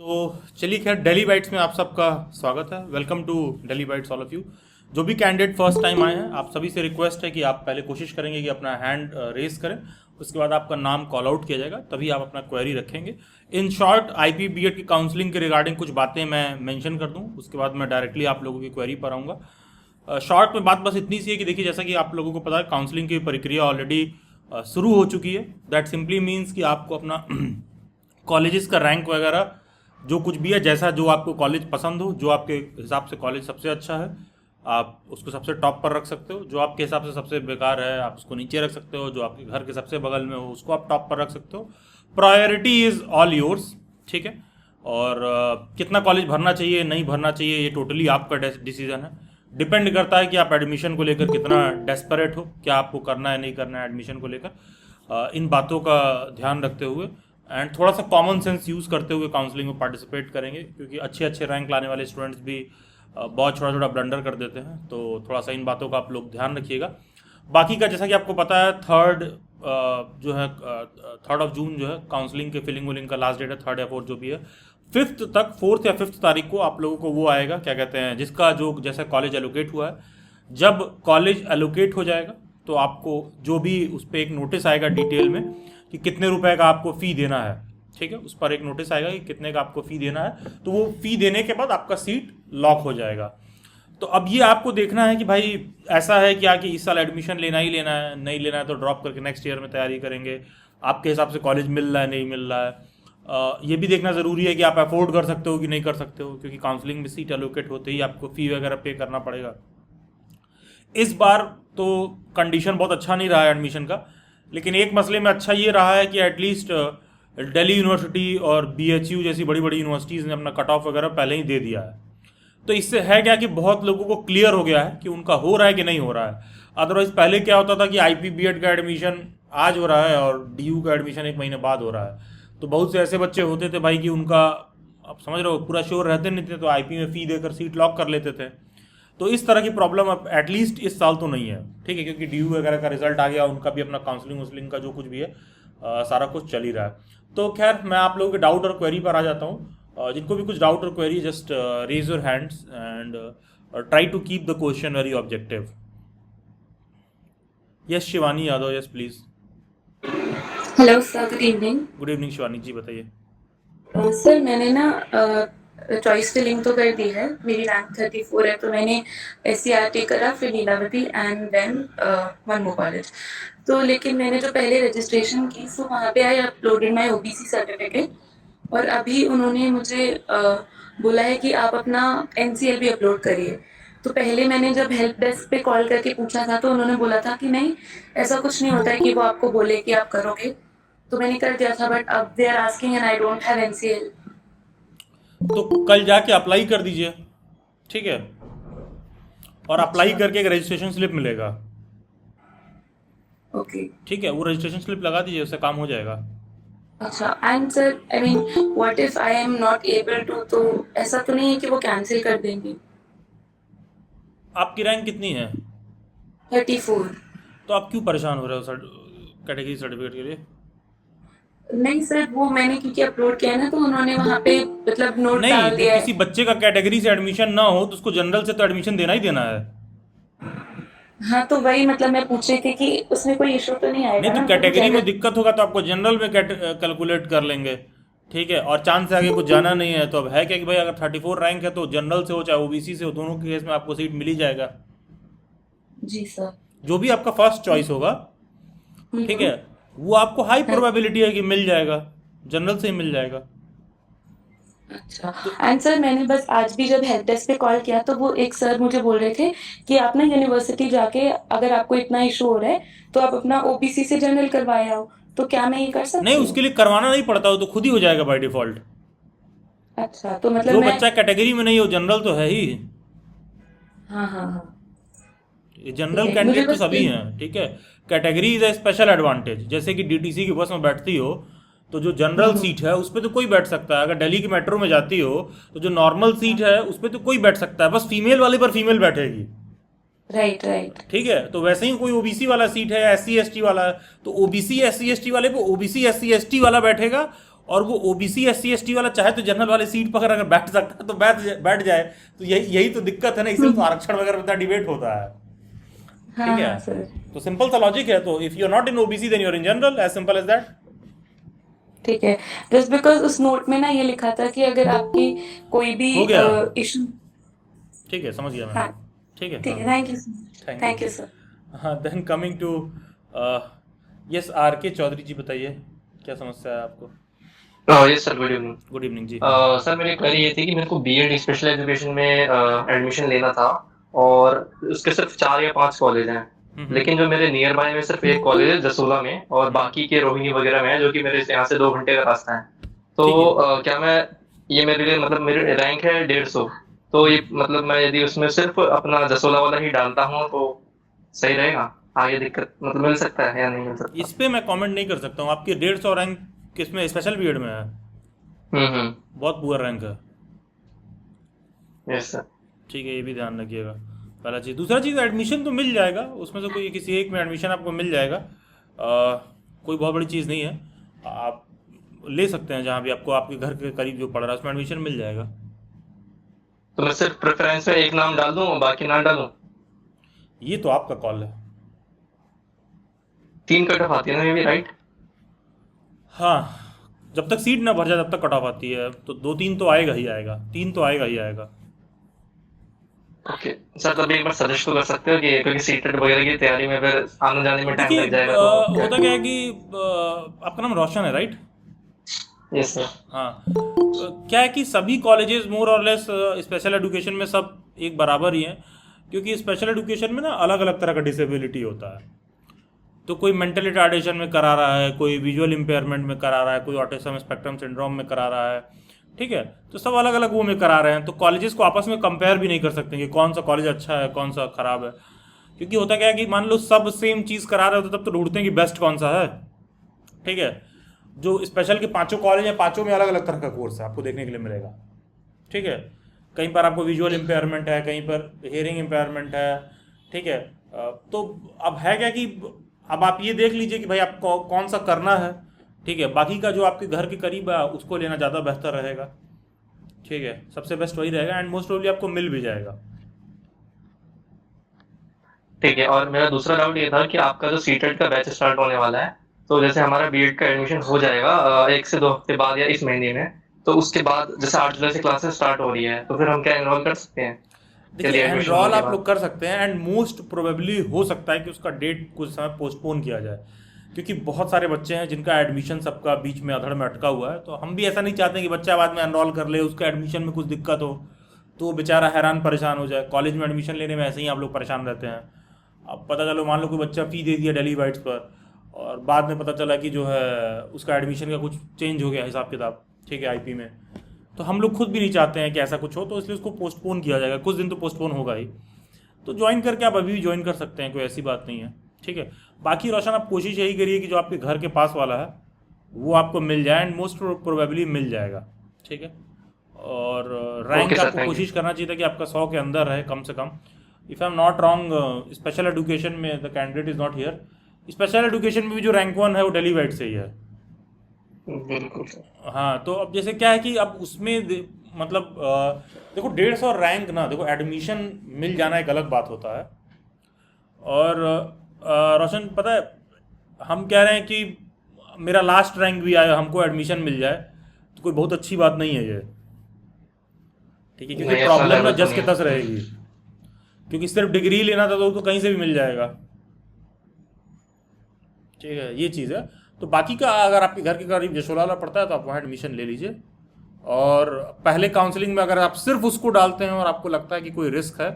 तो चलिए खैर दिल्ली बाइट्स में आप सबका स्वागत है। Welcome to Delhi bytes all of you. जो भी कैंडिडेट फर्स्ट टाइम आए हैं आप सभी से रिक्वेस्ट है कि आप पहले कोशिश करेंगे कि अपना हैंड रेस करें, उसके बाद आपका नाम कॉल आउट किया जाएगा, तभी आप अपना क्वेरी रखेंगे। इन शॉर्ट आईपी बीएड की काउंसलिंग के रिगार्डिंग कुछ बातें मैं मेंशन कर दूं, उसके बाद मैं डायरेक्टली आप लोगों की क्वेरी पर आऊँगा। शॉर्ट में बात बस इतनी सी है कि देखिए, जैसा कि आप लोगों को पता है काउंसलिंग की प्रक्रिया ऑलरेडी शुरू हो चुकी है। दैट सिंपली मीन्स कि आपको अपना कॉलेजेस का रैंक वगैरह जो कुछ भी है, जैसा जो आपको कॉलेज पसंद हो, जो आपके हिसाब से कॉलेज सबसे अच्छा है आप उसको सबसे टॉप पर रख सकते हो। जो आपके हिसाब से सबसे बेकार है आप उसको नीचे रख सकते हो। जो आपके घर के सबसे बगल में हो उसको आप टॉप पर रख सकते हो। प्रायोरिटी इज़ ऑल योर्स, ठीक है। और कितना कॉलेज भरना चाहिए नहीं भरना चाहिए ये टोटली आपका डिसीजन है। डिपेंड करता है कि आप एडमिशन को लेकर कितना डेस्परेट हो, क्या आपको करना है नहीं करना है एडमिशन को लेकर। इन बातों का ध्यान रखते हुए एंड थोड़ा सा कॉमन सेंस यूज़ करते हुए काउंसलिंग में पार्टिसिपेट करेंगे, क्योंकि अच्छे अच्छे रैंक लाने वाले स्टूडेंट्स भी बहुत छोटा छोटा ब्लंडर कर देते हैं। तो थोड़ा सा इन बातों का आप लोग ध्यान रखिएगा। बाकी का जैसा कि आपको पता है जो है 3 जून जो है काउंसलिंग के फिलिंग विलिंग का लास्ट डेट है, 3 या 4 जो भी है। 5th तक 4th या 5th तारीख को आप लोगों को वो आएगा, क्या कहते हैं, जिसका जो जैसा कॉलेज एलोकेट हुआ है। जब कॉलेज एलोकेट हो जाएगा तो आपको जो भी उस पर एक नोटिस आएगा डिटेल में कि कितने रुपए का आपको फ़ी देना है, ठीक है। उस पर एक नोटिस आएगा कि कितने का आपको फ़ी देना है, तो वो फ़ी देने के बाद आपका सीट लॉक हो जाएगा। तो अब ये आपको देखना है कि भाई ऐसा है क्या कि इस साल एडमिशन लेना ही लेना है, नहीं लेना है तो ड्रॉप करके नेक्स्ट ईयर में तैयारी करेंगे। आपके हिसाब से कॉलेज मिल रहा है नहीं मिल रहा है, ये भी देखना ज़रूरी है कि आप अफोर्ड कर सकते हो कि नहीं कर सकते हो, क्योंकि काउंसलिंग में सीट एलोकेट होते ही आपको फ़ी वगैरह पे करना पड़ेगा। इस बार तो कंडीशन बहुत अच्छा नहीं रहा है एडमिशन का, लेकिन एक मसले में अच्छा ये रहा है कि एटलीस्ट दिल्ली यूनिवर्सिटी और बीएचयू जैसी बड़ी बड़ी यूनिवर्सिटीज़ ने अपना कट ऑफ वगैरह पहले ही दे दिया है। तो इससे है क्या कि बहुत लोगों को क्लियर हो गया है कि उनका हो रहा है कि नहीं हो रहा है। अदरवाइज पहले क्या होता था कि आईपी बीएड का एडमिशन आज हो रहा है और डीयू का एडमिशन 1 महीने बाद हो रहा है। तो बहुत से ऐसे बच्चे होते थे भाई कि उनका, आप समझ रहे हो, पूरा श्योर रहते नहीं थे, तो आईपी में फ़ी देकर सीट लॉक कर लेते थे। तो इस तरह की प्रॉब्लम अब एटलीस्ट इस साल तो नहीं है, ठीक है, क्योंकि डीयू वगैरह का रिजल्ट आ गया, उनका भी अपना काउंसलिंग वाउंसलिंग का जो कुछ भी है सारा कुछ चल ही रहा है। तो खैर मैं आप लोगों के डाउट और क्वेरी पर आ जाता हूँ। जिनको भी कुछ डाउट और query just raise your hands and try to keep the question very objective. Yes Shivani Yadav, yes please. Hello sir, good evening. Good evening Shivani ji, बताइए। सर मैंने ना चॉइस फिलिंग तो कर दी है, मेरी रैंक 34 है, तो मैंने एससीईआरटी करा, फिर Leelavati and then one more college. तो लेकिन मैंने जो पहले रजिस्ट्रेशन की तो वहाँ पे I uploaded my OBC certificate, और अभी उन्होंने मुझे बोला है कि आप अपना एनसीएल भी अपलोड करिए। तो पहले मैंने जब हेल्प डेस्क पे कॉल करके पूछा था तो उन्होंने बोला था कि नहीं, ऐसा कुछ नहीं होता है कि वो आपको बोले कि आप करोगे। तो मैंने कर दिया था, बट अब they are asking and I don't have NCL. तो कल जाके अप्लाई कर दीजिए, ठीक है, और अप्लाई अच्छा। करके एक रजिस्ट्रेशन स्लिप मिलेगा, ओके। ठीक है, वो रजिस्ट्रेशन स्लिप लगा दीजिए, उससे काम हो जाएगा। अच्छा, and sir I mean what if I am not able to, तो ऐसा तो नहीं है कि वो कैंसिल कर देंगे? आपकी रैंक कितनी है? 34। तो आप क्यों परेशान हो रहे हो कैटेगरी सर्टिफिकेट के लिए? नहीं सर, वो मैंने क्योंकि अपलोड किया है ना, तो उन्होंने वहाँ पे मतलब नोट नहीं, डाल तो दिया किसी है। बच्चे का कैटेगरी से एडमिशन ना हो तो उसको जनरल से तो एडमिशन देना ही देना है। हाँ, तो वही मतलब मैं पूछ रही थी कि उसमें कोई इशू तो नहीं नहीं आएगा तो ना, कि कुछ कैटेगरी में एरर। दिक्कत होगा तो आपको जनरल में कैलकुलेट कर लेंगे, ठीक है। और चांस है आगे कुछ जाना नहीं है तो अब है क्या कि भाई अगर 34 रैंक है तो जनरल से हो चाहे ओबीसी से हो, दोनों के केस में आपको सीट मिल ही जाएगा। जी सर। जो भी आपका फर्स्ट चॉइस होगा, ठीक है, हम्म। वो आपको हाई हाँ। प्रोबेबिलिटी है कि मिल जाएगा, जनरल से ही मिल जाएगा। अच्छा। तो एंड सर मैंने बस आज भी जब हेल्प डेस्क पे कॉल किया तो वो एक सर मुझे बोल रहे थे कि आप ना यूनिवर्सिटी जाके, अगर आपको इतना इशू हो रहा है तो आप अपना ओबीसी से जनरल करवाए आओ। तो क्या मैं ये कर नहीं, सकती हूँ? उसके लिए करवाना नहीं पड़ता, वो तो खुद ही हो जाएगा बाय डिफॉल्ट। अच्छा, तो मतलब जो मैं। बच्चा कैटेगरी में नहीं हो जनरल तो है ही। हाँ हाँ हाँ। ये ठीक जनरल है, मुझे कैंडिडेट तो बस। सभी हैं, ठीक है। Category is a special advantage, जैसे कि डीटीसी की बस में बैठती हो तो जो जनरल सीट है उस पर तो कोई बैठ सकता है। अगर दिल्ली की मेट्रो में जाती हो तो जो नॉर्मल सीट है उस पर तो कोई बैठ सकता है, बस फीमेल वाले पर फीमेल बैठेगी, राइट राइट। ठीक है। तो वैसे ही कोई ओबीसी वाला सीट है, एससी एसटी वाला है, तो ओबीसी एससी एसटी वाले पे ओबीसी एससी एसटी वाला बैठेगा, और वो ओबीसी एससी एसटी वाला चाहे तो जनरल वाली सीट पर अगर बैठ सकता है तो बैठ जाए। तो यही तो दिक्कत है ना, इसलिए तो आरक्षण वगैरह इतना डिबेट होता है। हाँ ठीक है, हाँ सर। तो सिंपल सा लॉजिक है, तो if you are not in OBC then you are in general, as simple as that. ठीक है, जस्ट बिकॉज उस नोट में ना ये लिखा था कि अगर आपकी कोई भी हो गया, इशू। ठीक है, समझ गया मैं। हाँ ठीक है, ठीक हाँ, है, thank you sir, thank thank you. You sir. हाँ, then coming to yes R K Chaudhary ji, बताइए क्या समस्या है आपको। Yes sir, good evening. Good evening जी। सर, मेरी क्वेरी ये थी कि मेरे को बीएड स्पेशल एजुकेशन में एडमिशन लेना था, और उसके सिर्फ 4 या 5 कॉलेज हैं। लेकिन जो मेरे नियर बाय में सिर्फ एक कॉलेज है जसोला में, और बाकी के रोहिणी वगैरह में है, जो कि मेरे यहाँ से 2 घंटे का रास्ता है। तो ठीक है। क्या मैं, ये मेरे लिए मतलब मेरे रैंक है 150, तो ये मतलब मैं यदि उसमें सिर्फ अपना जसोला वाला ही डालता हूँ तो सही रहेगा? आगे दिक्कत मतलब मिल सकता है या नहीं मिल सकता? इस पे मैं कमेंट नहीं कर सकता हूँ। आपकी 150 रैंक किसमें, स्पेशल बीएड में है? हम्म। बहुत पुअर रैंक है। Yes sir. ठीक है, ये भी ध्यान रखिएगा, पहला चीज़। दूसरा चीज़, एडमिशन तो मिल जाएगा, उसमें से कोई किसी एक में एडमिशन आपको मिल जाएगा। कोई बहुत बड़ी चीज़ नहीं है, आप ले सकते हैं जहाँ भी आपको आपके घर के करीब जो पड़ रहा है उसमें एडमिशन मिल जाएगा। तो मैं सिर्फ प्रेफरेंस में एक नाम डाल दूं, बाकी ना डालूं? ये तो आपका कॉल है। 3 कट ऑफ आती है ना, ये भी, राइट? हाँ, जब तक सीट ना भर जाए तब तक कट ऑफ आती है, तो 2-3 तो आएगा ही आएगा, 3 तो आएगा ही आएगा। ओके सर, तभी एक बार सजेस्ट तो कर सकते हो कि, क्योंकि सीटेट वगैरह की तैयारी में फिर आने जाने में टाइम देखिए, लग जाएगा तो होता क्या है कि आपका नाम रोशन है, राइट? Yes sir. हाँ, क्या है कि सभी कॉलेजेस मोर और लेस स्पेशल एजुकेशन में सब एक बराबर ही हैं, क्योंकि स्पेशल एजुकेशन में ना अलग अलग तरह का डिसेबिलिटी होता है। तो कोई मेंटल रिटार्डेशन में करा रहा है, कोई विजुअल इम्पेयरमेंट में करा रहा है, कोई ऑटिज्म स्पेक्ट्रम सिंड्रोम में करा रहा है। ठीक है, तो सब अलग अलग वो में करा रहे हैं, तो कॉलेजेस को आपस में कंपेयर भी नहीं कर सकते कि कौन सा कॉलेज अच्छा है कौन सा खराब है। क्योंकि होता क्या है कि मान लो सब सेम चीज़ करा रहे होते तब तो ढूंढते हैं कि बेस्ट कौन सा है। ठीक है, जो स्पेशल के 5 कॉलेज हैं, 5 में अलग अलग तरह का कोर्स है, आपको देखने के लिए मिलेगा। ठीक है, कहीं पर आपको विजुअल इम्पेयरमेंट है, कहीं पर हियरिंग इम्पेयरमेंट है। ठीक है, तो अब है क्या कि अब आप ये देख लीजिए कि भाई आपको कौन सा करना है। ठीक है, बाकी का जो आपके घर के करीब है उसको लेना ज़्यादा बेहतर रहेगा। ठीक है, सबसे बेस्ट वही रहेगा, एंड मोस्ट प्रोबेबली आपको मिल भी जाएगा। ठीक है, और मेरा दूसरा डाउट ये था कि आपका जो सीटेट का बैच स्टार्ट होने वाला है, तो जैसे हमारा बीएड का एडमिशन हो जाएगा 1 से 2 हफ्ते बाद या इस महीने में, तो उसके बाद जैसे 8 जुलाई से क्लासेस स्टार्ट हो रही है, तो फिर हम क्या एनरोल कर सकते हैं? देखिए, एडमिशन एनरोल होने के आप बाद? लोग कर सकते हैं, एंड मोस्ट प्रोबेबली हो सकता है कि उसका डेट कुछ समय पोस्टपोन किया जाए, क्योंकि बहुत सारे बच्चे हैं जिनका एडमिशन सबका बीच में अधड़ में अटका हुआ है। तो हम भी ऐसा नहीं चाहते कि बच्चा बाद में एनरोल कर ले, उसका एडमिशन में कुछ दिक्कत हो तो वो बेचारा हैरान परेशान हो जाए। कॉलेज में एडमिशन लेने में ऐसे ही आप लोग परेशान रहते हैं। अब पता चलो मान लो कोई बच्चा फ़ी दे दिया डेली बाइट्स पर, और बाद में पता चला कि जो है उसका एडमिशन का कुछ चेंज हो गया हिसाब किताब। ठीक है, आईपी में, तो हम लोग खुद भी नहीं चाहते हैं कि ऐसा कुछ हो, तो इसलिए उसको पोस्टपोन किया जाएगा। कुछ दिन तो पोस्टपोन होगा ही, तो ज्वाइन करके आप अभी भी ज्वाइन कर सकते हैं, कोई ऐसी बात नहीं है। ठीक है, बाकी रोशन आप कोशिश यही करिए कि जो आपके घर के पास वाला है वो आपको मिल जाए, एंड मोस्ट प्रोबेबली मिल जाएगा। ठीक है, और रैंक ओके सर, आपको थैंक यू। कोशिश करना चाहिए था कि आपका 100 के अंदर रहे कम से कम। If I am not wrong, special education में the candidate is not here. Special education में भी जो रैंक 1 है वो डेली वाइट से ही है। बिल्कुल सर। हाँ, तो अब जैसे क्या है कि अब उसमें मतलब देखो 150 रैंक ना, देखो एडमिशन मिल जाना एक अलग बात होता है। और रोशन पता है, हम कह रहे हैं कि मेरा लास्ट रैंक भी आया, हमको एडमिशन मिल जाए, तो कोई बहुत अच्छी बात नहीं है ये। ठीक है, क्योंकि नहीं, ऐसा प्रॉब्लम ना लेवल तो जस के नहीं है। तस रहेगी, क्योंकि सिर्फ डिग्री लेना था तो कहीं से भी मिल जाएगा। ठीक है, ये चीज़ है। तो बाकी का अगर आपके घर के करीब जशोलाला पड़ता है तो आप वहाँ एडमिशन ले लीजिए, और पहले काउंसलिंग में अगर आप सिर्फ उसको डालते हैं और आपको लगता है कि कोई रिस्क है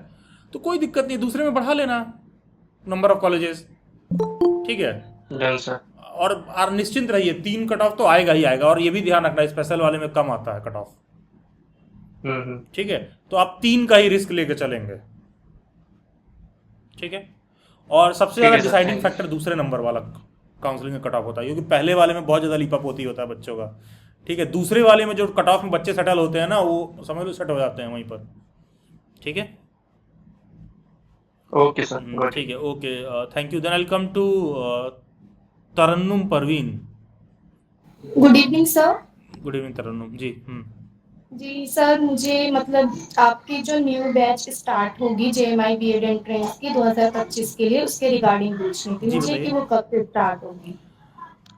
तो कोई दिक्कत नहीं, दूसरे में बढ़ा लेना नंबर ऑफ कॉलेजेस। ठीक है, डन सर। और निश्चिंत रहिए, 3 कट ऑफ तो आएगा ही आएगा, और ये भी ध्यान रखना स्पेशल वाले में कम आता है कट ऑफ। ठीक है, तो आप 3 का ही रिस्क लेके चलेंगे। ठीक है, और सबसे ठीक है ज़्यादा sir, deciding thank you. Factor दूसरे नंबर वाला काउंसलिंग में कट ऑफ होता है, क्योंकि पहले वाले में बहुत ज़्यादा लीपअप होती होता है बच्चों का। ठीक है, दूसरे वाले में जो कट ऑफ में बच्चे सेटल होते हैं ना, वो समझ लो सेट हो जाते हैं वहीं पर। ठीक है, ओके सर, गुड। ठीक है, okay, thank you. Then I come to Tarannum Parveen. Good evening sir. Good evening Tarannum ji. जी सर, मुझे मतलब आपकी जो न्यू बैच स्टार्ट होगी जेएमआई बीएड एंट्रेंस की 2025 के लिए, उसके रिगार्डिंग पूछनी थी जी मुझे कि बताइए। वो कब से स्टार्ट होगी,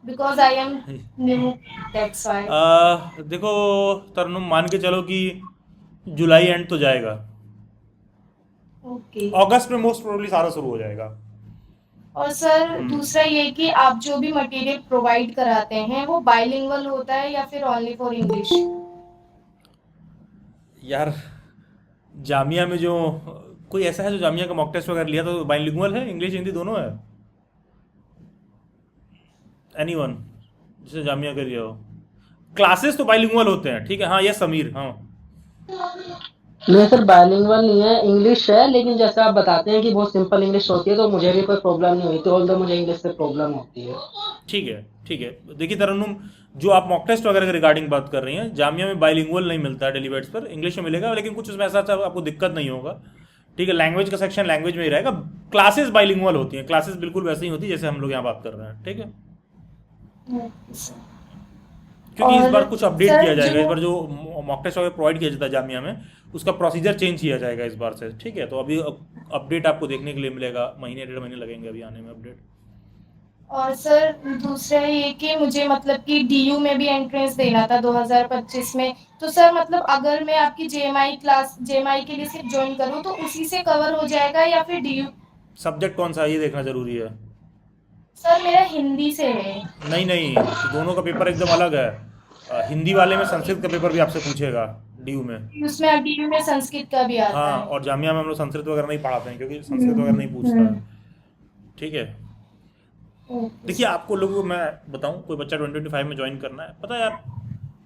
because I am new, that's why. देखो तरन्नुम, मान के चलो कि जुलाई एंड तो जाएगा, ओके। अगस्त में मोस्ट प्रोबेबली सारा शुरू हो जाएगा। और सर दूसरा ये कि आप जो भी मटेरियल प्रोवाइड कराते हैं वो बाइलिंगुअल होता है या फिर ओनली फॉर इंग्लिश? यार जामिया में जो कोई ऐसा है जो जामिया का मॉक टेस्ट वगैरह लिया तो बाइलिंगुअल है, इंग्लिश हिंदी दोनों है? एनीवन जिसे जामिया का लिया हो? क्लासेस तो बाइलिंगुअल होते हैं, ठीक है। हाँ यस समीर, हाँ नहीं सर, बायलिंगुअल नहीं है, इंग्लिश है, लेकिन जैसे आप बताते हैं कि बहुत सिंपल इंग्लिश होती है तो मुझे भी कोई प्रॉब्लम नहीं हुई थी, ऑल्दो मुझे इंग्लिश से प्रॉब्लम होती है। ठीक है ठीक है। देखिए तरन्नुम, जो आप मॉक टेस्ट वगैरह के रिगार्डिंग बात कर रही हैं, जामिया में बाइलिंगुअल नहीं मिलता है डेलीवेट्स पर, इंग्लिश में मिलेगा, लेकिन कुछ उसमें ऐसा आपको दिक्कत नहीं होगा, ठीक है। लैंग्वेज का सेक्शन लैंग्वेज में ही रहेगा, क्लासेस बाइलिंगुअल होती हैं, क्लासेस बिल्कुल वैसे ही होती है जैसे हम लोग यहाँ बात कर रहे हैं, ठीक है। क्योंकि इस और बार कुछ अपडेट सर किया जाएगा, इस जो बार जो मॉक टेस्ट वगैरह प्रोवाइड किया जाता है जामिया में, उसका प्रोसीजर चेंज किया जाएगा इस बार से, ठीक है। तो अभी अपडेट आपको देखने के लिए मिलेगा, महीने 1.5 महीने लगेंगे अभी आने में अपडेट। और सर दूसरा ये कि मुझे मतलब कि डीयू में भी एंट्रेंस देना था 2025 में, तो सर मतलब अगर मैं आपकी जेएमआई के लिए सिर्फ ज्वाइन करूँ तो उसी से कवर हो जाएगा या फिर डीयू? सब्जेक्ट कौन सा है ये देखना जरूरी है। सर मेरा हिंदी से है। नहीं नहीं, तो दोनों का पेपर एकदम अलग है। हिंदी वाले में संस्कृत का पेपर भी आपसे पूछेगा डीयू में। उसमें डीयू में संस्कृत का भी आता हाँ, है। और जामिया में हम लोग संस्कृत वगैरह नहीं पढ़ाते हैं क्योंकि संस्कृत वगैरह नहीं पूछता है, ठीक है। देखिए आपको लोगों को मैं बताऊं, कोई बच्चा 2025 में ज्वाइन करना है, पता है यार,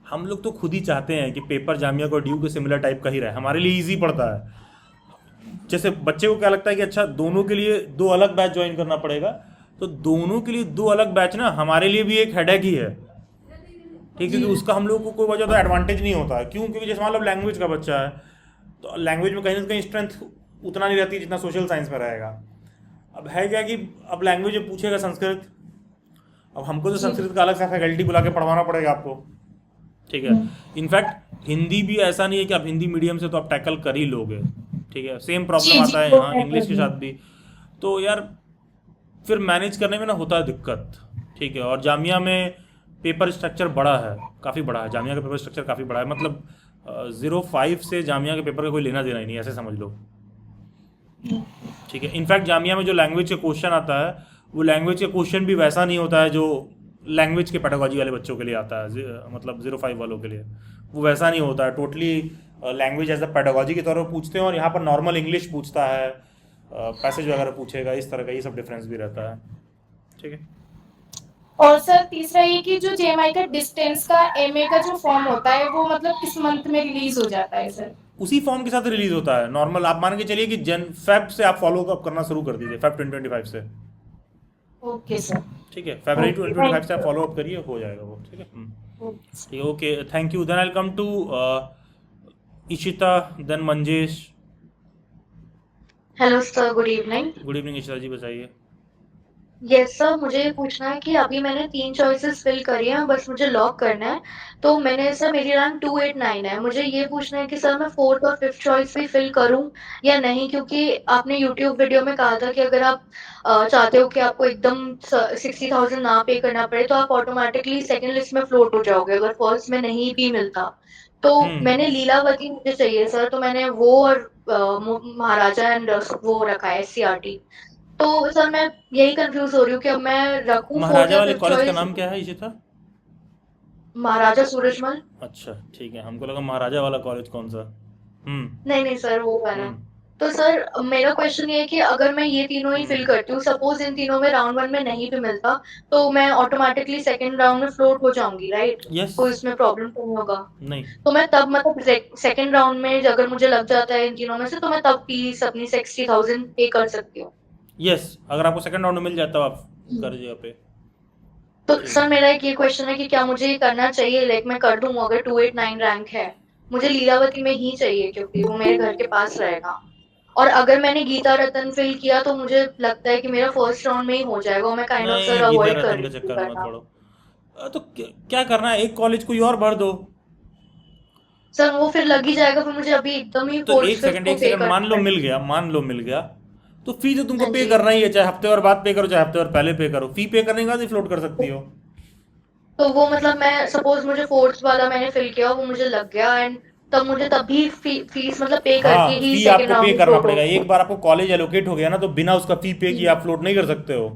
हम लोग तो खुद ही चाहते हैं कि पेपर जामिया को ड्यू के सिमिलर टाइप का ही रहे, हमारे लिए इजी पड़ता है। जैसे बच्चे को क्या लगता है कि अच्छा दोनों के लिए दो अलग बैच ज्वाइन करना पड़ेगा, तो दोनों के लिए दो अलग बैच ना हमारे लिए भी एक हेडेक ही है, ठीक है। क्योंकि उसका हम लोग को कोई वजह तो एडवांटेज नहीं होता है। क्यों? क्योंकि जैसे मान लो लैंग्वेज का बच्चा है तो लैंग्वेज में कहीं ना कहीं स्ट्रेंथ उतना नहीं रहती जितना सोशल साइंस में रहेगा। अब है क्या कि अब लैंग्वेज में पूछेगा संस्कृत, अब हमको तो संस्कृत का अलग सा फैकल्टी बुला के पढ़वाना पड़ेगा आपको, ठीक है। इनफैक्ट हिंदी भी ऐसा नहीं है कि आप हिंदी मीडियम से तो आप टैकल कर ही लोगे, ठीक है। सेम प्रॉब्लम आता है यहाँ इंग्लिश के साथ भी, तो यार फिर मैनेज करने में ना होता है दिक्कत, ठीक है। और जामिया में पेपर स्ट्रक्चर बड़ा है, काफ़ी बड़ा है, जामिया का पेपर स्ट्रक्चर काफ़ी बड़ा है, मतलब 05 से जामिया के पेपर का कोई लेना देना ही नहीं, ऐसे समझ लो, ठीक है। इनफैक्ट जामिया में जो लैंग्वेज के क्वेश्चन आता है वो लैंग्वेज के क्वेश्चन भी वैसा नहीं होता है जो लैंग्वेज के पेडागोजी वाले बच्चों के लिए आता है, मतलब 05 वालों के लिए वो वैसा नहीं होता है। Totally language as a pedagogy के तौर पर पूछते हैं, और यहाँ पर नॉर्मल इंग्लिश पूछता है, पैसेज वगैरह पूछेगा, इस तरह का ये सब डिफरेंस भी रहता है, ठीक है। और सर तीसरा ये कि जो जेएमआई का डिस्टेंस का एमए का जो फॉर्म होता है वो मतलब किस मंथ में रिलीज हो जाता है सर? उसी फॉर्म के साथ रिलीज होता है नॉर्मल, आप मान के चलिए कि फेब से आप फॉलो अप करना शुरू कर दीजिए, फेब 2025 से, ओके सर, ठीक है। फरवरी 2025 से आप फॉलो अप करिए, हो जाएगा वो, ठीक है। ठीक है, okay, thank you. Then I come to Ishita, then Manjesh. Hello sir, good evening. Good evening Ishita ji, बताइए। यस सर, मुझे ये पूछना है कि अभी मैंने 3 चॉइसेस फिल करी हैं, बस मुझे लॉक करना है। तो मैंने सर, मेरी रैंक 289 है। मुझे ये पूछना है कि सर मैं 4th और 5th चॉइस भी फिल करूं या नहीं, क्योंकि आपने यूट्यूब वीडियो में कहा था कि अगर आप चाहते हो कि आपको एकदम 60,000 ना पे करना पड़े तो आप ऑटोमेटिकली सेकंड लिस्ट में फ्लोट हो जाओगे अगर फर्स्ट में नहीं भी मिलता। तो मैंने लीलावती मुझे चाहिए सर, तो मैंने वो और महाराजा एंड वो रखा है SCRT। तो सर मैं यही कंफ्यूज हो रही हूँ कि अब मैं रखूं 4th महाराजा या वाले 5th कॉलेज का चॉइस। नाम क्या है इशिता? महाराजा सूरजमल। अच्छा ठीक है, हमको लगा महाराजा वाला कॉलेज कौन सा। नहीं नहीं सर, वो है ना। तो सर मेरा क्वेश्चन ये है कि अगर मैं ये तीनों ही फिल करती हूँ, सपोज इन तीनों में राउंड 1 में नहीं भी मिलता, तो मैं ऑटोमेटिकली सेकंड राउंड में फ्लोट हो जाऊंगी, राइट? यस। कोई इसमें प्रॉब्लम तो नहीं होगा? नहीं। तो मैं तब मतलब सेकंड राउंड में अगर मुझे लग जाता है इन तीनों में से, तो मैं तब फीस अपनी 60,000 पे कर सकती हूँ? यस, अगर आपको सेकंड राउंड में मिल जाता है आप कर जगह पे। तो सर मेरा एक ये क्वेश्चन है कि क्या मुझे ये करना चाहिए, लाइक मैं कर दूं अगर 289 रैंक है? मुझे लीलावती में ही चाहिए क्योंकि वो मेरे घर के पास रहेगा। और अगर मैंने गीता रतन फिल किया तो मुझे लगता है कि मेरा फर्स्ट राउंड में ही हो जाएगा, और मैं काइंड ऑफ सर नहीं, गीता अवॉइड कर रतन रही के हूँ चक्कर में मत करना। पड़ो। तो क्या करना है, एक कॉलेज कोई और भर दो। सर वो फिर लग ही जाएगा, फिर मुझे अभी एकदम ही तो फोर्थ एक फिफ्थ सेकंड को एक पे सेकंड, मान करना लो है। मिल गया, मान लो मिल गया, तो फी तो तुमको हाँ पे जी। करना ही है, चाहे हफ्ते और बाद पे करो चाहे हफ्ते और पहले पे करो, फी पे करने के बाद ही फ्लोट कर सकती हो। तो वो मतलब मैं सपोज मुझे फोर्थ वाला मैंने फिल किया, वो मुझे लग गया, एंड तब मुझे तभी फीस मतलब पे करके हाँ, ही फी सेकेंड आपको राउंड पे में करना फ्लोट पड़ेगा, होगा। एक बार आपको कॉलेज एलोकेट हो गया ना, तो बिना उसका फी पे किए हम्म। आप फ्लोट नहीं कर सकते हो।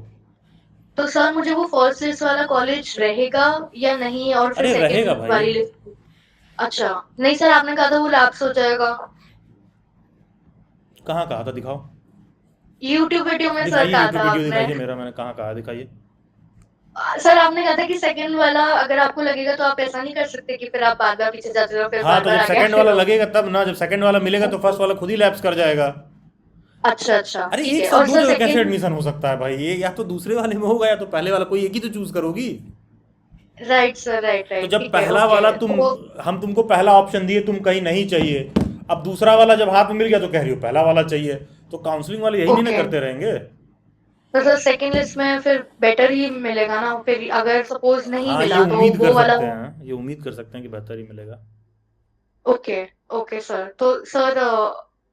तो सर मुझे वो फर्स्ट लिस्ट वाला कॉलेज रहेगा या नहीं, और फिर अरे रहेगा सेकंड भाई। वाली लिस्ट? अच्छा। नहीं सर, आपने कहा था वो लैप्स हो जाएगा। कहाँ कहा था, दिखाओ। यूट्यूब वीडियो में सर दिखाइए कहा था यूट्यूब वीडियो आपने। दिखाइए मेरा, मैंने कहाँ कहा, दिखाइए। सर आपने कहा था कि सेकंड वाला अगर आपको लगेगा तो आप ऐसा नहीं कर सकते कि फिर आप बार बार पीछे जाते रहो, फिर हाँ, बार तो बार जब आगे सेकंड आते वाला रहो। लगेगा तब ना, जब सेकंड वाला मिलेगा तो फर्स्ट वाला खुद ही लैप्स कर जाएगा। अच्छा अच्छा, अरे ठीक एक है। साथ और दो सर जगह कैसे सेकंड, एडमिशन हो सकता है भाई, ये या तो दूसरे वाले में होगा या तो पहले वाला, कोई एक ही तो चूज करोगी। राइट सर, राइट तो राइट, जब ठीक है, पहला ओके। वाला तो हम तुमको पहला ऑप्शन दिए, तुम कहीं नहीं चाहिए, अब दूसरा वाला जब हाथ में मिल गया तो कह रही हो पहला वाला चाहिए, तो काउंसलिंग वाले यही नहीं ना ओके, करते रहेंगे। तो सर सेकंड लिस्ट में फिर बेटर ही मिलेगा ना, फिर अगर सपोज नहीं हाँ, ये मिला तो उम्मीद कर वो वाला। सकते हैं, ये उम्मीद कर सकते हैं कि बेहतर ही मिलेगा। Okay okay sir. तो सर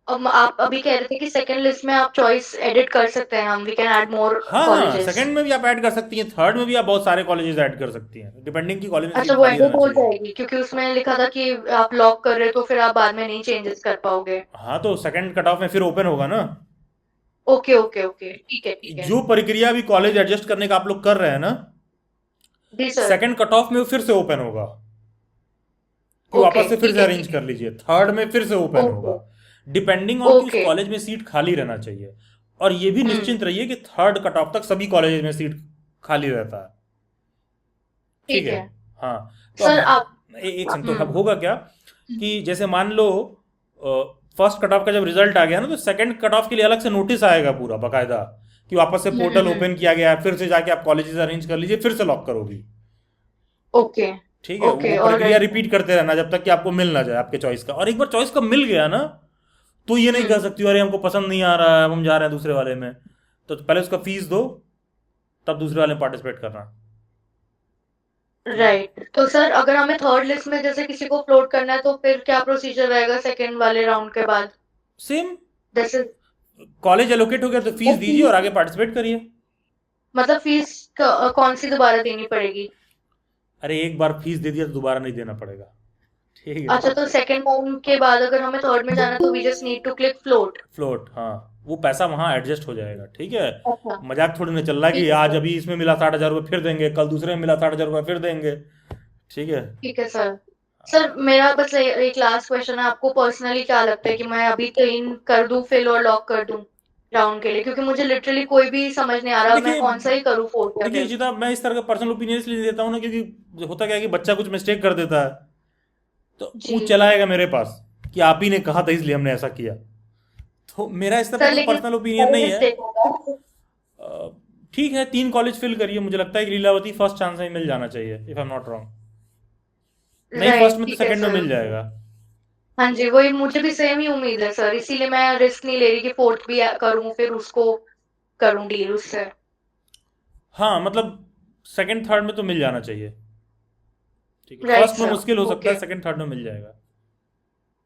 अब आप अभी कह रहे थे कि सेकंड लिस्ट में आप चॉइस एडिट कर सकते हैं, हम वी कैन ऐड मोर हाँ हाँ, कॉलेजेस। सेकंड में भी आप ऐड कर सकती हैं, थर्ड में भी आप बहुत सारे कॉलेजेस ऐड कर सकती हैं, डिपेंडिंग की कॉलेज में अच्छा, सीट वो खाली एडिट रहना हो चाहिए। जाएगी क्योंकि उसमें लिखा था कि आप लॉक कर रहे हो तो फिर आप बाद में नहीं चेंजेस कर पाओगे। हाँ, तो सेकंड कट ऑफ में फिर ओपन होगा ना। ओके ओके ओके, ठीक है ठीक है। जो प्रक्रिया भी कॉलेज एडजस्ट करने का आप लोग कर रहे हैं ना, जी सर। सेकंड कट ऑफ में वो फिर से ओपन होगा, कि ओके, वापस से फिर ठीक से है अरेंज ठीक है। कर लीजिए, थर्ड में फिर से ओपन ओके होगा, डिपेंडिंग ऑन कि उस ओके। कॉलेज में सीट खाली रहना चाहिए। और ये भी हम्म, निश्चिंत रहिए कि थर्ड कट ऑफ तक सभी कॉलेज में सीट खाली रहता है। ठीक ठीक है। है हाँ, तो सर। अब आप एक सेकंड, तो अब हम्म होगा क्या कि जैसे मान लो फर्स्ट कट ऑफ का जब रिजल्ट आ गया ना, तो सेकंड कट ऑफ के लिए अलग से नोटिस आएगा पूरा बकायदा, कि वापस से पोर्टल हम्म। ओपन किया गया है, फिर से जाके आप कॉलेजेस अरेंज कर लीजिए, फिर से लॉक करोगी। ओके ठीक है, ओके, वो प्रक्रिया ऑलराइट। रिपीट करते रहना जब तक कि आपको मिल ना जाए आपके चॉइस का, और एक बार चॉइस का मिल गया ना, तो ये नहीं कह हम्म, सकती अरे हमको पसंद नहीं आ रहा है, अब हम जा रहे हैं दूसरे वाले में। तो पहले उसका फीस दो, तब दूसरे वाले में पार्टिसिपेट करना। ठीक। राइट। तो सर अगर हमें थर्ड लिस्ट में जैसे किसी को फ्लोट करना है तो फिर क्या प्रोसीजर रहेगा सेकंड वाले राउंड के बाद? सेम, जैसे कॉलेज एलोकेट हो गया तो फीस दीजिए और आगे पार्टिसिपेट करिए। मतलब फीस कौन सी दोबारा देनी पड़ेगी? अरे एक बार फीस दे दिया तो दोबारा नहीं देना पड़ेगा। ठीक है। अच्छा, तो सेकंड राउंड के बाद अगर हमें थर्ड में जाना है तो we just need to click float. Float, हाँ, वो पैसा वहां एडजस्ट हो जाएगा। ठीक है, अच्छा, मजाक थोड़ी ना चल रहा है कि ठीक है आज सर। अभी इसमें मिला 60,000 रुपये फिर देंगे, कल दूसरे में मिला 60,000 रुपये फिर देंगे। ठीक है। ठीक है सर। सर मेरा बस एक लास्ट क्वेश्चन है, आपको पर्सनली क्या लगता है कि मैं अभी ट्रेन कर दूं फिल और लॉक कर दूं राउंड के लिए, क्योंकि मुझे लिटरली कोई भी समझ नहीं आ रहा मैं देखिए कौन सा ही करूं, फोर्थ या देखिए फिफ्थ। इशिता, मैं इस तरह का पर्सनल ओपिनियन इसलिए देता हूँ ना, क्योंकि होता क्या है कि बच्चा कुछ मिस्टेक कर देता है, तो जी वो चला आएगा मेरे पास कि आप ही ने कहा था इसलिए हमने ऐसा किया। तो मेरा इस तरह का सर, कोई लेकिन पर्सनल ओपिनियन नहीं है। मिस्टेक होगा। अ, ठीक है, 3 कॉलेज फिल करिए, मुझे लगता है कि लीलावती फर्स्ट चांस में मिल जाना चाहिए, if I am not wrong. नहीं फर्स्ट राइट, में तो ठीक है सेकंड में सर। मिल जाएगा। हाँ जी, वही मुझे भी सेम ही उम्मीद है सर, इसीलिए मैं रिस्क नहीं ले रही कि फोर्थ भी करूं फिर उसको करूं डील उससे। हाँ मतलब सेकंड थर्ड में तो मिल जाना चाहिए। ठीक है, राइट फर्स्ट में सर। मुश्किल हो सकता ओके है, सेकंड थर्ड में मिल जाएगा।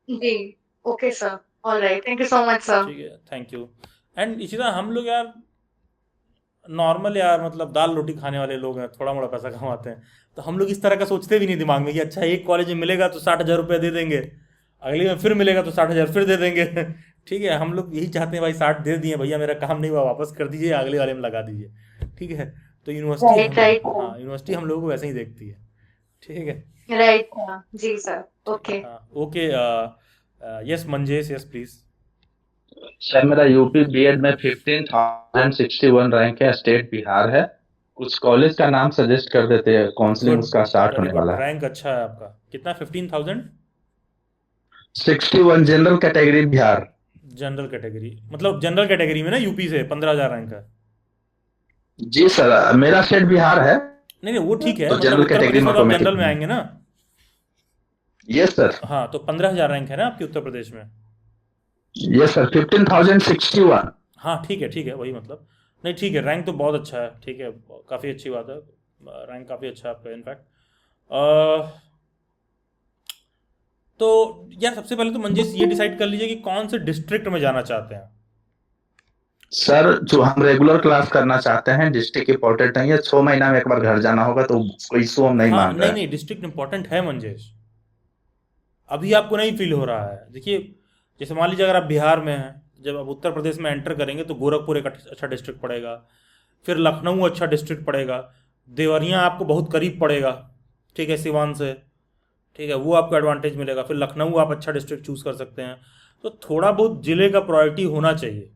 जी। Okay sir. All right, thank you so much sir. ठीक है, थैंक यू। एंड इशिता, हम लोग यार नॉर्मल यार, मतलब दाल रोटी खाने वाले लोग हैं, थोड़ा मोड़ा पैसा कमाते हैं, तो हम लोग इस तरह का सोचते भी नहीं दिमाग में कि अच्छा एक कॉलेज में मिलेगा तो 60,000 रुपये दे देंगे, अगले में फिर मिलेगा तो 60,000 फिर दे देंगे। ठीक है, हम लोग यही चाहते हैं भाई 60 दे दिए भैया, मेरा काम नहीं हुआ, वापस कर दीजिए, अगले वाले में लगा दीजिए। ठीक है, तो यूनिवर्सिटी राइट हम, राइट हाँ यूनिवर्सिटी हम लोगों को वैसे ही देखती है। ठीक है। राइट जी सर। ओके। हाँ okay, yes Manjesh, yes please. Sir मेरा यूपी बीएड में 15,061 रैंक है, स्टेट बिहार है। कुछ कॉलेज का नाम सजेस्ट कर देते हैं, काउंसलिंग गुड, उसका स्टार्ट वेरी होने गुड, वाला है। रैंक अच्छा है आपका, कितना 15,000? 61 general category Bihar. General category, मतलब जनरल कैटेगरी में ना यूपी से 15,000 रैंक है। जी सर, मेरा स्टेट बिहार है, नहीं नहीं वो ठीक है, तो मतलब जनरल उत्तर कैटेगरी प्रदेश में में तो आप जनरल ऑटोमेटिक। में आएंगे ना। Yes sir. हाँ, तो 15,000 रैंक है ना आपकी उत्तर प्रदेश में। Yes sir, 15,061। हाँ ठीक है, ठीक है, वही मतलब, नहीं ठीक है, रैंक तो बहुत अच्छा है, ठीक है, काफ़ी अच्छी बात है। रैंक काफ़ी अच्छा है आपका इनफैक्ट। तो यार सबसे पहले तो मंजेश ये डिसाइड कर लीजिए कि कौन से डिस्ट्रिक्ट में जाना चाहते हैं। सर जो हम रेगुलर क्लास करना चाहते हैं डिस्ट्रिक्ट इंपॉर्टेंट नहीं है, 6 महीना में एक बार घर जाना होगा, तो कोई इशू हम नहीं हाँ मान रहे नहीं हैं। डिस्ट्रिक्ट इंपॉर्टेंट है मंजेश, अभी आपको नहीं फील हो रहा है। देखिए जैसे मान लीजिए अगर आप बिहार में हैं, जब आप उत्तर प्रदेश में एंटर करेंगे तो गोरखपुर एक अच्छा डिस्ट्रिक्ट पड़ेगा, फिर लखनऊ अच्छा डिस्ट्रिक्ट पड़ेगा, देवरिया आपको बहुत करीब पड़ेगा, ठीक है, सिवान से, ठीक है, वो आपको एडवांटेज मिलेगा। फिर लखनऊ आप अच्छा डिस्ट्रिक्ट चूज़ कर सकते हैं। तो थोड़ा बहुत ज़िले का प्रायोरिटी होना चाहिए,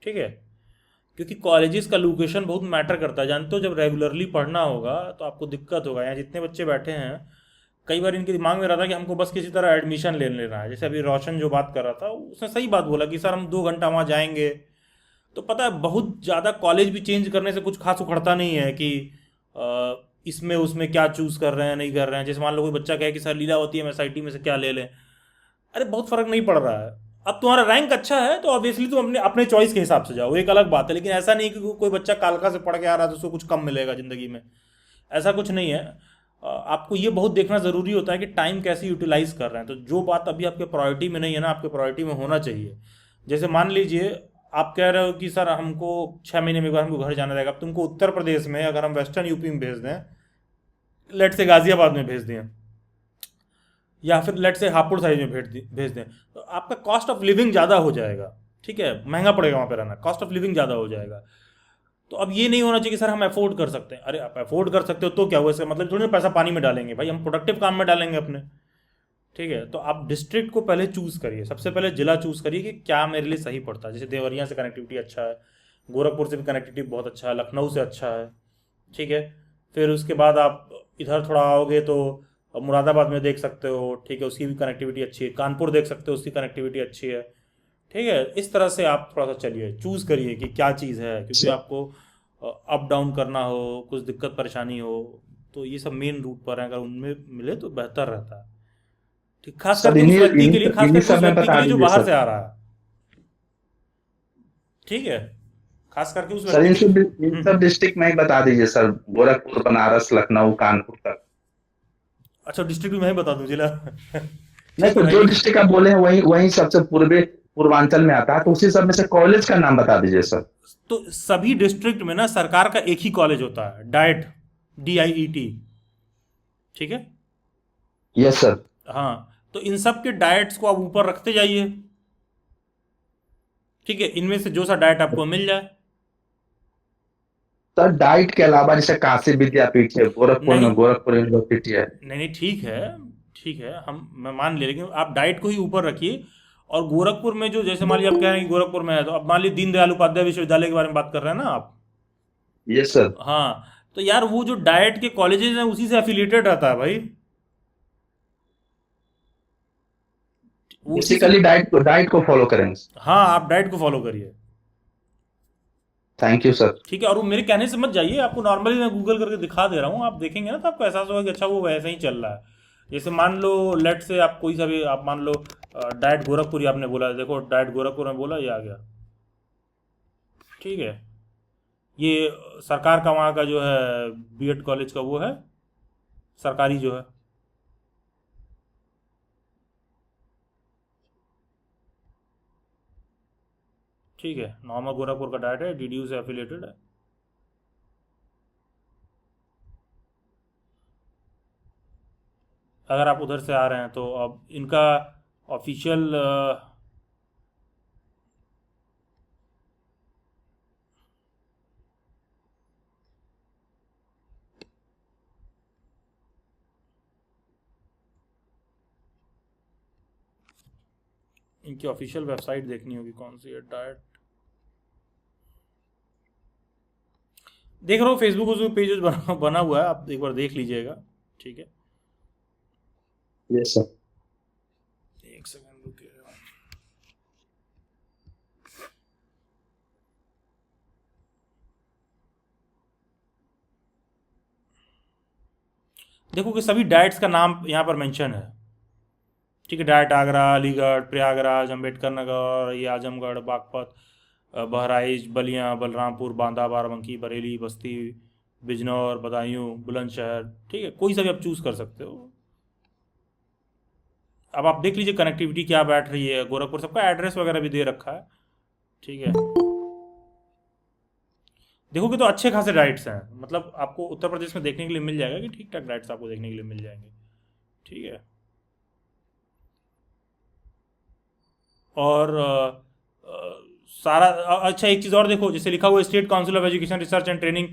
ठीक है, क्योंकि कॉलेजेस का लोकेशन बहुत मैटर करता है। जानते हो जब रेगुलरली पढ़ना होगा तो आपको दिक्कत होगा। यहाँ जितने बच्चे बैठे हैं कई बार इनके दिमाग में रहता है कि हमको बस किसी तरह एडमिशन ले लेना है। जैसे अभी रोशन जो बात कर रहा था उसने सही बात बोला कि सर हम 2 घंटा वहाँ जाएंगे, तो पता है बहुत ज़्यादा कॉलेज भी चेंज करने से कुछ खास उखड़ता नहीं है कि इसमें उसमें क्या चूज़ कर रहे हैं नहीं कर रहे हैं। जैसे मान लो कोई बच्चा कहे कि सर लीलावती है SIT में से क्या ले लें, अरे बहुत फ़र्क नहीं पड़ रहा है। अब तुम्हारा रैंक अच्छा है तो ऑब्वियसली तुम अपने अपने चॉइस के हिसाब से जाओ, एक अलग बात है। लेकिन ऐसा नहीं कि कोई बच्चा कालका से पढ़ के आ रहा है तो उसको कुछ कम मिलेगा ज़िंदगी में, ऐसा कुछ नहीं है। आपको ये बहुत देखना ज़रूरी होता है कि टाइम कैसे यूटिलाइज कर रहे हैं। तो जो बात अभी आपके प्रायोरिटी में नहीं है ना, आपके प्रायोरिटी में होना चाहिए। जैसे मान लीजिए आप कह रहे हो कि सर हमको 6 महीने में एक बार हमको घर जाना रहेगा। अब तुमको उत्तर प्रदेश में अगर हम वेस्टर्न यूपी में भेज दें, लेट से गाजियाबाद में भेज दें, या फिर लेट से हापुड़ साइड में भेज दें, तो आपका कॉस्ट ऑफ लिविंग ज़्यादा हो जाएगा, ठीक है, महंगा पड़ेगा वहाँ पे रहना, कॉस्ट ऑफ लिविंग ज़्यादा हो जाएगा। तो अब ये नहीं होना चाहिए कि सर हम अफोर्ड कर सकते हैं। अरे आप अफोर्ड कर सकते हो तो क्या हुआ, इसका मतलब थोड़ी ना पैसा पानी में डालेंगे भाई, हम प्रोडक्टिव काम में डालेंगे अपने, ठीक है। तो आप डिस्ट्रिक्ट को पहले चूज़ करिए, सबसे पहले जिला चूज़ करिए कि क्या मेरे लिए सही पड़ता है। जैसे देवरिया से कनेक्टिविटी अच्छा है, गोरखपुर से भी कनेक्टिविटी बहुत अच्छा है, लखनऊ से अच्छा है, ठीक है। फिर उसके बाद आप इधर थोड़ा आओगे तो मुरादाबाद में देख सकते हो, ठीक है, उसकी भी कनेक्टिविटी अच्छी है। कानपुर देख सकते हो, उसकी कनेक्टिविटी अच्छी है, ठीक है। इस तरह से आप थोड़ा सा चलिए, चूज़ करिए कि क्या चीज़ है, क्योंकि आपको अप डाउन करना हो, कुछ दिक्कत परेशानी हो, तो ये सब मेन रूट पर है, अगर उनमें मिले तो बेहतर रहता है, ठीक, खास सर करके उस व्यक्ति के लिए, खास इन्हीं करके उस सब में व्यक्ति के बता लिए जो दीजिए बाहर सर। से आ रहा है, ठीक है, खास करके उस सर व्यक्ति इन सब डिस्ट्रिक्ट में ही बता दीजिए सर, गोरखपुर, बनारस, लखनऊ, कानपुर तक। अच्छा डिस्ट्रिक्ट भी मैं ही बता दूं, जिला नहीं ठीक है तो भाई, जो लेकिन डिस्ट्रिक्ट आप बोले हैं वही वही सबसे पूर्वांचल में आता है, तो उसी सब में से कॉलेज का नाम बता दीजिए सर। तो सभी डिस्ट्रिक्ट में ना सरकार का एक ही कॉलेज होता है, डाइट, DIET, ठीक है। Yes sir. हाँ, तो इन सब के डाइट्स को आप ऊपर रखते जाइए, ठीक है, इनमें से जो सा डाइट आपको मिल जाए। सर डाइट के अलावा जैसे काशी विद्यापीठ है, गोरखपुर नहीं में गोरखपुर यूनिवर्सिटी है। नहीं ठीक है, ठीक है, मैं मान लिया, लेकिन आप डाइट को ही ऊपर रखिए। और गोरखपुर में जो, जैसे मान लीजिए आप कह रहे हैं कि गोरखपुर में है, तो अब मान लीजिए दीनदयाल उपाध्याय विश्वविद्यालय के बारे में बात कर रहे हैं ना आप। Yes sir. हाँ, तो यार वो जो डाइट के कॉलेजेस हैं उसी से एफिलिएटेड रहता है भाई, वो उसी से। बेसिकली डाइट को फॉलो करेंगे। हाँ, आप डाइट को फॉलो करिए, थैंक यू सर। ठीक है। और वो मेरे कहने से मत जाइए, आपको नॉर्मली मैं गूगल करके दिखा दे रहा हूँ, आप देखेंगे ना तो आपको एहसास होगा कि अच्छा वो वैसे ही चल रहा है। जैसे मान लो लेट से आप कोई सा भी, आप मान लो डाइट गोरखपुर ही आपने बोला, देखो डाइट गोरखपुर में बोला, ये आ गया, ठीक है। ये सरकार का वहाँ का जो है B.Ed कॉलेज का वो है, सरकारी जो है, ठीक है, नॉर्मल गोरखपुर का डाइट है, DDU से एफिलेटेड है। अगर आप उधर से आ रहे हैं तो अब इनका ऑफिशियल इनकी ऑफिशियल वेबसाइट देखनी होगी, कौन सी है, डाइट, देख रहा हूँ फेसबुक उसमें पेज बना हुआ है, आप एक बार देख लीजिएगा, ठीक है। Yes sir. एक सेकंड रुकिए, देखो कि सभी डाइट्स का नाम यहाँ पर मेंशन है, ठीक है। डाइट आगरा, अलीगढ़, प्रयागराज, अम्बेडकर नगर, ये आजमगढ़, बागपत, बहराइच, बलिया, बलरामपुर, बांदा, बाराबंकी, बरेली, बस्ती, बिजनौर, बदायूं, बुलंदशहर, ठीक है, कोई सा भी आप चूज़ कर सकते हो। अब आप देख लीजिए कनेक्टिविटी क्या बैठ रही है। गोरखपुर सबका एड्रेस वगैरह भी दे रखा है, ठीक है। देखोगे तो अच्छे खासे डाइट्स हैं, मतलब आपको उत्तर प्रदेश में देखने के लिए मिल जाएगा कि ठीक ठाक डाइट्स आपको देखने के लिए मिल जाएंगे, ठीक है। और सारा अच्छा एक चीज़ और देखो, जैसे लिखा हुआ state council of education research and training,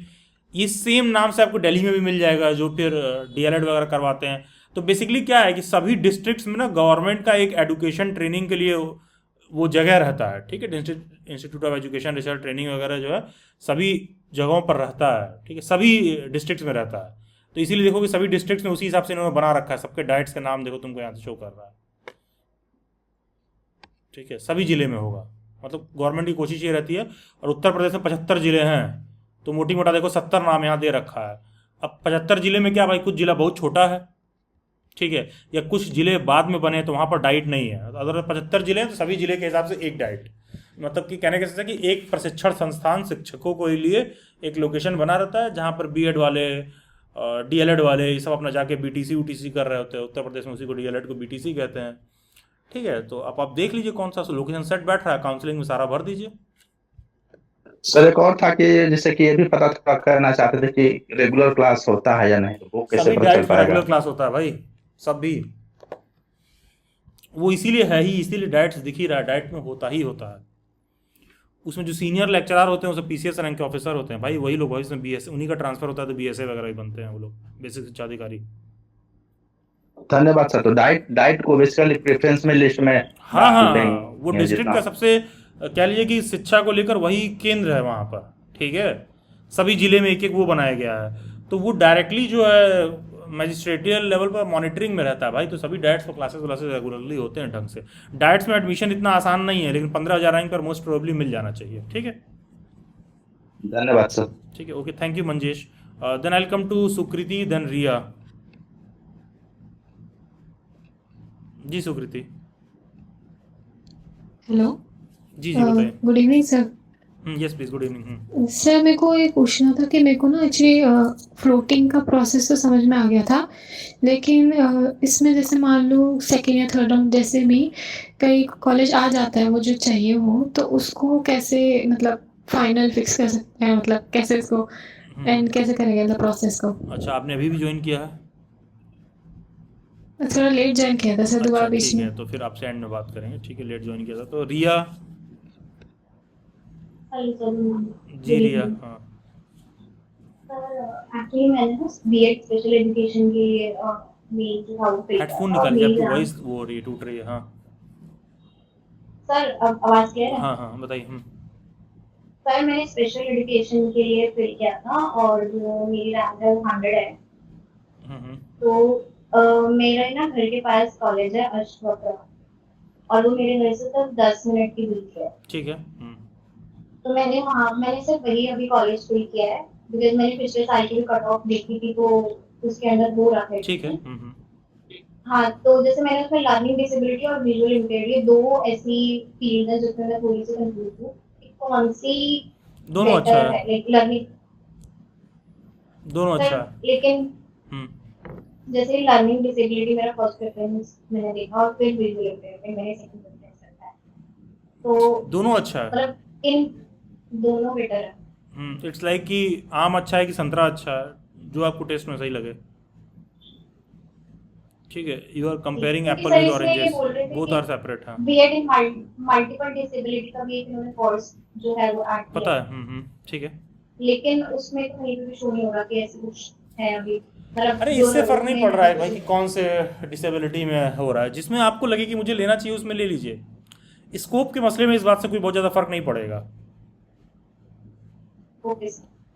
ये सेम नाम से आपको दिल्ली में भी मिल जाएगा, जो फिर डीएलएड वगैरह करवाते हैं। तो बेसिकली क्या है कि सभी डिस्ट्रिक्ट्स में ना गवर्नमेंट का एक एजुकेशन ट्रेनिंग के लिए वो जगह रहता है, ठीक है। Institute of education research training वगैरह जो है सभी जगहों पर रहता है, ठीक है, सभी डिस्ट्रिक्ट्स में रहता है। तो इसीलिए देखो कि सभी डिस्ट्रिक्ट्स में उसी हिसाब से इन्होंने बना रखा है। सबके डाइट्स का नाम देखो तुमको यहाँ से शो कर रहा है, ठीक है, सभी जिले में होगा। मतलब गवर्नमेंट की कोशिश ये रहती है। और उत्तर प्रदेश में 75 जिले हैं, तो मोटी मोटा देखो 70 नाम यहाँ दे रखा है। अब 75 जिले में क्या भाई, कुछ जिला बहुत छोटा है, ठीक है, या कुछ जिले बाद में बने तो वहाँ पर डाइट नहीं है। अगर 75 जिले हैं तो सभी जिले के हिसाब से एक डाइट, मतलब कि कहने के से कि एक प्रशिक्षण संस्थान शिक्षकों के लिए एक लोकेशन बना रहता है, जहाँ पर बीएड वाले, डीएलएड वाले ये सब अपना जाके बीटीसी उटीसी कर रहे होते हैं। उत्तर प्रदेश में उसी को डीएलएड को बीटीसी कहते हैं, ठीक है। तो आप देख लीजिए कौन सा लोकेशन सेट बैठ रहा है, काउंसलिंग में सारा भर दीजिए। सर एक और था कि जैसे कि ये भी पता करना चाहते थे कि रेगुलर क्लास होता है या नहीं, तो वो कैसे सभी पता चल डाइट में पाएगा? रेगुलर क्लास होता है भाई, सब भी। वो इसीलिए है ही, इसीलिए डाइट्स दिख ही रहा है, डाइट में होता ही होता है। उसमें जो सीनियर लेक्चरर होते हैं, उसमें पीसीएस रैंक के ऑफिसर होते हैं भाई, वही लोग भविष्य में बीएस, उन्हीं का ट्रांसफर होता है तो बीएसए वगैरह भी बनते हैं वो लोग, बेसिक शिक्षा अधिकारी। धन्यवाद सर। तो डाइट को बेसिकली प्रेफरेंस में लिस्ट में हाँ हाँ, डाल वो देंगे डिस्ट्रिक्ट जितना। का सबसे कह लीजिए कि शिक्षा को लेकर वही केंद्र है वहाँ पर, ठीक है। सभी जिले में एक एक वो बनाया गया है, तो वो डायरेक्टली जो है मैजिस्ट्रेटियल लेवल पर मॉनिटरिंग में रहता है भाई। तो सभी डाइट्स और क्लासेस रेगुलरली होते हैं ढंग से। डाइट्स में एडमिशन इतना आसान नहीं है, लेकिन 15,000 रैंक पर मोस्ट प्रोबेबली मिल जाना चाहिए, ठीक है। धन्यवाद सर। ठीक है, okay, thank you Manjesh. Then I come to Sukriti, then Riya. जी सुकृति। हेलो जी जी बताइए। Good evening sir. Yes please, good evening. Sir मेरे को ये पूछना था कि मेरे को ना एक्चुअली फ्लोटिंग का प्रोसेस तो समझ में आ गया था, लेकिन इसमें जैसे मान लो सेकेंड या थर्ड राउंड जैसे भी कई कॉलेज आ जाता है वो जो चाहिए हो, तो उसको कैसे मतलब फाइनल फिक्स कर सकते हैं, मतलब कैसे इसको एंड कैसे करेंगे मतलब प्रोसेस को? अच्छा, आपने अभी भी ज्वाइन किया है? थोड़ा लेट ज्वाइन किया था सर, दोबारा अच्छा बीच ठीक में। है, तो फिर आपसे एंड में बात करेंगे, ठीक है। लेट ज्वाइन किया था तो रिया। जी रिया, हाँ। एक्चुअली मैंने ना बीएड स्पेशल एजुकेशन के मेल जो था वो फिल हेडफोन निकालिए, आपकी वॉइस वो हो रही है, टूट रही है। हाँ सर अब आवाज क्लियर है? हाँ हाँ बताइए। सर मैंने स्पेशल एजुकेशन के लिए फिल किया था और जो मेरी रैंक है वो 100 है। तो मेरा ना घर के पास कॉलेज है अश्वत्थ, और वो मेरे घर से सिर्फ 10 मिनट की दूरी है। ठीक है। तो मैंने सिर्फ वही अभी कॉलेज फिल किया है, बिकॉज मैंने पिछले साल की भी कट ऑफ देखी थी तो उसके अंदर वो रखा है। ठीक है। हाँ, तो जैसे मैंने उसमें लर्निंग डिसेबिलिटी और विजुअल इम्पेयर्ड, ये दो ऐसी फील्ड है जिसमें मैं थोड़ी सी कंफ्यूज हूँ कि कौन सी दोनों अच्छा है, लाइक लर्निंग दोनों अच्छा है। लेकिन जैसे लर्निंग डिसेबिलिटी मेरा फर्स्ट प्रेफरेंस मैंने देखा, और फिर विजुअल इम्पेयर्ड मैंने सेकंड प्रेफरेंस रखा है। तो दोनों अच्छा है, मतलब इन दोनों बेटर है। इट्स लाइक कि आम अच्छा है कि संतरा अच्छा है, जो आपको टेस्ट में सही लगे। ठीक है, you are comparing apple with oranges, both are separate. हाँ, बीएड इन मल्टीपल डिसेबिलिटी का भी एक इन्होंने कोर्स जो है वो ऐड किया पता है। ठीक है, लेकिन उसमें तो कहीं भी शो नहीं हो रहा कि ऐसे कुछ है अभी। अरे इससे फर्क नहीं पड़ रहा है भाई कि कौन से डिसेबिलिटी में हो रहा है, जिसमें आपको लगे कि मुझे लेना चाहिए उसमें ले लीजिए। स्कोप के मसले में इस बात से कोई बहुत ज़्यादा फर्क नहीं पड़ेगा।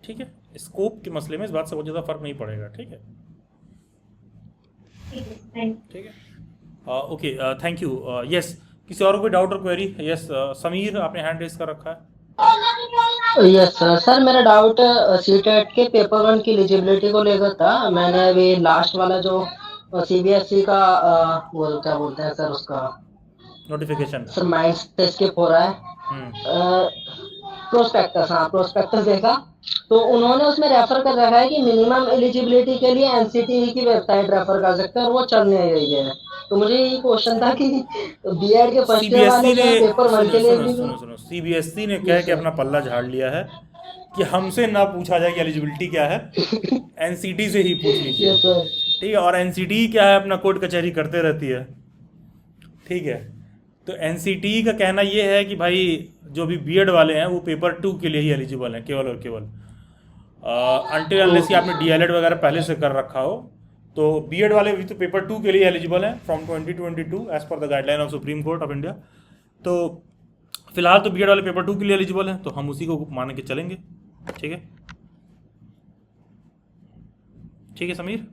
ठीक है, स्कोप के मसले में इस बात से बहुत ज़्यादा फर्क नहीं पड़ेगा। ठीक है, ठीक है, ओके, थैंक यू। यस, किसी और कोई डाउट और क्वेरी? यस समीर, आपने हैंड रेस कर रखा है। यस सर, मेरा डाउट सीटेट के पेपर 1 की एलिजिबिलिटी को लेकर था। मैंने अभी लास्ट वाला जो सीबीएसई का वो क्या बोलते हैं सर उसका नोटिफिकेशन सर माइंड टेस्ट के हो रहा है, प्रोस्पेक्टस, हाँ प्रोस्पेक्टस देखा तो उन्होंने उसमें रेफर कर रखा है कि मिनिमम एलिजिबिलिटी के लिए एनसीटीई की वेबसाइट रेफर कर सकते हैं और वो चल नहीं रही है। तो मुझे यही क्वेश्चन था कि बीएड के फर्स्ट ईयर वाले सीबीएसई जो ने है पेपर वन के लिए भी सुनो सीबीएसई ने जी कह के सर। अपना पल्ला झाड़ लिया है कि हमसे ना पूछा जाए कि एलिजिबिलिटी क्या है, एनसीटी से ही पूछ लीजिए। Yes sir. ठीक है, और एनसीटी क्या है, अपना कोर्ट कचहरी करते रहती है। ठीक है, तो एनसीटी का कहना ये है कि भाई जो भी बीएड वाले हैं वो पेपर 2 के लिए ही एलिजिबल हैं, केवल और केवल अनटिल अनलेस कि आपने डीएलएड वगैरह पहले से कर रखा हो। तो बीएड वाले भी तो पेपर 2 के लिए एलिजिबल हैं from 2022 as per the guideline of supreme court of India. तो फिलहाल तो बीएड वाले पेपर 2 के लिए एलिजिबल हैं, तो हम उसी को मान के चलेंगे। ठीक है, ठीक है Sameer.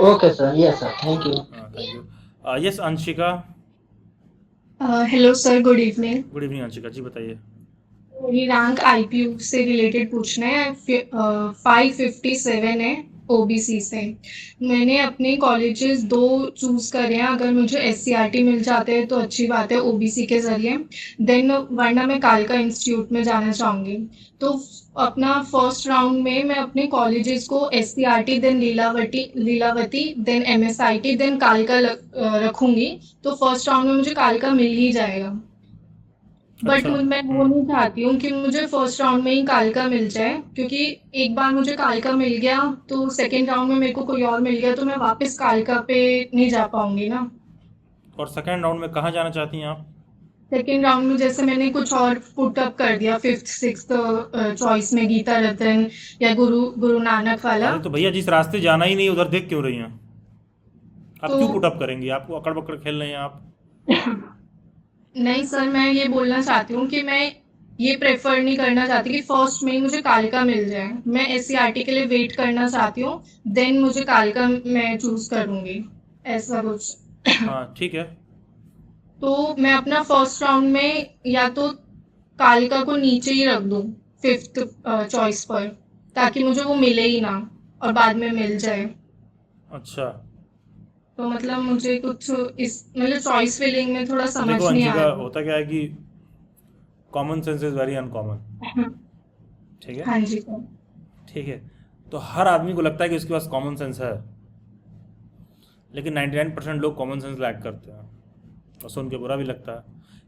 Okay sir, yes sir, thank you. Thank you. Yes Anshika. Hello sir, good evening. Good evening Anshika ji, बताइए। मेरी रैंक आईपीयू से रिलेटेड पूछना है। 557 है ओबीसी से। मैंने अपने कॉलेजेस 2 चूज़ करे हैं। अगर मुझे एससीईआरटी मिल जाते हैं तो अच्छी बात है ओबीसी के ज़रिए, देन वरना मैं कालका इंस्टीट्यूट में जाना चाहूँगी। तो अपना फर्स्ट राउंड में मैं अपने कॉलेजेस को SCERT, then Lilavati, then MSIT, then कालका रखूँगी। तो फर्स्ट राउंड में मुझे कालका मिल ही जाएगा। बट अच्छा। मैं वो नहीं चाहती हूँ कि मुझे फर्स्ट राउंड में ही कालका मिल जाए, क्योंकि एक बार मुझे कालका मिल गया तो सेकंड राउंड में मेरे को कोई और मिल गया तो मैं वापस कालका पे नहीं जा पाऊंगी ना। और सेकेंड राउंड में कहाँ जाना चाहती हैं आप? सेकंड राउंड में जैसे मैंने कुछ और पुट अप कर दिया, 5th 6th चॉइस में गीता रतन या गुरु नानक वाला। अरे तो भैया जिस रास्ते जाना ही नहीं उधर देख क्यों रही हैं? आप तो क्यों पुटअप करेंगी? आपको अकड़ बकड़ खेल रहे हैं आप। नहीं सर, मैं ये बोलना चाहती हूँ कि मैं ये प्रेफर नहीं करना चाहती कि फर्स्ट में ही मुझे कालका मिल जाए। मैं एससीईआरटी के लिए वेट करना चाहती हूँ, देन मुझे कालका मैं चूज करूँगी, ऐसा कुछ। हाँ ठीक है। तो मैं अपना फर्स्ट राउंड में या तो कालका को नीचे ही रख दूँ 5th चॉइस पर, ताकि मुझे वो मिले ही ना और बाद में मिल जाए। अच्छा तो मतलब मुझे कुछ इस मतलब चॉइस फिलिंग में थोड़ा समझ देखो नहीं आ अंशिका, रहा। होता क्या है कि common sense is very uncommon. ठीक है, हाँ जी सर। ठीक है। तो हर आदमी को लगता है कि उसके पास कॉमन सेंस है, लेकिन 99% लोग कॉमन सेंस लैक करते हैं और सुन के बुरा भी लगता है।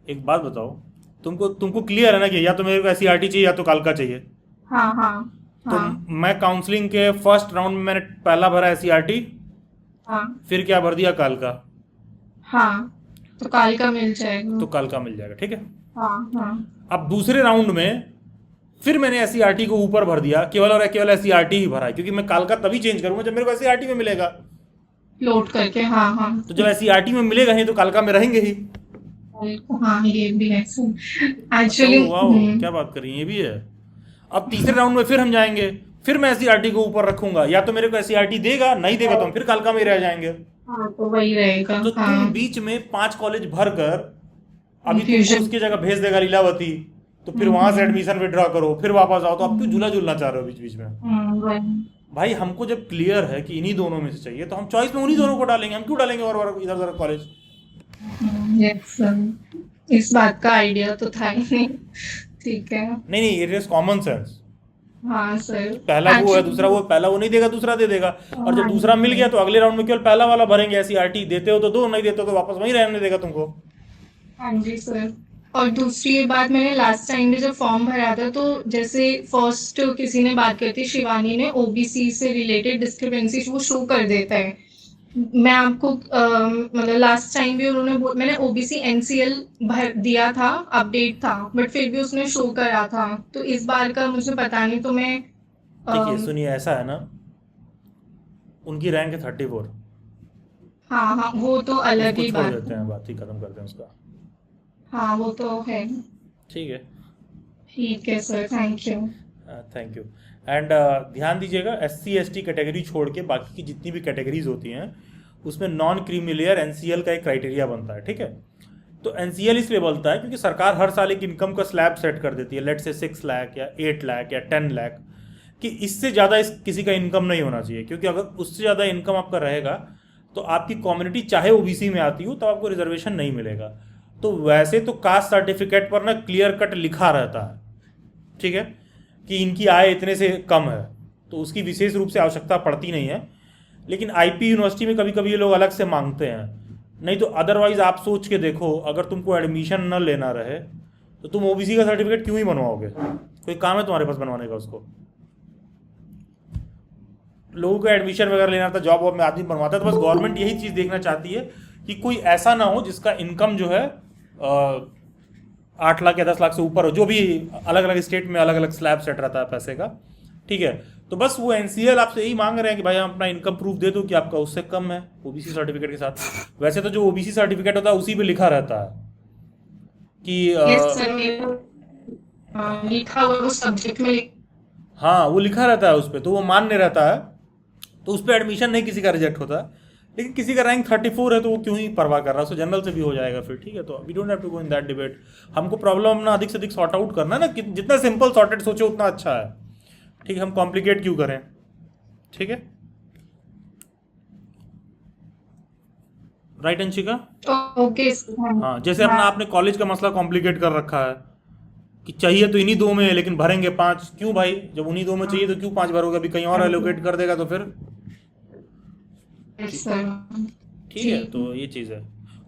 एक बात बताओ, तुमको क्लियर है ना कि या तो मेरे को एससीईआरटी चाहिए या तो कालका चाहिए? हाँ हाँ तो हाँ मैं काउंसलिंग के फर्स्ट राउंड में मैंने पहला भरा एससीईआरटी, हाँ फिर क्या भर दिया? कालका। हाँ, तो कालका मिल जाएगा। तो कालका मिल जाएगा, ठीक है। हाँ हाँ अब दूसरे राउंड में फिर मैंने एससीईआरटी को ऊपर भर दिया, केवल और केवल एससीईआरटी ही भरा है, क्योंकि मैं कालका तभी चेंज करूंगा जब मेरे को एससीईआरटी में मिलेगा। लोड करके। हाँ हाँ तो जब एससीईआरटी में मिलेगा ही तो कालका में रहेंगे ही। हाँ, ये भी है सर एक्चुअली। वाओ, क्या बात कर रही है, ये भी है। अब तीसरे राउंड में फिर हम जाएंगे, फिर मैं एससीईआरटी को ऊपर रखूंगा, या तो मेरे को एससीईआरटी देगा, नहीं देगा तो हम फिर कालका में ही रह जाएंगे। हाँ, तो वही रहेगा। तो हाँ तुम बीच में 5 कॉलेज भर कर अभी तुमको Confusion। उसकी जगह भेज देगा लीलावती, तो फिर वहां से एडमिशन विड्रॉ करो, फिर वापस आओ। तो आप क्यों झूला झूलना चाह रहे हो बीच बीच में? वही। भाई हमको जब क्लियर है कि इन्हीं दोनों में से चाहिए तो हम चॉइस में उन्हीं दोनों को डालेंगे। हम क्यों डालेंगे और इधर उधर कॉलेज? यस सर, इस बात का आइडिया तो था ही नहीं। ठीक है। नहीं नहीं, इट इज कॉमन सेंस। हाँ सर। पहला वो है, Actually- दूसरा वो, पहला वो नहीं देगा, दूसरा दे देगा। और जब दूसरा मिल गया तो अगले राउंड में केवल पहला वाला भरेंगे। एससीईआरटी देते हो तो दो, नहीं देते हो तो वापस वहीं रहने देगा तुमको। हाँ जी सर। और दूसरी ये बात, मैंने लास्ट टाइम भी जब फॉर्म भरा था तो जैसे फर्स्ट किसी ने बात की थी, शिवानी ने, ओबीसी से रिलेटेड डिस्क्रिपेंसी वो शो कर देता है। मैं आपको मतलब लास्ट टाइम भी मैंने ओबीसी एनसीएल भर दिया था, अपडेट था, बट फिर भी उसने शो करा था। तो इस बार का मुझे पता नहीं, तो मैं देखिए सुनिए, ऐसा है ना, उनकी रैंक है 34। हाँ हाँ, वो तो अलग उसको ही छोड़ बात देते है। हैं, बात ही खत्म करते हैं उसका। हाँ, वो तो है। ठीक है, ठीक है sir, thank you. Thank you. And ध्यान दीजिएगा, एससी एसटी कैटेगरी छोड़ के बाकी की जितनी भी कैटेगरीज होती हैं उसमें नॉन क्रीमी लेयर एनसीएल का एक क्राइटेरिया बनता है, ठीक है। तो एनसीएल इसलिए बनता है क्योंकि सरकार हर साल एक इनकम का स्लैब सेट कर देती है, लेट से 6 लाख या 8 लाख या 10 लाख, कि इससे ज़्यादा किसी का इनकम नहीं होना चाहिए। क्योंकि अगर उससे ज़्यादा इनकम आपका रहेगा तो आपकी कम्युनिटी चाहे ओबीसी में आती हो तो आपको रिजर्वेशन नहीं मिलेगा। तो वैसे तो कास्ट सर्टिफिकेट पर ना क्लियर कट लिखा रहता है, ठीक है। कि इनकी आय इतने से कम है, तो उसकी विशेष रूप से आवश्यकता पड़ती नहीं है। लेकिन आईपी यूनिवर्सिटी में कभी कभी ये लोग अलग से मांगते हैं, नहीं तो अदरवाइज आप सोच के देखो, अगर तुमको एडमिशन न लेना रहे तो तुम ओबीसी का सर्टिफिकेट क्यों ही बनवाओगे? कोई काम है तुम्हारे पास बनवाने का उसको? लोगों को एडमिशन वगैरह लेना था, जॉब वॉब में आदमी बनवाता है, तो बस गवर्नमेंट यही चीज़ देखना चाहती है कि कोई ऐसा ना हो जिसका इनकम जो है 8 लाख या 10 लाख से ऊपर हो, जो भी अलग अलग स्टेट में अलग अलग स्लैब सेट रहता है पैसे का, ठीक है। तो बस वो एनसीएल आपसे यही मांग रहे हैं कि भाई हम अपना इनकम प्रूफ दे दो कि आपका उससे कम है ओबीसी सर्टिफिकेट के साथ। वैसे तो जो ओबीसी सर्टिफिकेट होता है उसी पे लिखा रहता है कि लिखा हुआ वो सब्जेक्ट में हाँ वो लिखा रहता है उस पर, तो वो मान्य रहता है, तो उस पर एडमिशन नहीं किसी का रिजेक्ट होता है। लेकिन किसी का रैंक 34 है तो वो क्यों ही परवाह कर रहा है, सो जनरल से भी हो जाएगा फिर, ठीक है। तो we don't have to go in that debate. हमको प्रॉब्लम ना अधिक से अधिक सॉर्ट आउट करना है ना, जितना सिंपल सॉर्टेड सोचो उतना अच्छा है, ठीक है। हम कॉम्प्लिकेट क्यों करें, ठीक है। राइट अंशिका? ओके। हाँ, जैसे अपना आपने कॉलेज का मसला कॉम्प्लिकेट कर रखा है कि चाहिए तो इन्हीं 2 में लेकिन भरेंगे 5, क्यों भाई? जब उन्हीं 2 में चाहिए तो क्यों 5 भरोगे? अभी कहीं और एलोकेट कर देगा तो फिर ठीक है। तो ये चीज़ है।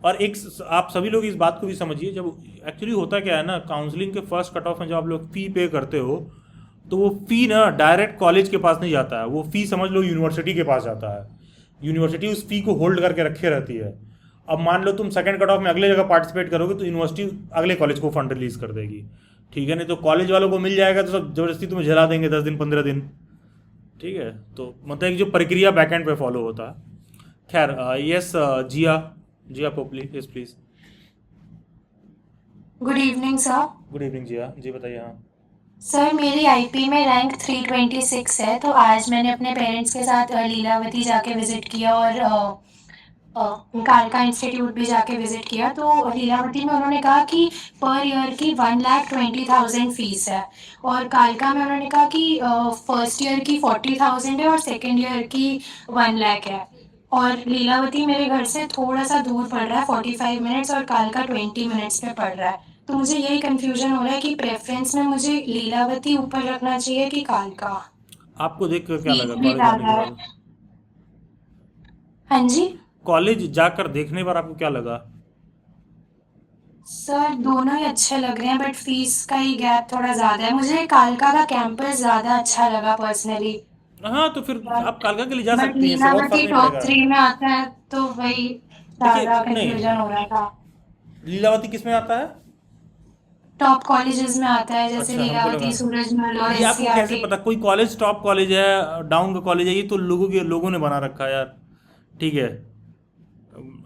और एक आप सभी लोग इस बात को भी समझिए, जब एक्चुअली होता क्या है ना, काउंसलिंग के फर्स्ट कट ऑफ में जब आप लोग फ़ी पे करते हो तो वो फ़ी ना डायरेक्ट कॉलेज के पास नहीं जाता है, वो फ़ी समझ लो यूनिवर्सिटी के पास जाता है। यूनिवर्सिटी उस फ़ी को होल्ड करके रखे रहती है। अब मान लो तुम सेकंड कट ऑफ में अगले जगह पार्टिसिपेट करोगे तो यूनिवर्सिटी अगले कॉलेज को फंड रिलीज कर देगी, ठीक है। नहीं तो कॉलेज वालों को मिल जाएगा तो सब जबरदस्ती तुम्हें झेला देंगे 10 दिन 15 दिन, ठीक है। तो मतलब एक जो प्रक्रिया बैकएंड पे फॉलो होता है। खैर yes Jiya Popli, yes please. Good evening sir. Good evening Jiya ji, बताइए। हाँ सर, मेरी आईपी में रैंक 326 है, तो आज मैंने अपने पेरेंट्स के साथ लीलावती जाके विज़िट किया और कालका इंस्टीट्यूट भी जाके विज़िट किया। तो लीलावती में उन्होंने कहा कि पर ईयर की 1,20,000 फ़ीस है, और कालका में उन्होंने कहा कि फर्स्ट ईयर की 40,000 है और सेकेंड ईयर की 1 लाख है। और लीलावती मेरे घर से थोड़ा सा दूर पड़ रहा है, 45 मिनट्स, और कालका 20 मिनट्स पे पड़ रहा है। तो मुझे यही कन्फ्यूजन हो रहा है कि प्रेफरेंस में मुझे लीलावती ऊपर रखना चाहिए कि कालका। आपको देख कर क्या लगा फीस भी कॉलेज जाने ज़्यादा के है। बाद? हाँ जी कॉलेज जाकर देखने पर आपको क्या लगा? सर, दोनों ही अच्छे लग रहे हैं, बट फीस का ही गैप थोड़ा ज़्यादा है। मुझे कालका का कैंपस ज़्यादा अच्छा लगा पर्सनली, हाँ तो फिर आप कालका के लिए जा बट सकती हैं, इससे बहुत फर्क लीलावती नहीं टॉप पड़ेगा। 3 में आता है, तो वही ज़्यादा नहीं, कन्फ्यूजन हो रहा था। लीलावती किस में आता है? टॉप कॉलेजेस में आता है, जैसे अच्छा, हमको लीलावती, लगा सूरजमल और ये आपको कैसे एससीईआरटी। पता? कोई कॉलेज टॉप कॉलेज है, डाउन का कॉलेज है, ये तो लोगों ने बना रखा है यार, ठीक है।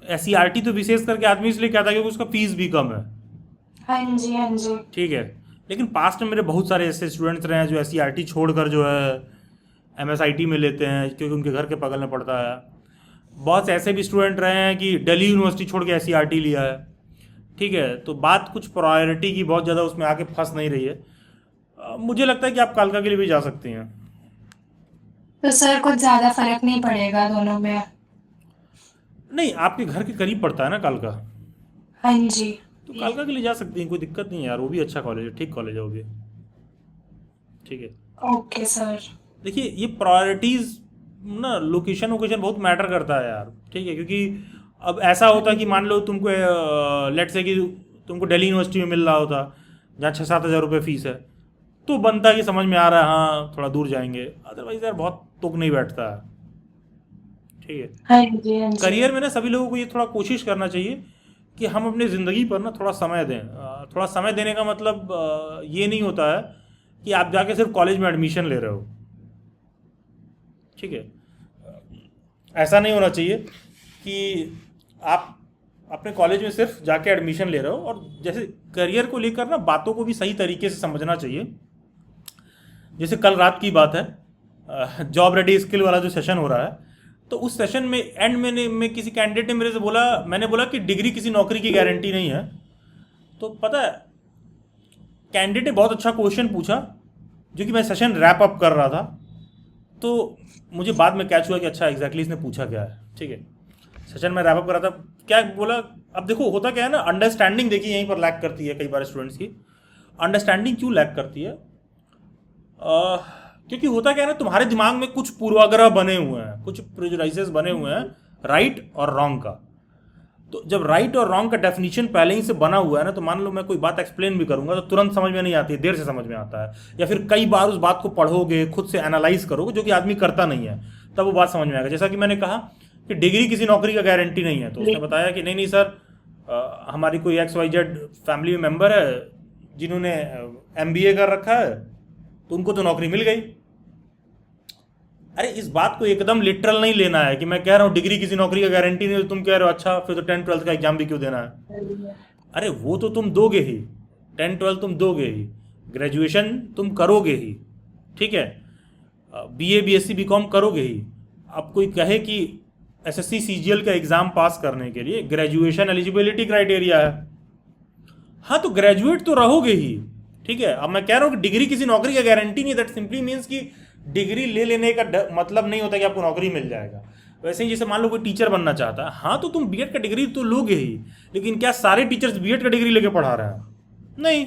एससीईआरटी तो विशेष करके आदमी इसलिए कहता है क्योंकि उसका फीस भी कम है, हाँ जी हाँ जी। ठीक है। लेकिन पास्ट में मेरे बहुत सारे ऐसे स्टूडेंट्स रहे हैं जो एससीईआरटी छोड़कर जो है एमएसआईटी में लेते हैं क्योंकि उनके घर के बगल में पड़ता है। बहुत से ऐसे भी स्टूडेंट रहे हैं कि दिल्ली यूनिवर्सिटी छोड़ के एससीईआरटी लिया है, ठीक है। तो बात कुछ प्रायोरिटी की बहुत ज़्यादा उसमें आके फंस नहीं रही है। मुझे लगता है कि आप कालका के लिए भी जा सकती हैं। तो सर, कुछ ज़्यादा फर्क नहीं पड़ेगा दोनों में? नहीं, आपके घर के करीब पड़ता है ना कालका, हाँ जी। तो कालका के लिए जा सकती हैं, कोई दिक्कत नहीं है यार। वो भी अच्छा कॉलेज है, ठीक कॉलेज है वो भी, ठीक है। Okay sir. देखिए ये प्रायोरिटीज़ ना, लोकेशन बहुत मैटर करता है यार, ठीक है। क्योंकि अब ऐसा होता है कि मान लो तुमको लेट से कि तुमको दिल्ली यूनिवर्सिटी में मिल रहा होता जहाँ 6-7 हज़ार रुपये फ़ीस है, तो बनता कि समझ में आ रहा है हाँ थोड़ा दूर जाएंगे, अदरवाइज यार बहुत तुक नहीं बैठता है, ठीक है। हाँ जी हाँ जी। करियर में ना सभी लोगों को ये थोड़ा कोशिश करना चाहिए कि हम अपनी ज़िंदगी पर ना थोड़ा समय दें। थोड़ा समय देने का मतलब ये नहीं होता है कि आप जाके सिर्फ कॉलेज में एडमिशन ले रहे हो, ठीक है। ऐसा नहीं होना चाहिए कि आप अपने कॉलेज में सिर्फ जाके एडमिशन ले रहे हो। और जैसे करियर को लेकर ना बातों को भी सही तरीके से समझना चाहिए। जैसे कल रात की बात है, जॉब रेडी स्किल वाला जो सेशन हो रहा है, तो उस सेशन में एंड में किसी कैंडिडेट ने मेरे से बोला, मैंने बोला कि डिग्री किसी नौकरी की गारंटी नहीं है। तो पता है कैंडिडेट ने बहुत अच्छा क्वेश्चन पूछा जो कि मैं सेशन रैप अप कर रहा था, तो मुझे बाद में कैच हुआ कि अच्छा एग्जैक्टली इसने पूछा क्या है, ठीक है। सेशन में रैप अप कर रहा था, क्या बोला, अब देखो होता क्या है ना, अंडरस्टैंडिंग देखिए यहीं पर लैक करती है कई बार स्टूडेंट्स की। अंडरस्टैंडिंग क्यों लैक करती है? क्योंकि होता क्या है ना, तुम्हारे दिमाग में कुछ पूर्वाग्रह बने हुए हैं, कुछ प्रेजुडाइसेस बने हुए हैं राइट और रॉन्ग का। तो जब राइट और रॉन्ग का डेफिनेशन पहले ही से बना हुआ है ना, तो मान लो मैं कोई बात एक्सप्लेन भी करूंगा तो तुरंत समझ में नहीं आती है, देर से समझ में आता है, या फिर कई बार उस बात को पढ़ोगे, खुद से एनालाइज करोगे, जो कि आदमी करता नहीं है, तब वो बात समझ में आएगा। जैसा कि मैंने कहा कि डिग्री किसी नौकरी का गारंटी नहीं है, तो उसने बताया कि नहीं नहीं सर, हमारी कोई XYZ फैमिली मेंबर है जिन्होंने MBA कर रखा है, तो उनको तो नौकरी मिल गई। अरे इस बात को एकदम लिटरल नहीं लेना है कि मैं कह रहा हूँ डिग्री किसी नौकरी का गारंटी नहीं है, तो तुम कह रहे हो अच्छा फिर तो 10th 12th का एग्जाम भी क्यों देना है। अरे वो तो तुम दोगे ही, 10th 12th तुम दोगे ही, ग्रेजुएशन तुम करोगे ही, ठीक है, BA BSc BCom करोगे ही। अब कोई कहे कि SSC CGL का एग्जाम पास करने के लिए ग्रेजुएशन एलिजिबिलिटी क्राइटेरिया है, हाँ तो ग्रेजुएट तो रहोगे ही, ठीक है। अब मैं कह रहा हूँ कि डिग्री किसी नौकरी का गारंटी नहीं, दैट सिंपली मीन्स कि डिग्री ले लेने का मतलब नहीं होता कि आपको नौकरी मिल जाएगा। वैसे ही जैसे मान लो कोई टीचर बनना चाहता है, हाँ तो तुम B.Ed का डिग्री तो लोगे ही, लेकिन क्या सारे टीचर्स B.Ed का डिग्री लेके पढ़ा रहे हैं? नहीं।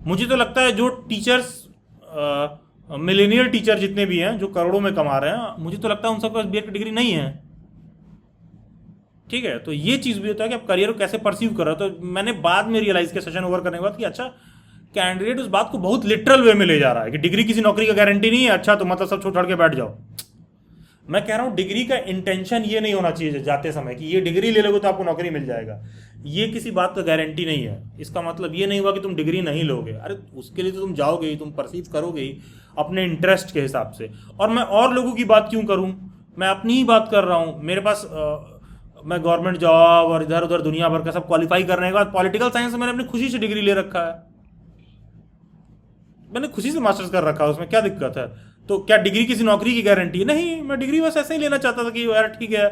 मुझे तो लगता है जो टीचर्स मिलेनियल टीचर जितने भी हैं जो करोड़ों में कमा रहे हैं, मुझे तो लगता है उन सबके पास B.Ed का डिग्री नहीं है, ठीक है। तो ये चीज़ भी होता है कि आप करियर को कैसे परसीव कर रहे हो। तो मैंने बाद में रियलाइज किया सेशन ओवर करने के बाद कि अच्छा कैंडिडेट उस बात को बहुत लिटरल वे में ले जा रहा है कि डिग्री किसी नौकरी का गारंटी नहीं है, अच्छा तो मतलब सब छोड़ छाड़ के बैठ जाओ। मैं कह रहा हूँ डिग्री का इंटेंशन ये नहीं होना चाहिए जाते समय कि ये डिग्री ले लोगे तो आपको नौकरी मिल जाएगा, ये किसी बात का गारंटी नहीं है। इसका मतलब ये नहीं हुआ कि तुम डिग्री नहीं लोगे, अरे उसके लिए तो तुम जाओगे ही, तुम परसीव करोगे ही अपने इंटरेस्ट के हिसाब से। और मैं और लोगों की बात क्यों करूँ, मैं अपनी ही बात कर रहा हूँ। मेरे पास मैं गवर्नमेंट जॉब और इधर उधर दुनिया भर का सब क्वालिफाई करने के बाद पॉलिटिकल साइंस में मैंने अपनी खुशी से डिग्री ले रखा है, मैंने खुशी से मास्टर्स कर रखा है, उसमें क्या दिक्कत है। तो क्या डिग्री किसी नौकरी की गारंटी है? नहीं, मैं डिग्री बस ऐसे ही लेना चाहता था कि यार ठीक है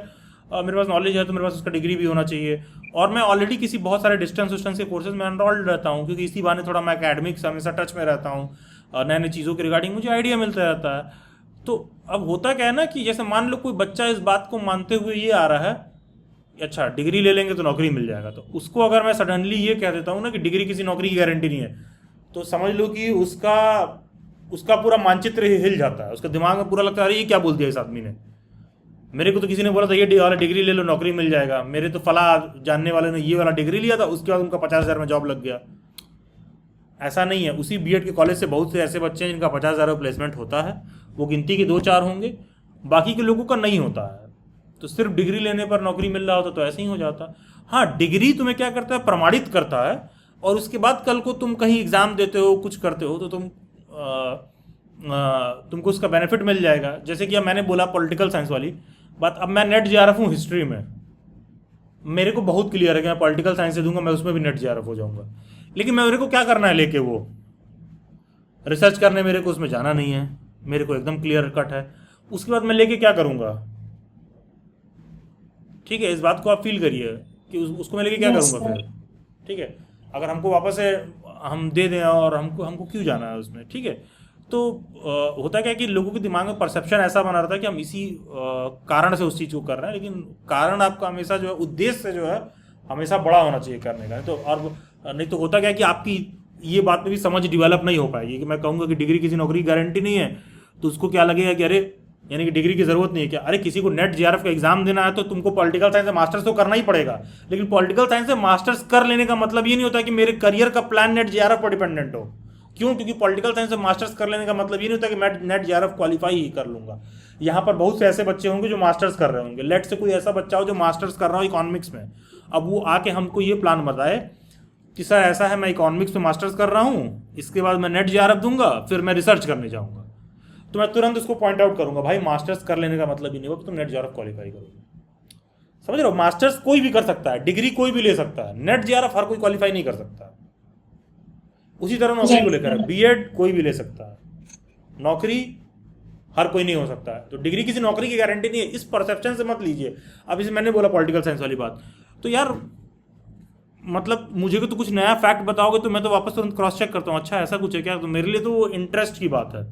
मेरे पास नॉलेज है तो मेरे पास उसका डिग्री भी होना चाहिए। और मैं ऑलरेडी किसी बहुत सारे डिस्टेंस के कोर्सेज में एनरोल्ड रहता हूँ, क्योंकि इसी बहाने थोड़ा मैं एकेडमिक्स हमेशा टच में रहता हूँ, नए नए चीज़ों के रिगार्डिंग मुझे आइडिया मिलता रहता है। तो अब होता क्या है ना कि जैसे मान लो कोई बच्चा इस बात को मानते हुए ये आ रहा है अच्छा डिग्री ले लेंगे तो नौकरी मिल जाएगा, तो उसको अगर मैं सडनली ये कह देता हूँ ना कि डिग्री किसी नौकरी की गारंटी नहीं है, तो समझ लो कि उसका पूरा मानचित्र हिल जाता है, उसका दिमाग में पूरा लगता है अरे ये क्या बोल दिया इस आदमी ने, मेरे को तो किसी ने बोला था ये वाला डिग्री ले लो नौकरी मिल जाएगा, मेरे तो फला जानने वाले ने ये वाला डिग्री लिया था उसके बाद उनका 50,000 में जॉब लग गया। ऐसा नहीं है, उसी B.Ed के कॉलेज से बहुत से ऐसे बच्चे हैं जिनका 50,000 प्लेसमेंट होता है, वो गिनती के 2-4 होंगे, बाकी के लोगों का नहीं होता है। तो सिर्फ डिग्री लेने पर नौकरी मिल रहा होता तो ऐसे ही हो जाता। हाँ, डिग्री तुम्हें क्या करता है, प्रमाणित करता है, और उसके बाद कल को तुम कहीं एग्जाम देते हो कुछ करते हो तो तुमको उसका बेनिफिट मिल जाएगा। जैसे कि अब मैंने बोला पॉलिटिकल साइंस वाली बात, अब मैं नेट JRF हूँ हिस्ट्री में, मेरे को बहुत क्लियर है कि मैं पॉलिटिकल साइंस से दूंगा मैं उसमें भी नेट JRF हो जाऊंगा, लेकिन मेरे को क्या करना है लेके वो रिसर्च करने, मेरे को उसमें जाना नहीं है, मेरे को एकदम क्लियर कट है। उसके बाद मैं लेके क्या करूँगा, ठीक है, इस बात को आप फील करिए कि उसको मैं लेके क्या करूँगा फिर, ठीक है। अगर हमको वापस से हम दे दें और हमको क्यों जाना है उसमें, ठीक है। तो होता क्या है कि लोगों के दिमाग में परसेप्शन ऐसा बना रहता है कि हम इसी कारण से उस चीज़ को कर रहे हैं, लेकिन कारण आपका हमेशा जो है उद्देश्य जो है हमेशा बड़ा होना चाहिए करने का। तो और नहीं तो होता क्या है कि आपकी ये बात में भी समझ डेवलप नहीं हो पाएगी कि मैं कहूँगा कि डिग्री किसी नौकरी की गारंटी नहीं है तो उसको क्या लगेगा कि अरे यानी कि डिग्री की ज़रूरत नहीं है क्या। अरे किसी को नेट JRF का एग्जाम देना है तो तुमको पॉलिटिकल साइंस से मास्टर्स तो करना ही पड़ेगा, लेकिन पॉलिटिकल साइंस से मास्टर्स कर लेने का मतलब ये नहीं होता कि मेरे करियर का प्लान नेट JRF पर डिपेंडेंट हो। क्यों? क्योंकि पॉलिटिकल साइंस से मास्टर्स कर लेने का मतलब ये नहीं होता कि मैं नेट JRF क्वालिफाई ही कर लूंगा। यहाँ पर बहुत से ऐसे बच्चे होंगे जो मास्टर्स कर रहे होंगे, लेट से कोई ऐसा बच्चा हो जो मास्टर्स कर रहा हो इकोनॉमिक्स में, अब वो आके हमको ये प्लान बताए कि सर ऐसा है मैं इकोनॉमिक्स में मास्टर्स कर रहा हूँ, इसके बाद मैं नेट JRF दूंगा, फिर मैं रिसर्च करने जाऊँगा, तो मैं तुरंत उसको पॉइंट आउट करूंगा भाई मास्टर्स कर लेने का मतलब ही नहीं होगा कि तुम नेट JRF क्वालिफाई करोगे। समझ रहे हो, मास्टर्स कोई भी कर सकता है, डिग्री कोई भी ले सकता है, नेट JRF हर कोई क्वालिफाई नहीं कर सकता। उसी तरह नौकरी को लेकर B.Ed कोई भी ले सकता है, नौकरी हर कोई नहीं हो सकता है। तो डिग्री किसी नौकरी की गारंटी नहीं है, इस परसेप्शन से मत लीजिए। अब इसे मैंने बोला पॉलिटिकल साइंस वाली बात, तो यार मतलब मुझे को तो कुछ नया फैक्ट बताओगे तो मैं तो वापस तुरंत क्रॉस चेक करता हूँ, अच्छा ऐसा कुछ है क्या, तो मेरे लिए तो वो इंटरेस्ट की बात है,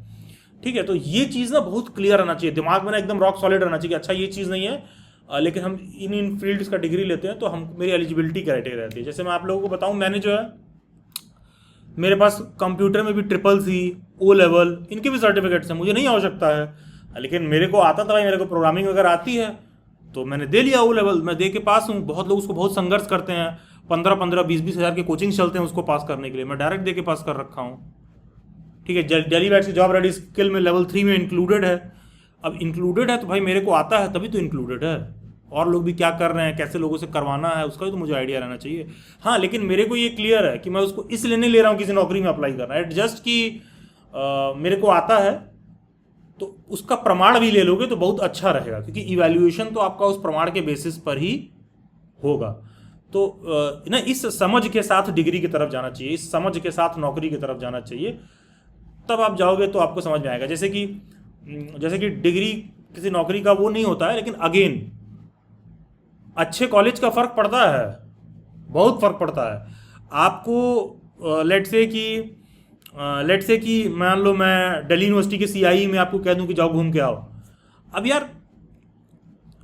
ठीक है। तो ये चीज़ ना बहुत क्लियर रहना चाहिए दिमाग में ना, एकदम रॉक सॉलिड रहना चाहिए कि अच्छा ये चीज़ नहीं है लेकिन हम इन फील्ड्स का डिग्री लेते हैं तो हम मेरी एलिजिबिलिटी क्राइटेरिया रहती है। जैसे मैं आप लोगों को बताऊं, मैंने जो है मेरे पास कंप्यूटर में भी CCC ओ लेवल, इनके भी सर्टिफिकेट्स हैं, मुझे नहीं आवश्यकता है। लेकिन मेरे को आता था भाई, मेरे को प्रोग्रामिंग अगर आती है तो मैंने दे लिया ओ लेवल, मैं दे के पास हूँ। बहुत लोग उसको बहुत संघर्ष करते हैं, 15-15, 20-20 हज़ार के कोचिंग चलते हैं उसको पास करने के लिए, मैं डायरेक्ट दे के पास कर रखा हूँ। ठीक है, डेली बैट्स की जॉब रेडी स्किल में लेवल 3 में इंक्लूडेड है। अब इंक्लूडेड है तो भाई मेरे को आता है तभी तो इंक्लूडेड है। और लोग भी क्या कर रहे हैं, कैसे लोगों से करवाना है, उसका भी तो मुझे आइडिया रहना चाहिए। हाँ, लेकिन मेरे को ये क्लियर है कि मैं उसको इसलिए नहीं ले रहा हूँ किसी नौकरी में अप्लाई करना है, जस्ट कि मेरे को आता है तो उसका प्रमाण भी ले लोगे तो बहुत अच्छा रहेगा, क्योंकि इवैल्यूएशन तो आपका उस प्रमाण के बेसिस पर ही होगा। तो ना इस समझ के साथ डिग्री की तरफ जाना चाहिए, इस समझ के साथ नौकरी की तरफ जाना चाहिए, तब आप जाओगे तो आपको समझ में आएगा। जैसे कि डिग्री किसी नौकरी का वो नहीं होता है, लेकिन अगेन अच्छे कॉलेज का फ़र्क पड़ता है, बहुत फ़र्क पड़ता है आपको। लेट्स से कि मान लो मैं दिल्ली यूनिवर्सिटी के CIE में आपको कह दूं कि जाओ घूम के आओ। अब यार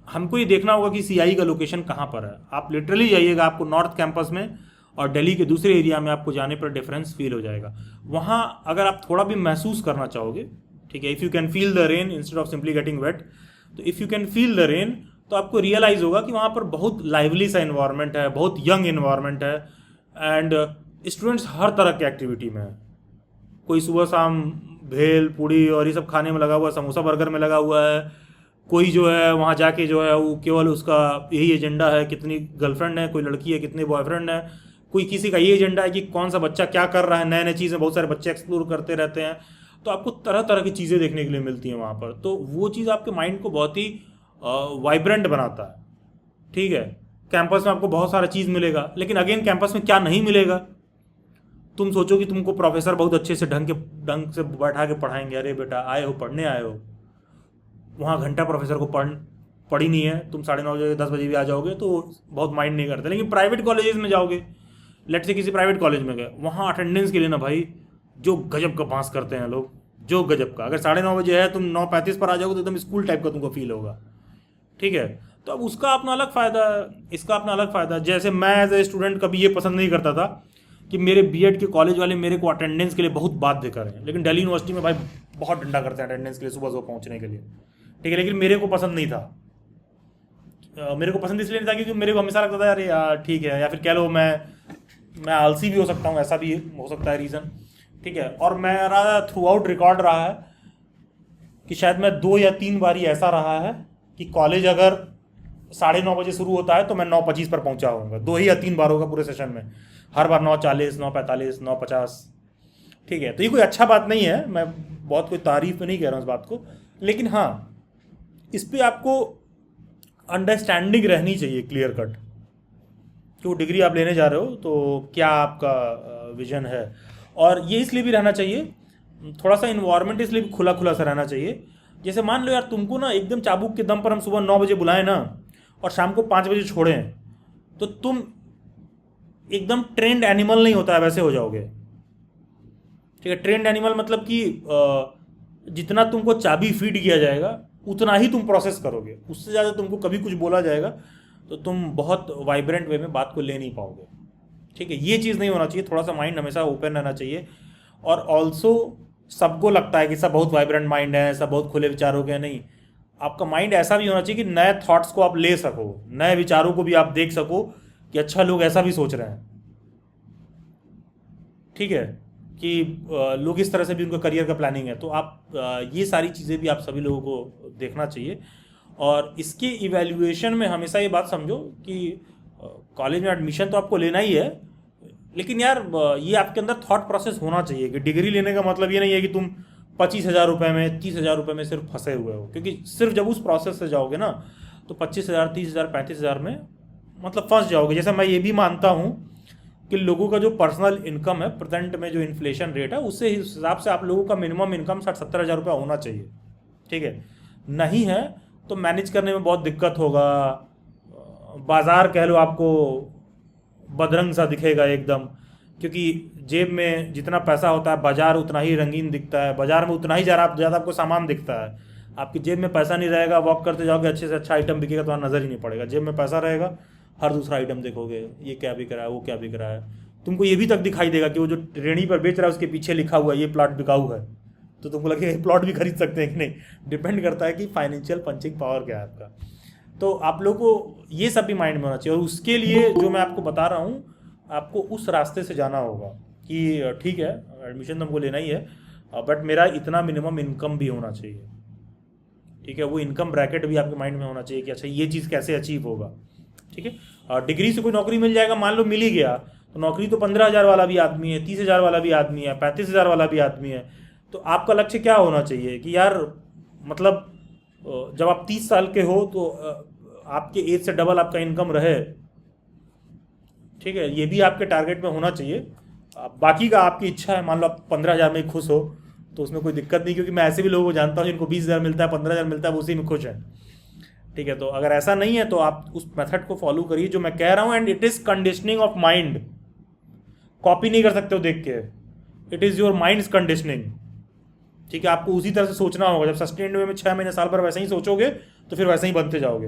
हमको ये देखना होगा कि CIE का लोकेशन कहाँ पर है। आप लिटरली जाइएगा, आपको नॉर्थ कैंपस में और दिल्ली के दूसरे एरिया में आपको जाने पर डिफरेंस फील हो जाएगा। वहाँ अगर आप थोड़ा भी महसूस करना चाहोगे, ठीक है, if you can feel the rain instead of simply getting wet, तो if you can feel the rain तो आपको रियलाइज़ होगा कि वहाँ पर बहुत लाइवली सा इन्वायरमेंट है, बहुत यंग इन्वायरमेंट है, एंड स्टूडेंट्स हर तरह की एक्टिविटी में है। कोई सुबह शाम भेल पूड़ी और ये सब खाने में लगा हुआ है, समोसा बर्गर में लगा हुआ है। कोई जो है वहाँ जाके जो है वो केवल उसका यही एजेंडा है कितनी गर्लफ्रेंड है, कोई लड़की है कितने बॉयफ्रेंड है, कोई किसी का ये एजेंडा है कि कौन सा बच्चा क्या कर रहा है, नए नए चीज़ें बहुत सारे बच्चे एक्सप्लोर करते रहते हैं। तो आपको तरह तरह की चीज़ें देखने के लिए मिलती हैं वहाँ पर, तो वो चीज़ आपके माइंड को बहुत ही वाइब्रेंट बनाता है। ठीक है, कैंपस में आपको बहुत सारा चीज़ मिलेगा, लेकिन अगेन कैंपस में क्या नहीं मिलेगा। तुम सोचो कि तुमको प्रोफेसर बहुत अच्छे से ढंग से बैठा के पढ़ाएंगे, अरे बेटा आए हो पढ़ने आए हो, वहाँ घंटा प्रोफेसर को पढ़ी नहीं है, तुम 9:30 बजे 10 बजे भी आ जाओगे तो बहुत माइंड नहीं करते। लेकिन प्राइवेट कॉलेजेस में जाओगे, लेट से किसी प्राइवेट कॉलेज में गए, वहाँ अटेंडेंस के लिए ना भाई जो गजब का बांस करते हैं लोग, जो गजब का। अगर 9:30 बजे है, तुम 9:35 पर आ जाओगे तो एकदम स्कूल टाइप का तुमको फील होगा। ठीक है, तो अब उसका अपना अलग फ़ायदा है, इसका अपना अलग फ़ायदा है। जैसे मैं एज ए स्टूडेंट कभी ये पसंद नहीं करता था कि मेरे बीएड के कॉलेज वाले मेरे को अटेंडेंस के लिए बहुत बाध्य करें, लेकिन दिल्ली यूनिवर्सिटी में भाई बहुत डंडा करते हैं अटेंडेंस के लिए सुबह सुबह पहुंचने के लिए। ठीक है, लेकिन मेरे को पसंद नहीं था। मेरे को पसंद इसलिए नहीं था क्योंकि मेरे को हमेशा लगता था अरे यार ठीक है, या फिर कह लो मैं आलसी भी हो सकता हूँ, ऐसा भी हो सकता है रीज़न। ठीक है, और मेरा थ्रू आउट रिकॉर्ड रहा है कि शायद मैं 2 या 3 बार ही ऐसा रहा है कि कॉलेज अगर 9:30 बजे शुरू होता है तो मैं 9:25 पर पहुंचा होऊंगा। 2 ही या 3 बार होगा पूरे सेशन में, हर बार 9:40, 9:45, 9:50। ठीक है, तो ये कोई अच्छा बात नहीं है, मैं बहुत कोई तारीफ में नहीं कह रहा हूँ इस बात को, लेकिन हाँ इस पर आपको अंडरस्टैंडिंग रहनी चाहिए क्लियर कट कि वो डिग्री आप लेने जा रहे हो तो क्या आपका विजन है। और ये इसलिए भी रहना चाहिए, थोड़ा सा इन्वायरमेंट इसलिए भी खुला खुला सा रहना चाहिए। जैसे मान लो यार तुमको ना एकदम चाबुक के दम पर हम सुबह 9 बजे बुलाएं ना और शाम को 5 बजे छोड़ें, तो तुम एकदम ट्रेंड एनिमल नहीं होता है वैसे हो जाओगे। ठीक है, ट्रेंड एनिमल मतलब कि जितना तुमको चाबी फीड किया जाएगा उतना ही तुम प्रोसेस करोगे, उससे ज़्यादा तुमको कभी कुछ बोला जाएगा तो तुम बहुत वाइब्रेंट वे में बात को ले नहीं पाओगे। ठीक है, ये चीज़ नहीं होना चाहिए, थोड़ा सा माइंड हमेशा ओपन रहना चाहिए। और ऑल्सो सबको लगता है कि सब बहुत वाइब्रेंट माइंड है, सब बहुत खुले विचारों के, नहीं, आपका माइंड ऐसा भी होना चाहिए कि नए थॉट्स को आप ले सको, नए विचारों को भी आप देख सको कि अच्छा लोग ऐसा भी सोच रहे हैं। ठीक है, कि लोग इस तरह से भी उनका करियर का प्लानिंग है, तो आप ये सारी चीज़ें भी आप सभी लोगों को देखना चाहिए। और इसके इवैल्यूएशन में हमेशा ये बात समझो कि कॉलेज में एडमिशन तो आपको लेना ही है, लेकिन यार ये आपके अंदर थॉट प्रोसेस होना चाहिए कि डिग्री लेने का मतलब ये नहीं है कि तुम 25,000 रुपये में 30,000 रुपये में सिर्फ फंसे हुए हो, क्योंकि सिर्फ जब उस प्रोसेस से जाओगे ना तो 25,000, 30,000, 35,000 में मतलब फंस जाओगे। जैसे मैं ये भी मानता हूँ कि लोगों का जो पर्सनल इनकम है प्रेजेंट में, जो इन्फ्लेशन रेट है, उससे हिसाब से आप लोगों का मिनिमम इनकम 60-70 हज़ार रुपये होना चाहिए। ठीक है, नहीं है तो मैनेज करने में बहुत दिक्कत होगा, बाज़ार कह लो आपको बदरंग सा दिखेगा एकदम, क्योंकि जेब में जितना पैसा होता है बाज़ार उतना ही रंगीन दिखता है, बाज़ार में उतना ही ज़्यादा आपको सामान दिखता है। आपकी जेब में पैसा नहीं रहेगा, वॉक करते जाओगे अच्छे से अच्छा आइटम बिकेगा तो नज़र ही नहीं पड़ेगा। जेब में पैसा रहेगा, हर दूसरा आइटम देखोगे, ये क्या बिक रहा है, वो क्या बिक रहा है, तुमको ये भी तक दिखाई देगा कि वो जो रेहड़ी पर बेच रहा है उसके पीछे लिखा हुआ है ये प्लॉट बिकाऊ है। तो तुमको लगेगा प्लॉट भी खरीद सकते हैं कि नहीं, डिपेंड करता है कि फाइनेंशियल पंचिंग पावर क्या है आपका। तो आप लोगों को ये सब भी माइंड में होना चाहिए, और उसके लिए जो मैं आपको बता रहा हूँ आपको उस रास्ते से जाना होगा कि ठीक है एडमिशन तो हमको लेना ही है, बट मेरा इतना मिनिमम इनकम भी होना चाहिए, ठीक है। वो इनकम ब्रैकेट भी आपके माइंड में होना चाहिए कि अच्छा ये चीज़ कैसे अचीव होगा, ठीक है। डिग्री से कोई नौकरी मिल जाएगा, मान लो मिल ही गया, तो नौकरी तो 15,000 वाला भी आदमी है, 30,000 वाला भी आदमी है, 35,000 वाला भी आदमी है। तो आपका लक्ष्य क्या होना चाहिए कि यार मतलब जब आप 30 साल के हो तो आपके एज से डबल आपका इनकम रहे, ठीक है। ये भी आपके टारगेट में होना चाहिए। बाकी का आपकी इच्छा है, मान लो आप 15,000 में खुश हो तो उसमें कोई दिक्कत नहीं, क्योंकि मैं ऐसे भी लोगों को जानता हूँ जिनको 20,000 मिलता है, 15,000 मिलता है, वो उसी में खुश है, ठीक है। तो अगर ऐसा नहीं है तो आप उस मेथड को फॉलो करिए जो मैं कह रहा हूँ, and it is conditioning of mind. Copy नहीं कर सकते हो देख के, it is your minds conditioning, ठीक है। आपको उसी तरह से सोचना होगा। जब सस्टेन्ड वे में 6 महीने साल भर वैसे ही सोचोगे तो फिर वैसे ही बनते जाओगे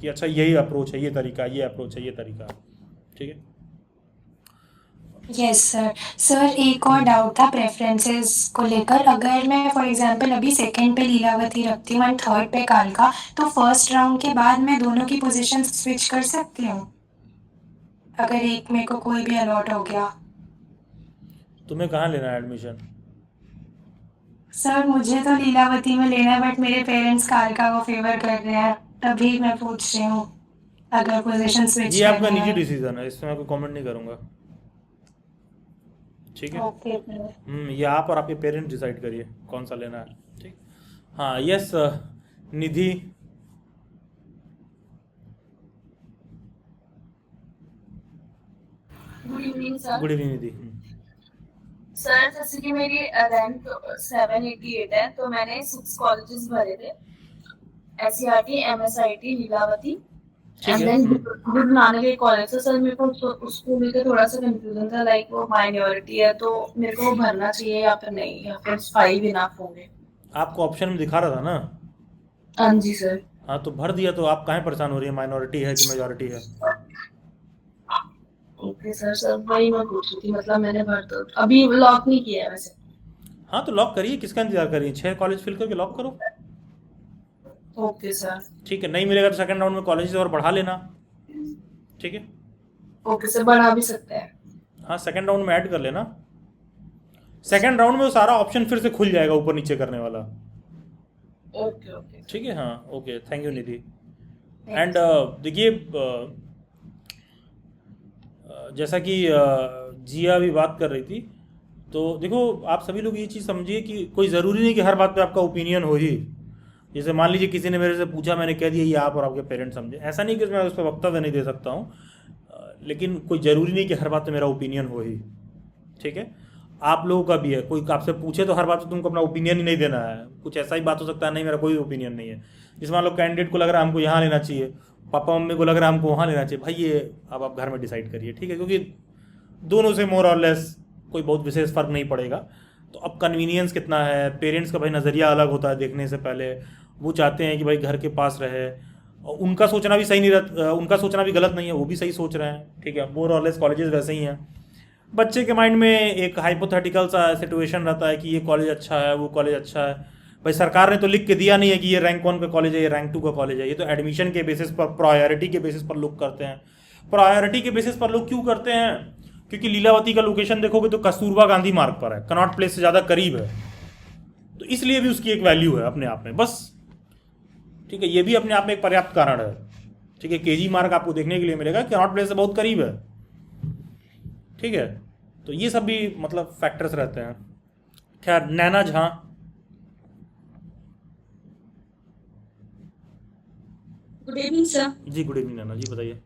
कि अच्छा यही अप्रोच है, ये तरीका, ये अप्रोच है, ये तरीका, ठीक है। Yes sir. सर एक और डाउट था प्रेफरेंसेस को लेकर, अगर मैं फॉर एग्जांपल अभी सेकंड पे लीलावती रखती हूँ एंड थर्ड पे कालका, तो फर्स्ट राउंड के बाद मैं दोनों की पोजीशन स्विच कर सकती हूँ अगर एक मेरे को कोई भी अलॉट हो गया? तुम्हें कहाँ लेना है एडमिशन? सर मुझे तो लीलावती में लेना है, बट मेरे पेरेंट्स कालका को फेवर कर रहे हैं, तभी मैं पूछ रही हूँ अगर पोजीशन स्विच ये आपका करना निजी है। डिसीजन है, इसमें मैं कोई कमेंट नहीं करूँगा, ठीक है। Okay sir. ये आप और आपके पेरेंट्स डिसाइड करिए कौन सा लेना है, ठीक। हाँ yes Nidhi. Good evening sir. Good evening Nidhi. Sir जैसे कि मेरी रैंक 788 है, तो मैंने 6 कॉलेजेस भरे थे, SCRT, MSIT, लीलावती ठीक एंड है। देन गुरु नानक एक कॉलेज है। सर मेरे को उसको लेकर थोड़ा सा कंफ्यूजन था, लाइक वो माइनॉरिटी है तो मेरे को वो भरना चाहिए या फिर नहीं, या फिर 5 इनफ होंगे? आपको ऑप्शन में दिखा रहा था ना? हाँ जी सर। हाँ तो भर दिया, तो आप काहे परेशान हो रही है, माइनॉरिटी है कि मेजॉरिटी है? Okay sir. सर वही मैं पूछ रही थी, मतलब मैंने भर तो अभी लॉक नहीं किया है वैसे। हाँ तो लॉक करिए, किसका इंतजार करिए, 6 कॉलेज फिल करके लॉक करो। Okay sir. ठीक है, नहीं मिलेगा तो सेकंड राउंड में कॉलेज और बढ़ा लेना, ठीक है। ओके सर, बढ़ा भी सकते हैं? हाँ सेकंड राउंड में ऐड कर लेना, सेकंड राउंड में वो सारा ऑप्शन फिर से खुल जाएगा ऊपर नीचे करने वाला। ओके ओके ठीक है। हाँ okay, thank you Nidhi. And देखिए जैसा कि जिया भी बात कर रही थी, तो देखो आप सभी लोग ये चीज़ समझिए कि कोई ज़रूरी नहीं कि हर बात पे आपका ओपिनियन हो ही। जैसे मान लीजिए किसी ने मेरे से पूछा, मैंने कह दिया ये आप और आपके पेरेंट्स समझे, ऐसा नहीं कि मैं उस पर वक्तव्य नहीं दे सकता हूँ, लेकिन कोई ज़रूरी नहीं कि हर बात पे मेरा ओपिनियन हो ही, ठीक है। आप लोगों का भी है, कोई आपसे पूछे तो हर बात पे तुमको अपना ओपिनियन ही नहीं देना है। कुछ ऐसा ही बात हो सकता है, नहीं मेरा कोई ओपिनियन नहीं है। जिस मान लो कैंडिडेट को लग रहा है हमको यहाँ लेना चाहिए, पापा मम्मी को लग रहा है हमको वहाँ लेना चाहिए, भाई ये अब आप घर में डिसाइड करिए, ठीक है, क्योंकि दोनों से मोर और लेस कोई बहुत विशेष फ़र्क नहीं पड़ेगा। तो अब कन्वीनियंस कितना है, पेरेंट्स का भाई नज़रिया अलग होता है देखने से पहले, वो चाहते हैं कि भाई घर के पास रहे, और उनका सोचना भी सही नहीं रहता, उनका सोचना भी गलत नहीं है, वो भी सही सोच रहे हैं, ठीक है। मोर और लेस कॉलेजेस वैसे ही हैं। बच्चे के माइंड में एक हाइपोथेटिकल सा सिचुएशन रहता है कि ये कॉलेज अच्छा है, वो कॉलेज अच्छा है। भाई सरकार ने तो लिख के दिया नहीं है कि ये रैंक 1 का कॉलेज है, ये रैंक 2 का कॉलेज है। ये तो एडमिशन के बेसिस पर, प्रायोरिटी के बेसिस पर लोग करते हैं। प्रायोरिटी के बेसिस पर लोग क्यों करते हैं? क्योंकि लीलावती का लोकेशन देखोगे तो कस्तूरबा गांधी मार्ग पर है, कनॉट प्लेस से ज़्यादा करीब है, तो इसलिए भी उसकी एक वैल्यू है अपने आप में, बस, ठीक है। ये भी अपने आप में एक पर्याप्त कारण है, ठीक है। केजी मार्ग आपको देखने के लिए मिलेगा, कनॉट प्लेस से बहुत करीब है, ठीक है। तो ये सब भी मतलब फैक्टर्स रहते हैं। खैर, Naina Jha. Good evening sir. जी गुड इवनिंग नैना जी, बताइए।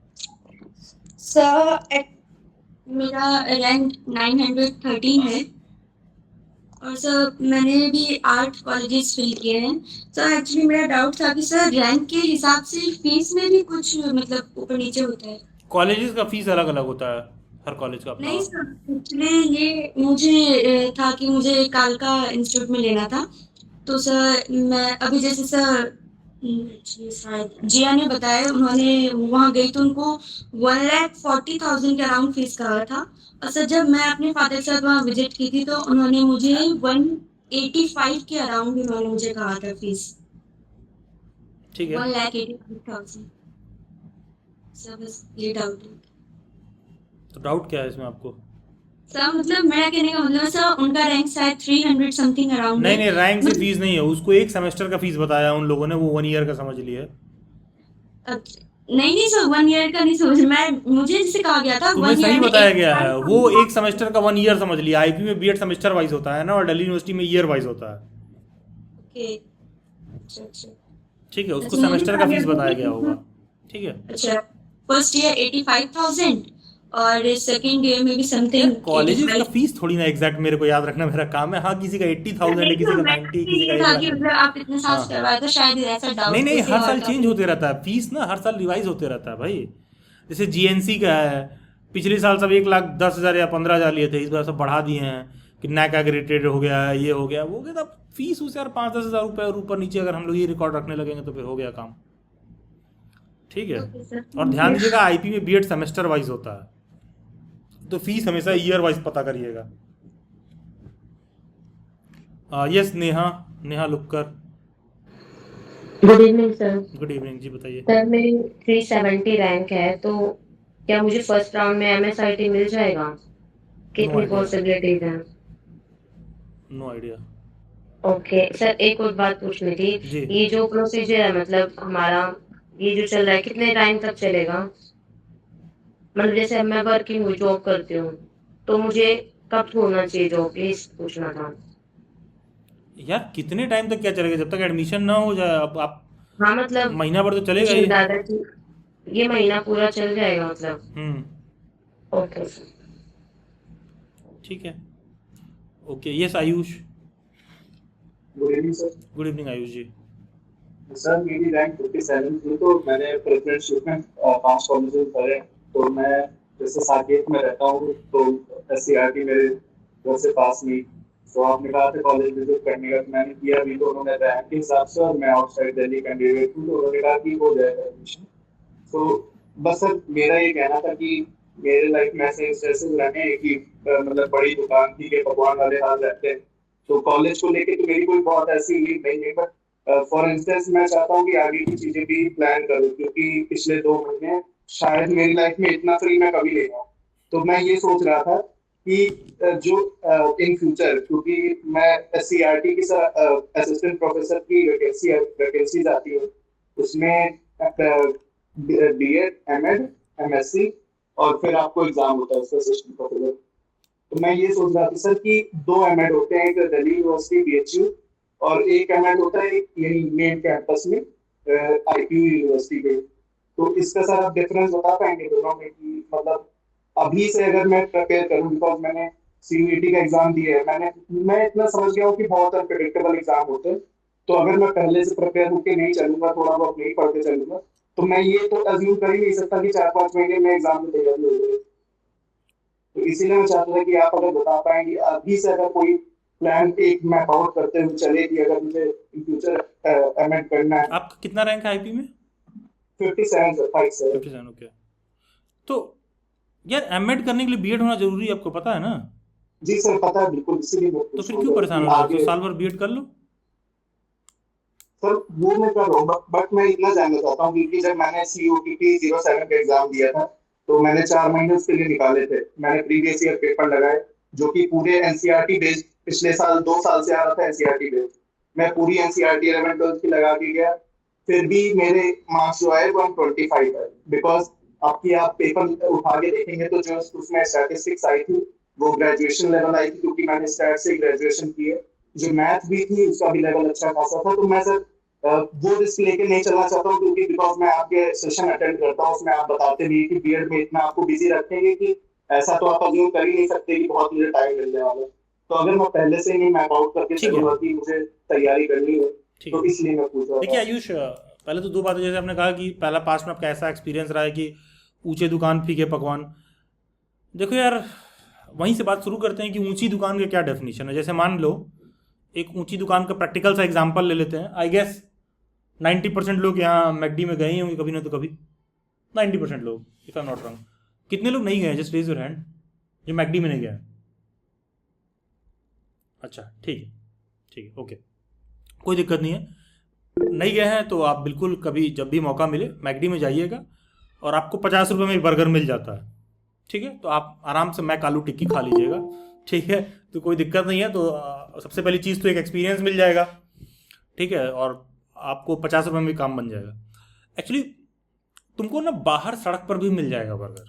सर मेरा रैंक 913 है, और सर मैंने भी 8 कॉलेजेस फिल किए हैं। सर एक्चुअली मेरा डाउट था कि सर रैंक के हिसाब से फीस में भी कुछ मतलब ऊपर नीचे होता है? कॉलेजेस का फीस अलग अलग होता है, हर कॉलेज का अपना। नहीं सर, एक्चुअली ये मुझे था कि मुझे कालका इंस्टीट्यूट में लेना था, तो सर मैं अभी जैसे सर शायद जिया ने बताया, उन्होंने वहाँ गई तो उनको 1,40,000 के अराउंड फीस कहा था। और सर जब मैं अपने फादर के साथ वहाँ विजिट की थी तो उन्होंने मुझे 85 के अराउंड उन्होंने मुझे कहा था फीस, ठीक है 1,85,000। सर बस ये डाउट है तो डाउट क्या है इसमें आपको? सर, मतलब मेरा कहने का मतलब है सर, उनका रैंक शायद 300 समथिंग अराउंड नहीं है। नहीं, रैंक से मतलब फीस नहीं है, उसको एक सेमेस्टर का फीस बताया उन लोगों ने, वो 1 ईयर का समझ लिया। अच्छा, नहीं सर, 1 ईयर का नहीं समझ, मुझे जिसे कहा गया था तुम्हें 1 सही ईयर में बताया गया है, वो 85,000। एक सेमेस्टर का 1 ईयर समझ लिया। आईपी में बीएड सेमेस्टर वाइज होता है ना, और दिल्ली यूनिवर्सिटी में ईयर वाइज होता है। ओके, अच्छा अच्छा ठीक है, उसको अच्छा, मुझे सेमेस्टर का कहा फीस गया था बताया कि गया होगा। ठीक है अच्छा, फर्स्ट ईयर 85,000 और सेकंड ईयर में भी यार, समथिंग कॉलेजेस का 85। फीस थोड़ी ना एग्जैक्ट मेरे को याद रखना मेरा काम है। हाँ, किसी का 80,000 है, नहीं किसी तो का मैं 90, किसी का ये 1 था लाख कि है। मतलब आप इतने साल से हाँ, करवाए तो शायद ऐसा नहीं डाउट नहीं, किसी हर और साल का चेंज भी। होते रहता है फीस ना, हर साल रिवाइज होते रहता है भाई। जैसे जीएनसी का है, पिछले साल सब 1,10,000 या 15,000 लिए थे, इस बार सब बढ़ा दिए हैं कि नैक एग्रीटेड हो गया है, ये हो गया वो हो गया। तब फीस उसे यार 5-10 हज़ार रुपये और ऊपर नीचे अगर हम लोग ये रिकॉर्ड रखने लगेंगे तो फिर हो गया काम। ठीक है, ओके सर, और ध्यान दीजिएगा आईपी में बीएड सेमेस्टर वाइज होता है, तो फीस हमेशा ईयर वाइज पता करिएगा। Yes, Neha, Neha Lukkar, good evening sir. Good evening जी, बताइए। सर मेरी 370 रैंक है, तो क्या मुझे फर्स्ट राउंड में एमएसआईटी मिल जाएगा? नो कितनी आइडिया, पॉसिबिलिटीज हैं? नो आइडिया ओके सर, एक और बात पूछनी थी। जी। ये जो प्रोसीजर है, मतलब हमारा ये जो चल रहा है, कितने टाइम तक चलेगा? मतलब जैसे अब मैं वर्किंग हूँ, जॉब करती हूँ, तो मुझे कब छोड़ना चाहिए जॉब, प्लीज पूछना था। यार कितने टाइम तक क्या चलेगा, जब तक एडमिशन ना हो जाए। अब आप हाँ मतलब महीना भर तो चलेगा मुझे ही। दादा कि ये महीना पूरा चल जाएगा मतलब। Hmm, okay sir. ठीक है, okay. Yes Ayush, good evening sir. Good evening Ayush ji. Sir मेरी रैंक 57 थी, तो मैंने प्रेफरेंस शिफ्ट में 5 कॉलेजेस भरे। तो मैं जैसे साकेत में रहता हूँ, तो एससीईआरटी मेरे घर से पास नहीं। तो आपने कहा था कॉलेज विजिट करने का, तो मैंने किया भी। तो उन्होंने रैंक के हिसाब से, और मैं आउटसाइड दिल्ली कैंडिडेट हूँ, तो उन्होंने कहा कि हो जाएगा एडमिशन। तो बस सर मेरा ये कहना था कि मेरे लाइफ में ऐसे इंस्टेंसेस रहने हैं कि मतलब बड़ी दुकान थी के पकवान वाले हाल रहते हैं। तो कॉलेज को लेके तो मेरी कोई बहुत ऐसी उम्मीद नहीं है, बट फॉर इंस्टेंस मैं चाहता हूँ कि आगे की चीजें भी प्लान करूँ, क्योंकि पिछले 2 महीने शायद मेरी लाइफ में इतना फ्री मैं कभी नहीं रहा। तो मैं ये सोच रहा था कि जो इन फ्यूचर, क्योंकि मैं एससीईआरटी की असिस्टेंट प्रोफेसर की वैकेंसीज आती है, उसमें बीएड, एमएड, एमएससी, और फिर आपको एग्जाम होता है उसका असिस्टेंट प्रोफेसर। तो मैं ये सोच रहा था सर कि 2 एमएड होते हैं, एक दिल्ली यूनिवर्सिटी बीएचयू, और एक एमएड होता है यही मेन कैंपस में आईपीयू यूनिवर्सिटी पे। तो इसका सर आप डिफरेंस बता पाएंगे दोनों में, कि मतलब अभी से अगर मैं प्रिपेयर करूं, बिकॉज मैंने सीयूईटी का एग्जाम दिया है, मैं इतना समझ गया हूँ कि बहुत अनप्रेडिक्टेबल एग्जाम होते हैं। तो अगर मैं पहले से प्रिपेयर होकर नहीं चलूंगा, थोड़ा बहुत नहीं पढ़ के चलूंगा, तो मैं ये तो अज्यूम कर ही नहीं सकता कि 4-5 महीने में एग्जाम की तैयारी हो जाएगी। तो इसीलिए मैं चाहता था कि आप अगर बता पाएंगे अभी से, अगर कोई प्लान एक मैप आउट करते हुए चले कि अगर मुझे इन फ्यूचर एमएड करना है। आपका कितना रैंक है आईपी में? 57 सर, 57। 57, ओके। तो यार एमएड करने के लिए बीएड होना जरूरी है, आपको पता है ना? जी सर पता है, बिल्कुल, इसीलिए मैं तो पूछ फिर रहा क्यों हूँ परेशान कि हो रहे हो? आगे। तो साल भर बीएड कर लो। सर वो मैं कर रहा हूँ, बट मैं इतना जानना चाहता हूँ, क्योंकि जब मैंने COPT 07 का एग्जाम दिया था, तो मैंने 4 महीने उसके लिए निकाले थे। मैंने प्रीवियस ईयर पेपर लगाए, जो कि पूरे एनसीईआरटी बेस्ड, पिछले साल 2 साल से आ रहा था एनसीईआरटी बेस्ड। मैं पूरी एनसीईआरटी 11-12 की लगा के गया, फिर भी मेरे मार्क्स जो आए 125 है। बिकॉज आपकी आप पेपर उठा के देखेंगे तो जो उसमें स्टैटिस्टिक्स आई थी वो ग्रेजुएशन लेवल आई थी, क्योंकि मैंने स्टैट से ग्रेजुएशन की है। जो मैथ भी थी उसका भी लेवल अच्छा खासा था। तो मैं सर वो रिस्क लेके नहीं चलना चाहता हूँ, क्योंकि बिकॉज मैं आपके सेशन अटेंड करता हूँ, उसमें आप बताते भी कि बीएड में इतना आपको बिजी रखेंगे कि ऐसा तो आप अज्यूम कर ही नहीं सकते कि बहुत मुझे टाइम मिलने वाला है। तो अगर मैं पहले से ही मैप आउट करके ठीक है, चलूंगा कि मुझे तैयारी करनी है, ठीक तो है। इसलिए मैं पूछ रहा देखिए था। आयुष, पहले तो 2 बातें। जैसे आपने कहा कि पहला पास्ट में आपका ऐसा एक्सपीरियंस रहा है कि ऊंचे दुकान फीके पकवान। देखो यार, वहीं से बात शुरू करते हैं कि ऊंची दुकान का क्या डेफिनेशन है। जैसे मान लो एक ऊंची दुकान का प्रैक्टिकल सा एग्जांपल ले लेते हैं। आई गेस 90% लोग यहाँ मैकडी में गए ही होंगे कभी ना तो कभी। 90% लोग, if I am not wrong. कितने लोग नहीं गए? जस्ट रेज योर हैंड जो मैकडी में नहीं गए। अच्छा, ठीक है। ठीक है, ओके, कोई दिक्कत नहीं है। नहीं गए हैं तो आप बिल्कुल कभी जब भी मौका मिले मैकडी में जाइएगा और आपको 50 रुपये में एक बर्गर मिल जाता है, ठीक है, तो आप आराम से मैक आलू टिक्की खा लीजिएगा, ठीक है, तो कोई दिक्कत नहीं है। तो सबसे पहली चीज़ तो एक एक्सपीरियंस मिल जाएगा, ठीक है, और आपको 50 रुपये में भी काम बन जाएगा। एक्चुअली तुमको ना बाहर सड़क पर भी मिल जाएगा बर्गर,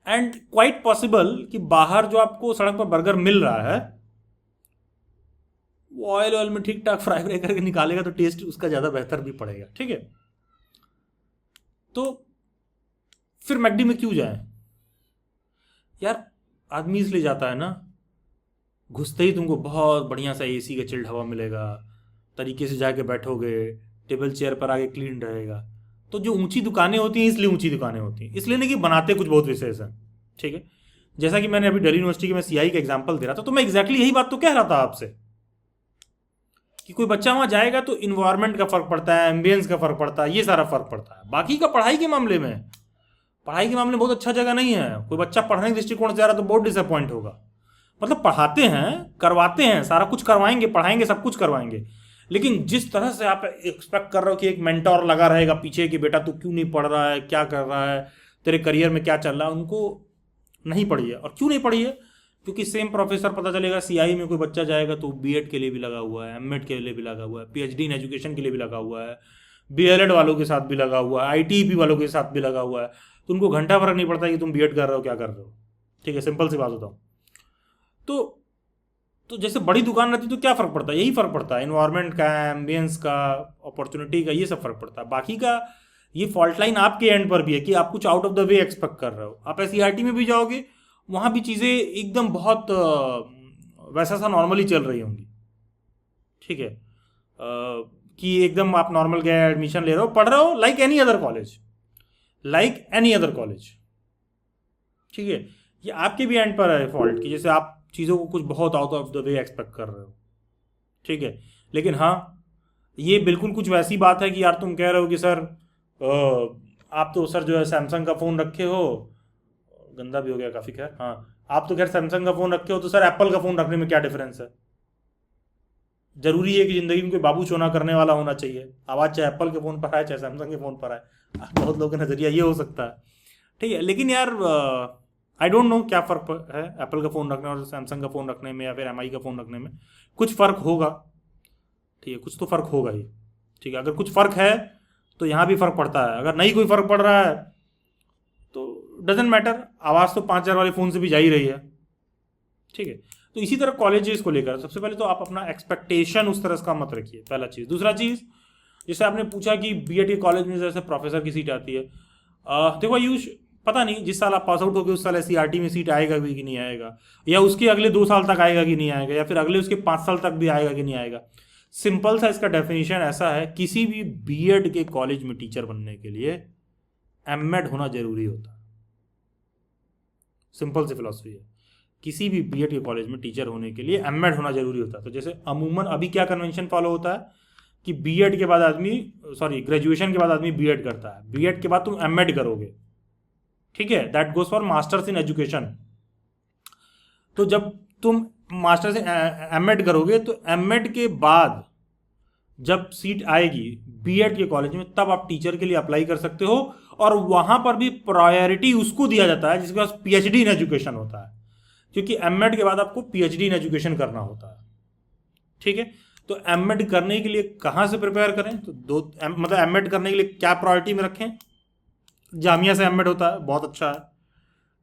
एंड क्वाइट पॉसिबल कि बाहर जो आपको सड़क पर बर्गर मिल रहा है वो ऑयल में ठीक ठाक फ्राई फ्राई करके निकालेगा तो टेस्ट उसका ज़्यादा बेहतर भी पड़ेगा, ठीक है। तो फिर मैकडी में क्यों जाए यार? आदमी इसलिए जाता है ना, घुसते ही तुमको बहुत बढ़िया सा एसी का चिल्ड हवा मिलेगा, तरीके से जाके बैठोगे, टेबल चेयर पर आगे क्लीन रहेगा। तो जो ऊंची दुकानें होती हैं इसलिए ऊंची दुकानें होती हैं, इसलिए नहीं कि बनाते कुछ बहुत विशेष है, ठीक है। जैसा कि मैंने अभी दिल्ली यूनिवर्सिटी के मैं सीआई का एग्जांपल दे रहा था, तो मैं एग्जैक्टली यही बात तो कह रहा था आपसे कि कोई बच्चा वहाँ जाएगा तो इन्वायरमेंट का फ़र्क पड़ता है, एम्बियंस का फ़र्क पड़ता है, ये सारा फ़र्क पड़ता है। बाकी का पढ़ाई के मामले में बहुत अच्छा जगह नहीं है। कोई बच्चा पढ़ने के दृष्टिकोण से जा रहा है तो बहुत डिसअपॉइंट होगा। मतलब पढ़ाते हैं, करवाते हैं, सारा कुछ करवाएंगे, पढ़ाएंगे, सब कुछ करवाएंगे, लेकिन जिस तरह से आप एक्सपेक्ट कर रहे हो कि एक मेंटोर लगा रहेगा पीछे कि बेटा तू क्यों नहीं पढ़ रहा है, क्या कर रहा है, तेरे करियर में क्या चल रहा है, उनको नहीं पढ़ी है। और क्यों नहीं पढ़ी है? क्योंकि सेम प्रोफेसर पता चलेगा सीआई में कोई बच्चा जाएगा तो बीएड के लिए भी लगा हुआ है, एमएड के लिए भी लगा हुआ है, पीएचडी इन एजुकेशन के लिए भी लगा हुआ है, बीएलएड वालों के साथ भी लगा हुआ है, आईटीईपी वालों के साथ भी लगा हुआ है। तो उनको घंटा फर्क नहीं पड़ता कि तुम बीएड कर रहे हो क्या कर रहे हो, ठीक है, सिंपल सी बात होता हूँ। तो जैसे बड़ी दुकान रहती तो क्या फ़र्क पड़ता है? यही फ़र्क पड़ता है, इन्वायरमेंट का, एम्बियंस का, अपॉर्चुनिटी का, ये सब फ़र्क पड़ता है। बाकी का ये फॉल्ट लाइन आपके एंड पर भी है कि आप कुछ out of the way expect कर रहे हो। आप एसईआरटी में भी जाओगे, वहाँ भी चीज़ें एकदम बहुत वैसा सा नॉर्मली चल रही होंगी, ठीक है, कि एकदम आप नॉर्मल गए, एडमिशन ले रहे हो, पढ़ रहे हो लाइक एनी अदर कॉलेज, ठीक है। ये आपके भी एंड पर है फॉल्ट कि जैसे आप चीज़ों को कुछ बहुत out of the way expect कर रहे हो, ठीक है। लेकिन हाँ, ये बिल्कुल कुछ वैसी बात है कि यार तुम कह रहे हो कि सर आप तो सर जो है सैमसंग का फ़ोन रखे हो, गंदा भी हो गया काफ़ी, खैर, हाँ, आप तो खैर सैमसंग का फ़ोन रखे हो, तो सर एप्पल का फ़ोन रखने में क्या डिफरेंस है? ज़रूरी है कि ज़िंदगी में कोई बाबू चोना करने वाला होना चाहिए, आवाज़ चाहे एप्पल के फ़ोन पर आए चाहे सैमसंग के फ़ोन पर आए, बहुत लोगों का नज़रिया ये हो सकता है, ठीक है। लेकिन यार आई डोंट नो क्या फ़र्क है एप्पल का फ़ोन रखने और सैमसंग का फ़ोन रखने में या फिर एमआई का फ़ोन रखने में। कुछ फ़र्क होगा, ठीक है, कुछ तो फ़र्क होगा ही, ठीक है। अगर कुछ फ़र्क है तो यहाँ भी फ़र्क पड़ता है, अगर नहीं कोई फ़र्क पड़ रहा है तो डजेंट मैटर, आवाज़ तो 5000 वाले फ़ोन से भी जा ही रही है, ठीक है। तो इसी तरह कॉलेजेस को लेकर सबसे पहले तो आप अपना एक्सपेक्टेशन उस तरह का मत रखिए, पहला चीज़। दूसरा चीज़, जैसे आपने पूछा कि बीएड के कॉलेज में जैसे प्रोफेसर की सीट आती है, देखो आयुष, पता नहीं जिस साल आप पास आउट होगे उस साल एसईआरटी में सीट आएगा भी कि नहीं आएगा, या उसके अगले 2 साल तक आएगा कि नहीं आएगा, या फिर अगले उसके 5 साल तक भी आएगा कि नहीं आएगा। सिंपल सा इसका डेफिनेशन ऐसा है, किसी भी बीएड के कॉलेज में टीचर बनने के लिए एमएड होना जरूरी होता है। सिंपल सी फिलॉसफी है, किसी भी बीएड के कॉलेज में टीचर होने के लिए एमएड होना जरूरी होता है। तो जैसे अमूमन अभी क्या कन्वेंशन फॉलो होता है कि बीएड के बाद ग्रेजुएशन के बाद आदमी बीएड करता है, बीएड के बाद तुम एमएड करोगे, ठीक है, that goes for masters in education. तो जब तुम मास्टर्स इन एमएड करोगे तो एमएड के बाद जब सीट आएगी बीएड के कॉलेज में, तब आप टीचर के लिए अप्लाई कर सकते हो, और वहां पर भी प्रायोरिटी उसको दिया जाता है जिसके पास पीएचडी इन एजुकेशन होता है, क्योंकि एमएड के बाद आपको पीएचडी इन एजुकेशन करना होता है, ठीक है। तो एमएड करने के लिए कहाँ से प्रिपेयर करें? तो मतलब एमएड करने के लिए क्या प्रायोरिटी में रखें? जामिया से एमएड होता है, बहुत अच्छा है।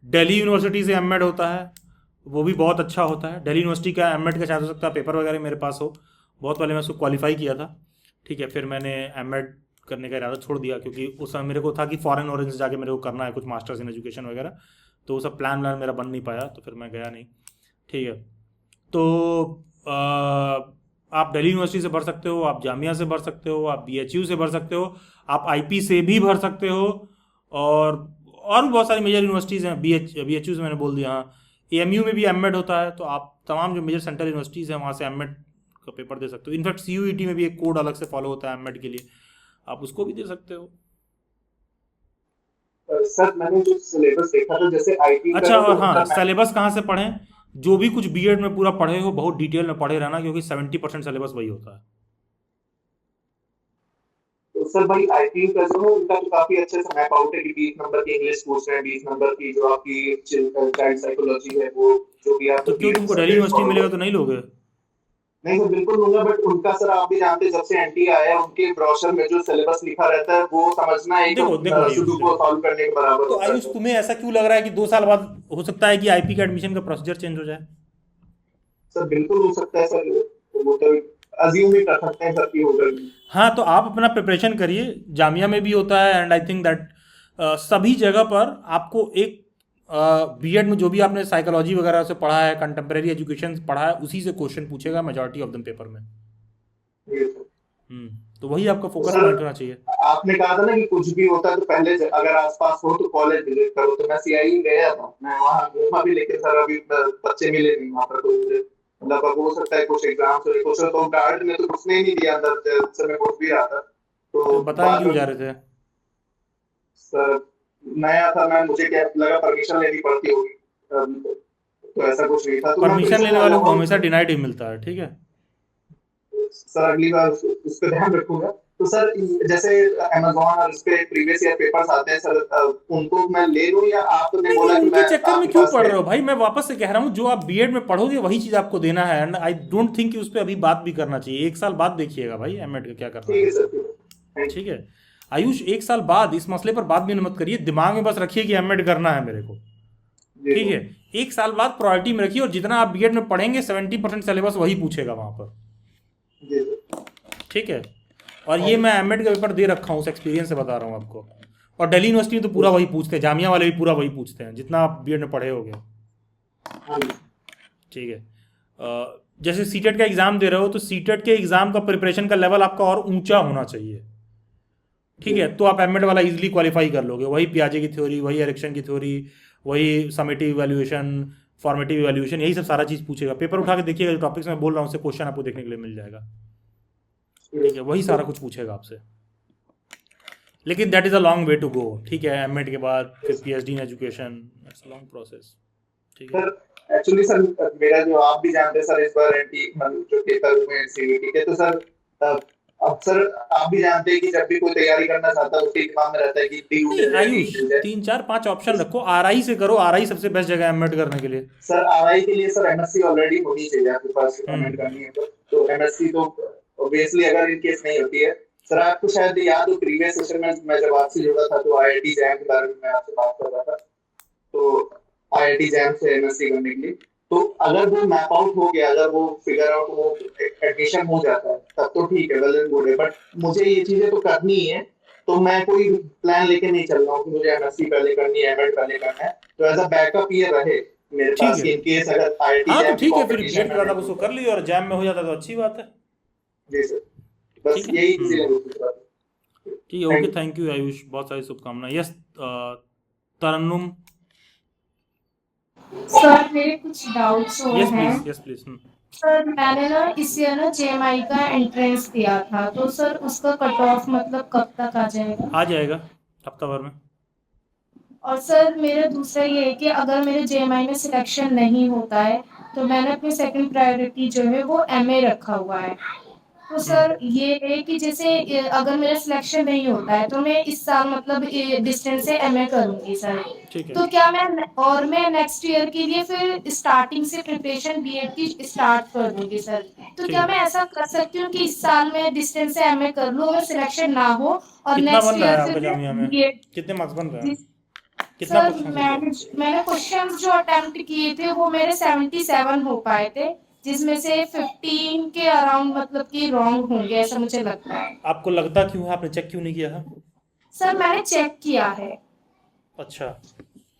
दिल्ली यूनिवर्सिटी से एमएड होता है, वो भी बहुत अच्छा होता है। दिल्ली यूनिवर्सिटी का एमएड का शायद हो सकता है पेपर वगैरह मेरे पास हो, बहुत पहले मैं उसको क्वालिफाई किया था, ठीक है। फिर मैंने एमएड करने का इरादा छोड़ दिया क्योंकि उस समय मेरे को था कि फॉरेन ओरिजिन से जाके मेरे को करना है कुछ मास्टर्स इन एजुकेशन वगैरह, तो वो सब प्लान मेरा बन नहीं पाया, तो फिर मैं गया नहीं, ठीक है। तो आप दिल्ली यूनिवर्सिटी से भर सकते हो, आप जामिया से भर सकते हो, आप बीएचयू से भर सकते हो, आप आईपी से भी भर सकते हो, और भी बहुत सारी मेजर यूनिवर्सिटीज़ हैं। बीएचयू से मैंने बोल दिया, हाँ। एएमयू में भी एमएड होता है, तो आप तमाम जो मेजर सेंट्रल यूनिवर्सिटीज़ हैं वहाँ से एमएड का पेपर दे सकते हो। इनफैक्ट सीयूईटी में भी एक कोड अलग से फॉलो होता है एमएड के लिए, आप उसको भी दे सकते हो। सर मैंने जो सिलेबस देखा था जैसे आईटी, अच्छा, और हाँ, सिलेबस कहाँ से पढ़ें? जो भी कुछ बीएड में पूरा पढ़े हो बहुत डिटेल में पढ़े रहना, क्योंकि 70% सिलेबस वही होता है। तो सर भाई आईपी का जो है उनका तो काफी अच्छे से मैप आउट है कि 20 नंबर की इंग्लिश पूछ रहे हैं, 20 नंबर की जो आपकी चाइल्ड साइकोलॉजी है वो जो भी आप तो क्यों तुमको दिल्ली यूनिवर्सिटी मिलेगा तो नहीं लोगे? नहीं सर बिल्कुल लूंगा, बट उनका सर आप भी जानते हैं जब से एनटी आया है उनके ब्रोशर में जो सिलेबस लिखा रहता है वो समझना एक सुडोकू को सॉल्व करने के बराबर तो होता है। आयुष तुम्हें ऐसा क्यों लग रहा है कि 2 साल बाद हो सकता है कि आईपी का एडमिशन का प्रोसीजर चेंज हो जाए? सर बिल्कुल हो सकता है सर, वो तो अज्यूम ही कर सकते हैं सर कि होगा। हाँ, तो आप अपना प्रिपरेशन करिए, जामिया में भी होता है एंड आई थिंक दैट सभी जगह पर आपको एक बीएड में जो भी आपने साइकोलॉजी वगैरह से पढ़ा है, कंटेम्प्रेरी एजुकेशन पढ़ा है, उसी से क्वेश्चन पूछेगा मेजॉरिटी ऑफ द पेपर में। तो वही आपका फोकस पॉइंट होना चाहिए। आपने कहा था ना कि कुछ भी होता है तो पहले अगर आसपास हो तो कॉलेज विजिट करो, तो मैं सीआईई गया था, मैं वहाँ घूमा भी, लेकिन सर अभी बच्चे मिले नहीं वहाँ पर, तो मतलब अब हो सकता है कुछ एग्जाम से कुछ तो गार्ड ने तो घुसने ही नहीं दिया अंदर जब मैं घुस भी रहा था। तो बताइए क्यों जा रहे थे? सर नया था मैं, मुझे क्या लगा परमिशन लेनी पड़ती होगी, तो ऐसा कुछ नहीं था। तो परमिशन लेने वालों को हमेशा डिनाइड ही मिलता है, ठीक है सर, अगली बार उस पर ध्यान रखूंगा। तो सर जैसे अमेज़न और इस पे प्रीवियस ईयर पेपर्स आते हैं सर, उनको मैं ले लूं या आपने बोला कि उनके मैं चक्कर में क्यों पढ़ रहे हो भाई? मैं वापस से कह रहा हूँ, जो आप बीएड में पढ़ोगे वही चीज आपको देना है एंड आई डोंट थिंक कि उस पर अभी बात भी करना चाहिए। 1 साल बाद देखिएगा भाई एमएड का क्या करना है, ठीक है आयुष? 1 साल बाद इस मसले पर बात भी मत करिए, दिमाग में बस रखिए कि एमएड करना है मेरे को, ठीक है? 1 साल बाद प्रायोरिटी में रखिए, और जितना आप बीएड में पढ़ेंगे 70% सिलेबस वही पूछेगा वहां पर, ठीक है? और ये मैं एमएड का पेपर दे रखा हूँ, उस एक्सपीरियंस से बता रहा हूँ आपको। और दिल्ली यूनिवर्सिटी में तो पूरा वही पूछते हैं, जामिया वाले भी पूरा वही पूछते हैं जितना आप बीएड में पढ़े होगे, ठीक है? जैसे सीटेट का एग्जाम दे रहे हो तो सीटेट के एग्जाम का प्रिपरेशन का लेवल आपका और ऊंचा होना चाहिए, ठीक है? तो आप एमएड वाला इजीली क्वालिफाई कर लोगे। वही पियाजे की थ्योरी, वही एरिक्सन की थ्योरी, वही समेटिव इवैल्यूएशन, फॉर्मेटिव इवैल्यूएशन, यही सब सारा चीज़ पूछेगा। पेपर उठा के देखिएगा, जो टॉपिक्स मैं बोल रहा हूँ उससे क्वेश्चन आपको देखने के लिए मिल जाएगा, ठीक है? वही सारा कुछ पूछेगा आपसे, लेकिन that is a long way to go, ठीक है? एमएड के बाद फिर PhD in education, it's a long process, ठीक है? एक्चुअली सर मेरा जो आप भी जानते हैं सर, इस बार एनटी जो पेपर हुए सीवीटी के, तो सर अब सर आप भी जानते हैं कि जब भी कोई तैयारी करना चाहता है उसके दिमाग में रहता है कि आयुष 3, 4, 5 ऑप्शन रखो, आरआई से करो, आरआई सबसे बेस्ट जगह है एमएड करने के लिए। सर आरआई के लिए सर एमएससी ऑलरेडी होनी चाहिए आपके पास, एमएड करनी है तो एमएससी तो ऑब्वियसली अगर इन केस नहीं होती है। सर आपको शायद याद हो प्रीवियस सेशन में मैं जब आपसे जुड़ा था तो आईआईटी जैम के बारे में मैं आपसे बात कर रहा था, तो आईआईटी जैम से एमएससी करने के लिए, तो अगर वो मैप आउट हो गया, अगर वो फिगर आउट वो एडमिशन हो जाता है तब तो ठीक है, वेल एंड गुड है, बट मुझे ये चीजें तो करनी है, तो मैं कोई प्लान लेके नहीं चल रहा हूँ कि मुझे एमएससी पहले करनी है, एमएड पहले करना है, तो एज अ बैकअप ये रहे मेरे पास इन केस अगर आईआईटी हाँ तो ठीक है, फिर बीएड के बाद आप उसको कर ली और जैम में हो जाता तो अच्छी बात है। जी सर, बस यही चीजें। ठीक है, ओके, थैंक यू आयुष, बहुत सारी शुभकामनाएं। यस तरन्नुम। सर मेरे कुछ डाउट्स हो यस हैं। Please, yes please. सर मैंने ना इस ईयर ना जेएमआई का एंट्रेंस दिया था, तो सर उसका कट ऑफ मतलब कब तक आ जाएगा? आ जाएगा हफ्ता भर में। और सर मेरा दूसरा ये है कि अगर मेरे जेएमआई में सिलेक्शन नहीं होता है तो मैंने अपनी सेकंड प्रायोरिटी जो है वो एमए रखा हुआ है, तो सर ये है कि जैसे अगर मेरा सिलेक्शन नहीं होता है तो मैं इस साल मतलब डिस्टेंस से एमए करूंगी सर, तो क्या मैं नेक्स्ट ईयर के लिए फिर स्टार्टिंग से प्रिपरेशन बीएड की स्टार्ट कर दूंगी सर, तो क्या मैं ऐसा कर सकती हूँ कि इस साल मैं डिस्टेंस से एमए कर लूँ अगर सिलेक्शन ना हो और नेक्स्ट ईयर फिर बीएड? कितने मार्क्स बन रहे हैं? सर मैंने क्वेश्चंस जो अटेम्प्ट किए थे वो मेरे 77 हो पाए थे, जिसमें से 15 के अराउंड मतलब कि रॉन्ग होंगे ऐसा मुझे लगता है। आपको लगता क्यों है? आपने चेक क्यों नहीं किया है? सर मैंने चेक किया है। अच्छा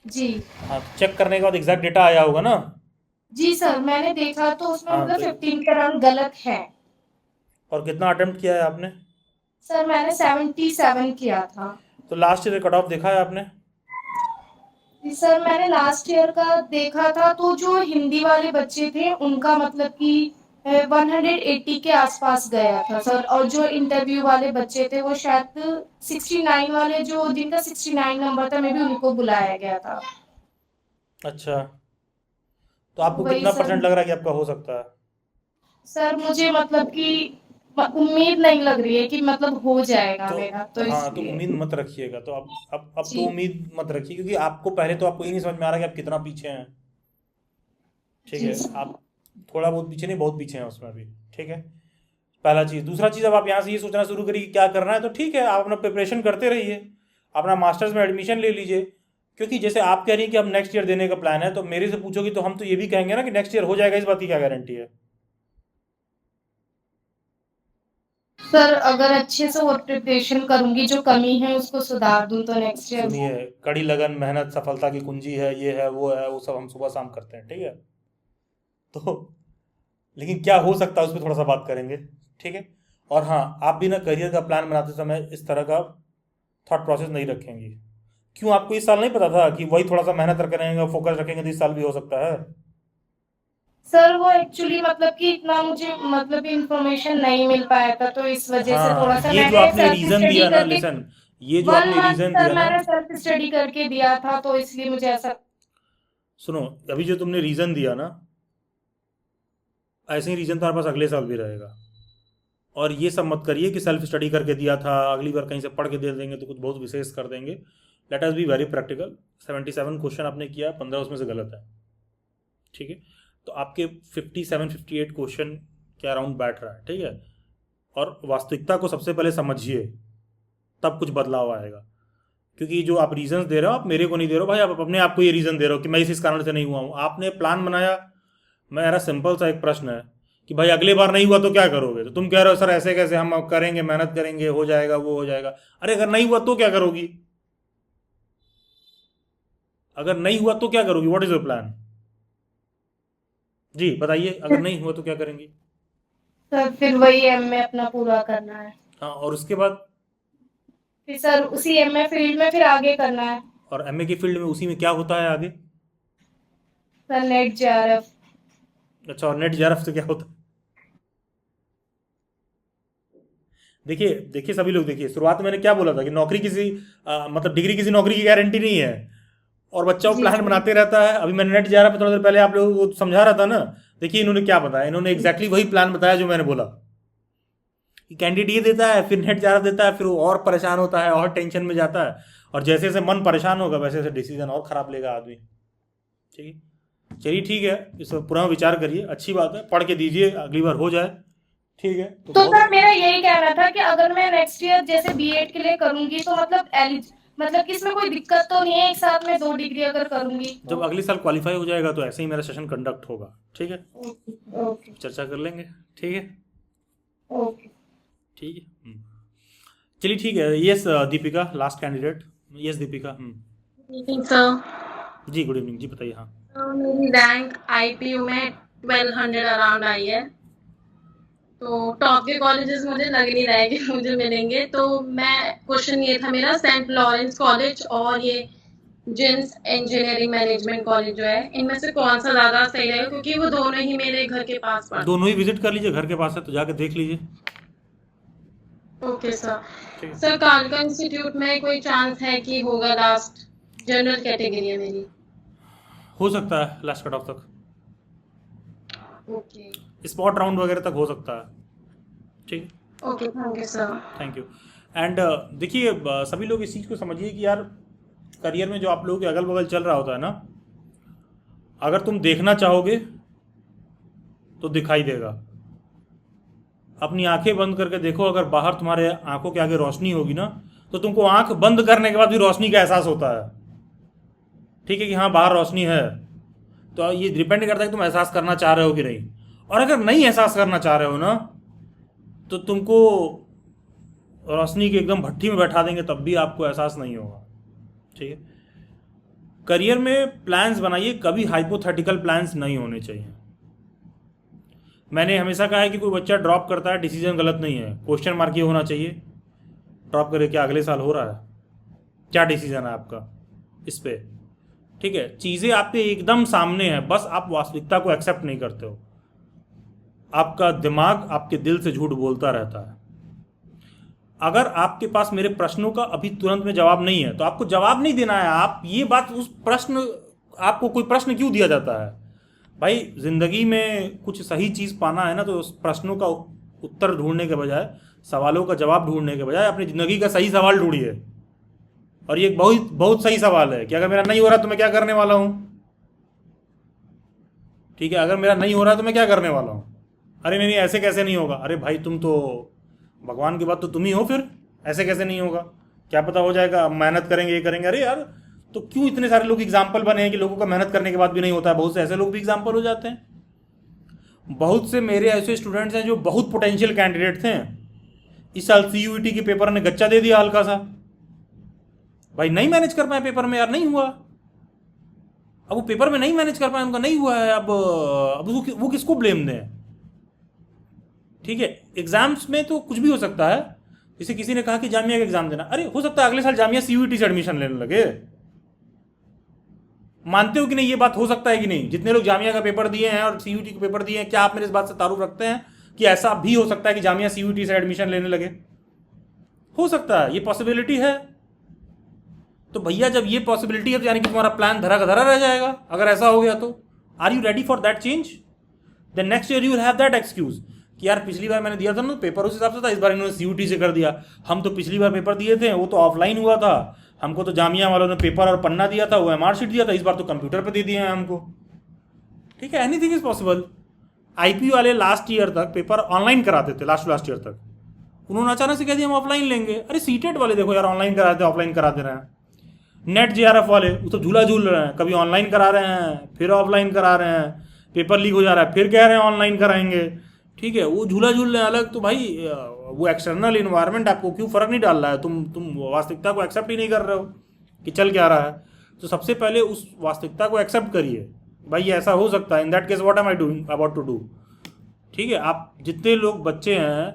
जी हाँ, चेक करने के बाद एग्जैक्ट डेटा आया होगा ना? जी सर, मैंने देखा तो उसमें मतलब 15 के अराउंड गलत है। और कितना अटेम्प्ट किया है आपने? सर मैंने 77 किया था। तो लास्ट ईयर कट ऑफ देखा है आपने? सर मैंने लास्ट ईयर का देखा था, तो जो हिंदी वाले बच्चे थे उनका मतलब कि 180 के आसपास गया था सर, और जो इंटरव्यू वाले बच्चे थे वो शायद 69 वाले, जो जिनका 69 नंबर था, मे भी उनको बुलाया गया था। अच्छा, तो आपको वही कितना सर। परसेंट लग रहा है कि आपका हो सकता है? सर मुझे मतलब कि उम्मीद नहीं लग रही है कि मतलब हो जाएगा तो मेरा, तो हाँ, तो इसलिए। उम्मीद मत रखिएगा। तो अब तो जी। उम्मीद मत रखिए, क्योंकि आपको पहले तो आपको ये नहीं समझ में आ रहा कि आप कितना पीछे हैं। ठीक जी है, सर। आप थोड़ा बहुत पीछे नहीं, बहुत पीछे हैं उसमें भी। ठीक है, पहला चीज़। दूसरा चीज़, अब आप यहाँ से ये सोचना शुरू करिए कि क्या करना है, तो ठीक है, आप अपना प्रिपरेशन करते रहिए, अपना मास्टर्स में एडमिशन ले लीजिए। क्योंकि जैसे आप कह रही हैं कि अब नेक्स्ट ईयर देने का प्लान है, तो मेरे से पूछोगी तो हम तो ये भी कहेंगे ना कि नेक्स्ट ईयर हो जाएगा, इस बात की क्या गारंटी है? सर अगर अच्छे से और प्रिपरेशन करूंगी, जो कमी है उसको सुधार दूं, तो नेक्स्ट ईयर। सुनिए, कड़ी लगन, मेहनत सफलता की कुंजी है, ये है, वो सब हम सुबह शाम करते हैं। ठीक है, तो लेकिन क्या हो सकता है उस पर थोड़ा सा बात करेंगे। ठीक है, और हाँ, आप भी ना करियर का प्लान बनाते समय इस तरह का थॉट प्रोसेस नहीं रखेंगे। क्यों, आपको इस साल नहीं पता था कि वही थोड़ा सा मेहनत करेंगे, फोकस रखेंगे तो इस साल भी हो सकता है? सर वो एक्चुअली मतलब कि इतना मुझे मतलब इंफॉर्मेशन नहीं मिल पाया था, तो इस वजह से थोड़ा हाँ, सा ये जो मैंने आपने सेल्फ रीजन स्टडी दिया ना, करके लिसन, ये जो 1 आपने मंथ रीजन सर दिया ना, मैंने सेल्फ स्टडी करके दिया था, तो इसलिए मुझे ऐसा। सुनो, अभी जो तुमने रीजन दिया ना, ऐसे ही रीजन तुम्हारे पास अगले साल भी रहेगा। और ये सब मत करिए कि सेल्फ स्टडी करके दिया था, अगली बार कहीं से पढ़ के दे देंगे तो कुछ बहुत विशेष कर देंगे। Let us be very practical. 77 question आपने किया, 15 उसमें से गलत है। ठीक है, तो आपके 57-58 क्वेश्चन के अराउंड बैठ रहा है। ठीक है, और वास्तविकता को सबसे पहले समझिए, तब कुछ बदलाव आएगा। क्योंकि जो आप रीजंस दे रहे हो, आप मेरे को नहीं दे रहे हो भाई, आप अपने आप को ये रीज़न दे रहे हो कि मैं इस कारण से नहीं हुआ हूँ। आपने प्लान बनाया, मेरा सिंपल सा एक प्रश्न है कि भाई अगले बार नहीं हुआ तो क्या करोगे? तो तुम कह रहे हो सर ऐसे कैसे, हम करेंगे, मेहनत करेंगे, हो जाएगा, वो हो जाएगा। अरे अगर नहीं हुआ तो क्या करोगी? अगर नहीं हुआ तो क्या करोगी? What is your plan? जी बताइए, अगर नहीं हुआ तो क्या करेंगी? सर फिर वही एमए अपना पूरा करना है। हाँ, और उसके बाद? फिर सर उसी एमए फील्ड में फिर आगे करना है। और एमए की फील्ड में उसी में क्या होता है आगे? Sir net JRF. अच्छा, और नेट जेआरएफ से क्या होता है? देखिए देखिए सभी लोग, देखिए शुरुआत में मैंने क्या बोला था कि नौकरी किसी मतलब डिग्री किसी नौकरी की गारंटी नहीं है, और बच्चा वो जी प्लान सर। बनाते रहता है। अभी मैंने नेट जेआरएफ पे थोड़ी देर पहले आप लोगों को समझा रहा था ना। देखिए इन्होंने क्या बताया, इन्होंने एग्जैक्टली वही प्लान बताया जो मैंने बोला कि कैंडिडेट ये देता है, फिर नेट जेआरएफ देता है, फिर वो और परेशान होता है, और टेंशन में जाता है, और जैसे जैसे मन परेशान होगा वैसे वैसे डिसीजन और खराब लेगा आदमी। ठीक है, चलिए ठीक है, इस पर पूरा विचार करिए, अच्छी बात है, पढ़ के दीजिए, अगली बार हो जाए। ठीक है, तो सर मेरा यही कहना था कि अगर मैं नेक्स्ट ईयर जैसे बीएड के लिए करूंगी, तो मतलब कि इसमें कोई दिक्कत तो नहीं है, एक साथ में 2 डिग्री अगर करूंगी तो? जब अगले साल क्वालिफाई हो जाएगा तो ऐसे ही मेरा सेशन कंडक्ट होगा। ठीक है, ओके चर्चा कर लेंगे। ठीक है, ओके। ठीक है, चलिए ठीक है। Yes Deepika, last candidate. Yes Deepika. Sir जी गुड इवनिंग, जी बताइए। हाँ, मेरी रैंक आईपीयू में 1200 अराउंड आई है, तो टॉप के कॉलेजेस मुझे लग नहीं रहा है कि मुझे मिलेंगे। तो मैं क्वेश्चन ये था मेरा, सेंट लॉरेंस कॉलेज और ये जिन्स इंजीनियरिंग मैनेजमेंट कॉलेज जो है, इनमें से कौन सा ज़्यादा सही रहेगा? क्योंकि वो दोनों ही मेरे घर के पास पड़ते। दोनों ही विजिट कर लीजिए, घर के पास है तो जाके देख लीजिए। Okay sir. सर कालका इंस्टीट्यूट में कोई चांस है कि होगा? लास्ट जनरल कैटेगरी है मेरी। हो सकता है लास्ट कट ऑफ तक, ओके स्पॉट राउंड वगैरह तक हो सकता है। ठीक है, okay, thank you sir. Thank you. And देखिए सभी लोग इस चीज़ को समझिए कि यार करियर में जो आप लोगों के अगल बगल चल रहा होता है ना, अगर तुम देखना चाहोगे तो दिखाई देगा। अपनी आंखें बंद करके देखो, अगर बाहर तुम्हारे आंखों के आगे रोशनी होगी ना, तो तुमको आंख बंद करने के बाद भी रोशनी का एहसास होता है। ठीक है, कि हाँ बाहर रोशनी है, तो ये डिपेंड करता है कि तुम एहसास करना चाह रहे हो कि नहीं। और अगर नहीं एहसास करना चाह रहे हो ना, तो तुमको रोशनी की एकदम भट्टी में बैठा देंगे, तब भी आपको एहसास नहीं होगा। ठीक है, करियर में प्लान्स बनाइए, कभी हाइपोथेटिकल प्लान्स नहीं होने चाहिए। मैंने हमेशा कहा है कि कोई बच्चा ड्रॉप करता है, डिसीजन गलत नहीं है, क्वेश्चन मार्क ये होना चाहिए, ड्रॉप करे क्या अगले साल हो रहा है, क्या डिसीजन है आपका इस पे। ठीक है, चीज़ें आपके एकदम सामने हैं, बस आप वास्तविकता को एक्सेप्ट नहीं करते हो। आपका दिमाग आपके दिल से झूठ बोलता रहता है। अगर आपके पास मेरे प्रश्नों का अभी तुरंत में जवाब नहीं है, तो आपको जवाब नहीं देना है। आप ये बात, उस प्रश्न, आपको कोई प्रश्न क्यों दिया जाता है? भाई जिंदगी में कुछ सही चीज़ पाना है ना, तो उस प्रश्नों का उत्तर ढूंढने के बजाय, सवालों का जवाब ढूंढने के बजाय अपनी ज़िंदगी का सही सवाल ढूंढिए। और ये बहुत बहुत सही सवाल है कि अगर मेरा नहीं हो रहा तो मैं क्या करने वाला हूँ। ठीक है, अगर मेरा नहीं हो रहा तो मैं क्या करने वाला हूँ। अरे नहीं ऐसे कैसे नहीं होगा, अरे भाई तुम तो भगवान की बात तो तुम ही हो, फिर ऐसे कैसे नहीं होगा, क्या पता हो जाएगा, मेहनत करेंगे ये करेंगे। अरे यार तो क्यों इतने सारे लोग एग्जाम्पल बने हैं कि लोगों का मेहनत करने के बाद भी नहीं होता है। बहुत से ऐसे लोग भी एग्जाम्पल हो जाते हैं। बहुत से मेरे ऐसे स्टूडेंट्स हैं जो बहुत पोटेंशियल कैंडिडेट थे, इस साल CUET के पेपर ने गच्चा दे दिया हल्का सा। भाई नहीं मैनेज कर पाए पेपर में यार, नहीं हुआ। अब वो पेपर में नहीं मैनेज कर पाए, उनका नहीं हुआ है। अब वो किसको ब्लेम दें। ठीक है, एग्जाम्स में तो कुछ भी हो सकता है। जैसे किसी ने कहा कि जामिया का एग्जाम देना, अरे हो सकता है अगले साल जामिया CUET से एडमिशन लेने लगे। मानते हो कि नहीं, ये बात हो सकता है कि नहीं। जितने लोग जामिया का पेपर दिए हैं और CUET का पेपर दिए हैं, क्या आप मेरे इस बात से तारुफ रखते हैं कि ऐसा भी हो सकता है कि जामिया CUET से एडमिशन लेने लगे? हो सकता है, ये पॉसिबिलिटी है। तो भैया जब ये पॉसिबिलिटी है तो यानी कि तुम्हारा प्लान धरा का धरा रह जाएगा। अगर ऐसा हो गया तो are you ready for that change? Then next year you will have that excuse कि यार पिछली बार मैंने दिया था ना पेपर उस हिसाब से था, इस बार इन्होंने CUET से कर दिया। हम तो पिछली बार पेपर दिए थे वो तो ऑफलाइन हुआ था, हमको तो जामिया वालों ने पेपर और पन्ना दिया था, वो MR शीट दिया था, इस बार तो कंप्यूटर पे दे दिए हैं हमको। ठीक है, एनीथिंग इज पॉसिबल। IP वाले लास्ट ईयर तक पेपर ऑनलाइन कराते थे, लास्ट ईयर तक। उन्होंने अचानक से कह दिया हम ऑफलाइन लेंगे। अरे CTET वाले देखो यार, ऑनलाइन कराते ऑफलाइन करा दे रहे हैं। नेट JRF वाले वो तो झूला झूल रहे हैं, कभी ऑनलाइन करा रहे हैं फिर ऑफलाइन करा रहे हैं, पेपर लीक हो जा रहा है फिर कह रहे हैं ऑनलाइन कराएंगे। ठीक है, वो झूला झूल रहे हैं अलग। तो भाई वो एक्सटर्नल इन्वायरमेंट आपको क्यों फ़र्क नहीं डाल रहा है? तुम वास्तविकता को एक्सेप्ट ही नहीं कर रहे हो कि चल क्या रहा है। तो सबसे पहले उस वास्तविकता को एक्सेप्ट करिए, भाई ऐसा हो सकता है। In that case what am I doing about to do. ठीक है, आप जितने लोग बच्चे हैं,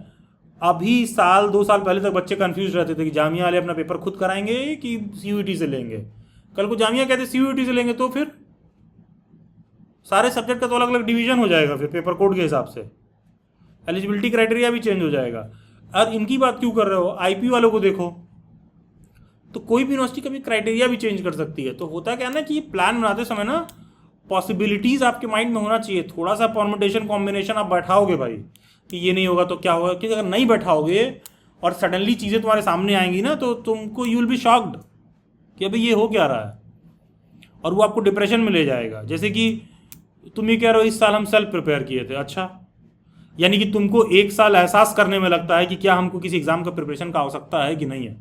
अभी साल 2 साल पहले तक बच्चे कंफ्यूज रहते थे कि जामिया वाले अपना पेपर खुद कराएंगे कि CUET से लेंगे। कल को जामिया कहते CUET से लेंगे तो फिर सारे सब्जेक्ट का तो अलग अलग डिवीजन हो जाएगा, फिर पेपर कोड के हिसाब से एलिजिबिलिटी क्राइटेरिया भी चेंज हो जाएगा। और इनकी बात क्यों कर रहे हो, IP वालों को देखो। तो कोई भी यूनिवर्सिटी कभी क्राइटेरिया भी चेंज कर सकती है। तो होता क्या है ना कि ये प्लान बनाते समय ना पॉसिबिलिटीज़ आपके माइंड में होना चाहिए। थोड़ा सा परमुटेशन कॉम्बिनेशन आप बैठाओगे भाई कि ये नहीं होगा तो क्या होगा, क्योंकि अगर नहीं बैठाओगे और सडनली चीज़ें तुम्हारे सामने आएंगी ना तो तुमको यू विल बी शॉक्ड कि अभी ये हो क्या रहा है, और वो आपको डिप्रेशन में ले जाएगा। जैसे कि तुम ये कह रहे हो इस साल हम सेल्फ प्रिपेयर किए थे, अच्छा यानी कि तुमको 1 साल एहसास करने में लगता है कि क्या हमको किसी एग्जाम का प्रिपरेशन का आवश्यकता है कि नहीं है।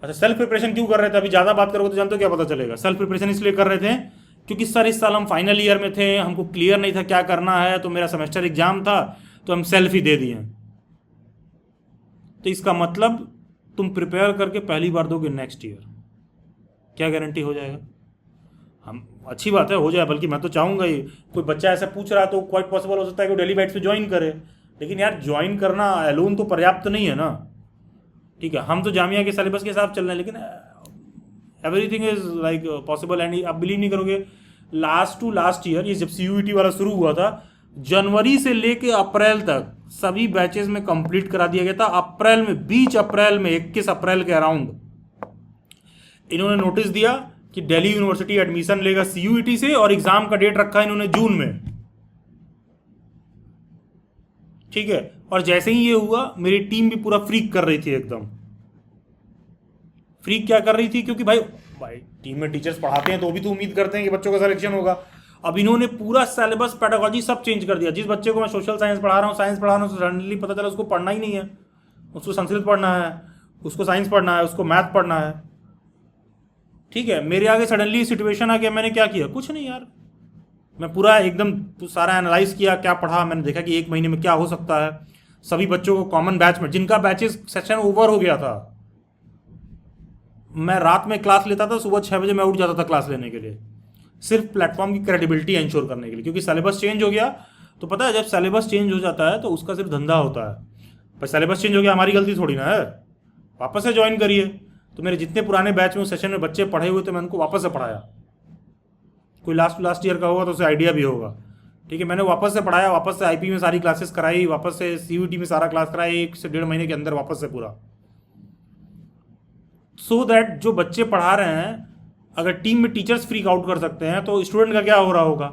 अच्छा, सेल्फ प्रिपरेशन क्यों कर रहे थे? अभी ज़्यादा बात करोगे तो जानते हो क्या पता चलेगा। सेल्फ प्रिपरेशन इसलिए कर रहे थे क्योंकि सर इस साल हम फाइनल ईयर में थे, हमको क्लियर नहीं था क्या करना है, तो मेरा सेमेस्टर एग्जाम था तो हम सेल्फ ही दे दिए। तो इसका मतलब तुम प्रिपेयर करके पहली बार दोगे नेक्स्ट ईयर, क्या गारंटी हो जाएगा? हम अच्छी बात है हो जाए, बल्कि मैं तो चाहूँगा ही। कोई बच्चा ऐसा पूछ रहा तो क्वाइट पॉसिबल हो सकता है कि डेली बाइट्स पे ज्वाइन करे, लेकिन यार ज्वाइन करना एलोन तो पर्याप्त नहीं है ना। ठीक है, हम तो जामिया के सिलेबस के हिसाब चल रहे हैं, लेकिन everything is like possible. And आप बिलीव नहीं करोगे, लास्ट ईयर ये जब CUET वाला शुरू हुआ था, जनवरी से लेके अप्रैल तक सभी बैचेस में कंप्लीट करा दिया गया था। अप्रैल में 20 अप्रैल में 21 अप्रैल के अराउंड इन्होंने नोटिस दिया कि दिल्ली यूनिवर्सिटी एडमिशन लेगा CUET से, और एग्जाम का डेट रखा इन्होंने जून में। ठीक है, और जैसे ही ये हुआ मेरी टीम भी पूरा फ्रीक कर रही थी, एकदम फ्रीक क्या कर रही थी, क्योंकि भाई टीम में टीचर्स पढ़ाते हैं तो भी तो उम्मीद करते हैं कि बच्चों का सिलेक्शन होगा। अब इन्होंने पूरा सिलेबस पेडागोजी सब चेंज कर दिया। जिस बच्चे को मैं सोशल साइंस पढ़ा रहा हूँ, साइंस पढ़ा रहा हूँ, सडनली पता चला उसको पढ़ना ही नहीं है, उसको संस्कृत पढ़ना है, उसको साइंस पढ़ना है, उसको मैथ पढ़ना है। ठीक है, मेरे आगे सडनली सिचुएशन आ गया, मैंने क्या किया? कुछ नहीं यार, मैं पूरा एकदम सारा एनालाइज किया, क्या पढ़ा, मैंने देखा कि 1 महीने में क्या हो सकता है। सभी बच्चों को कॉमन बैच में, जिनका बैचेस सेशन ओवर हो गया था, मैं रात में क्लास लेता था, सुबह 6 बजे मैं उठ जाता था क्लास लेने के लिए, सिर्फ प्लेटफॉर्म की क्रेडिबिलिटी इंश्योर करने के लिए। क्योंकि सिलेबस चेंज हो गया, तो पता है जब सिलेबस चेंज हो जाता है तो उसका सिर्फ धंधा होता है। पर सिलेबस चेंज हो गया हमारी गलती थोड़ी ना है, वापस से ज्वाइन करिए। तो मेरे जितने पुराने बैच में उस सेशन में बच्चे पढ़े हुए थे, मैं उनको वापस से पढ़ाया। कोई लास्ट ईयर का होगा तो उसे आइडिया भी होगा। ठीक है, मैंने वापस से पढ़ाया, वापस से IP में सारी क्लासेस कराई, वापस से CUET में सारा क्लास कराई, 1 से 1.5 महीने के अंदर वापस से पूरा। सो दैट जो बच्चे पढ़ा रहे हैं अगर टीम में टीचर्स फ्रीक आउट कर सकते हैं तो स्टूडेंट का क्या हो रहा होगा।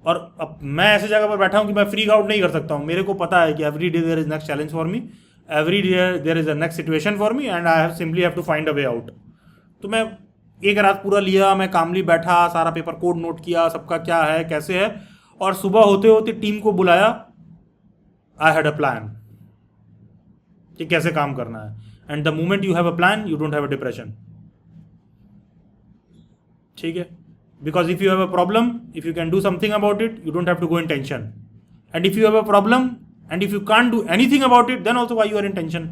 और अब मैं ऐसी जगह पर बैठा हूँ कि मैं फ्रीक आउट नहीं कर सकता हूँ। मेरे को पता है कि every day there is next challenge for me, every day there is a next situation for me and I have simply have to find a way out. तो मैं एक रात पूरा लिया, मैं कामली बैठा, सारा पेपर कोड नोट किया, सबका क्या है कैसे है, और सुबह होते होते टीम को बुलाया। आई हैड अ प्लान कि कैसे काम करना है, and the moment you have a plan you don't have a depression. ठीक है, because if you have a problem, if you can do something about it, you don't have to go in tension. And if you have a problem and if you can't do anything about it, then also why you are in tension?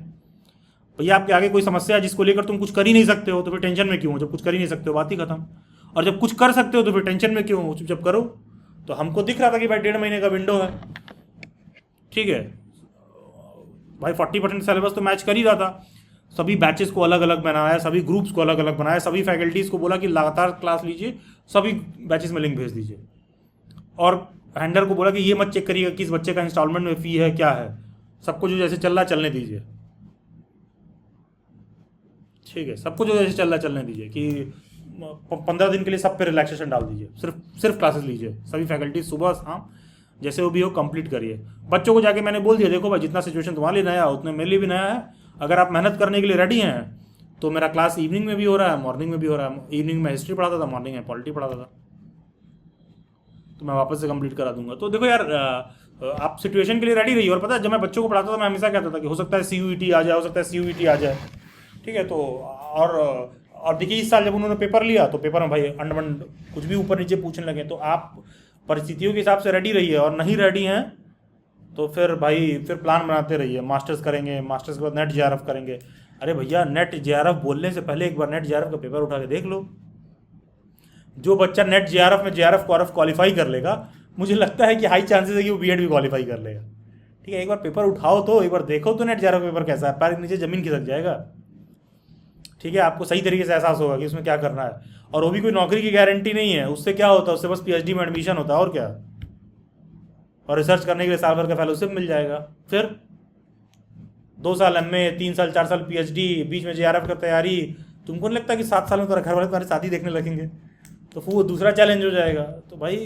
भैया आपके आगे कोई समस्या है जिसको लेकर तुम कुछ कर ही नहीं सकते हो, तो फिर टेंशन में क्यों हो? जब कुछ कर ही नहीं सकते हो बात ही खत्म। और जब कुछ कर सकते हो तो फिर टेंशन में क्यों हो? चुपचाप करो। तो हमको दिख रहा था कि भाई 1.5 महीने का विंडो है, ठीक है भाई, 40% सिलेबस तो मैच कर ही रहा था। सभी बैचेस को अलग अलग बनाया, सभी ग्रुप्स को अलग अलग बनाया, सभी फैकल्टीज़ को बोला कि लगातार क्लास लीजिए, सभी बैचेस में लिंक भेज दीजिए, और हैंडलर को बोला कि ये मत चेक करिएगा किस बच्चे का इंस्टॉलमेंट में फ़ी है क्या है, सबको जो जैसे चल रहा चलने दीजिए। ठीक है, सबको जो जैसे चल रहा चलने दीजिए कि 15 दिन के लिए सब पे रिलैक्सेशन डाल दीजिए, सिर्फ क्लासेस लीजिए, सभी फैकल्टीज सुबह शाम जैसे वो भी हो कंप्लीट करिए। बच्चों को जाके मैंने बोल दिया, देखो भाई जितना सिचुएशन तुम्हारे लिए नया है उतने मेरे लिए भी नया है। अगर आप मेहनत करने के लिए रेडी हैं तो मेरा क्लास इवनिंग में भी हो रहा है, मॉर्निंग में भी हो रहा है। इवनिंग में हिस्ट्री पढ़ाता था, मॉर्निंग में पॉलिटी पढ़ाता था, तो मैं वापस से कंप्लीट करा दूंगा। तो देखो यार, आप सिचुएशन के लिए रेडी रहिए। और पता है जब मैं बच्चों को पढ़ाता था मैं हमेशा कहता था कि हो सकता है CUET आ जाए, हो सकता है CUET आ जाए, ठीक है। तो और देखिए इस साल जब उन्होंने पेपर लिया तो पेपर में भाई अंडमंड कुछ भी ऊपर नीचे पूछने लगे। तो आप परिस्थितियों के हिसाब से रेडी रहिए, और नहीं रेडी हैं तो फिर भाई फिर प्लान बनाते रहिए। मास्टर्स करेंगे, मास्टर्स के बाद नेट JRF करेंगे। अरे भैया नेट JRF बोलने से पहले एक बार नेट JRF का पेपर उठा के देख लो। जो बच्चा नेट JRF में JRF को क्वालिफाई कर लेगा, मुझे लगता है कि हाई चांसेस है कि वो B.Ed भी क्वालिफाई कर लेगा। ठीक है, एक बार पेपर उठाओ तो, एक बार देखो तो नेट JRF पेपर कैसा है, पैर के नीचे ज़मीन खिसक जाएगा। ठीक है, आपको सही तरीके से एहसास होगा कि उसमें क्या करना है। और वो भी कोई नौकरी की गारंटी नहीं है, उससे क्या होता है, उससे बस PhD में एडमिशन होता है और क्या, और रिसर्च करने के लिए साल भर का फेलोशिप मिल जाएगा। फिर 2 साल MA, 3 साल 4 साल PhD, बीच में JRF का तैयारी। तुमको नहीं लगता कि 7 साल में तो घर वाले तुम्हारी शादी देखने लगेंगे, तो वो दूसरा चैलेंज हो जाएगा। तो भाई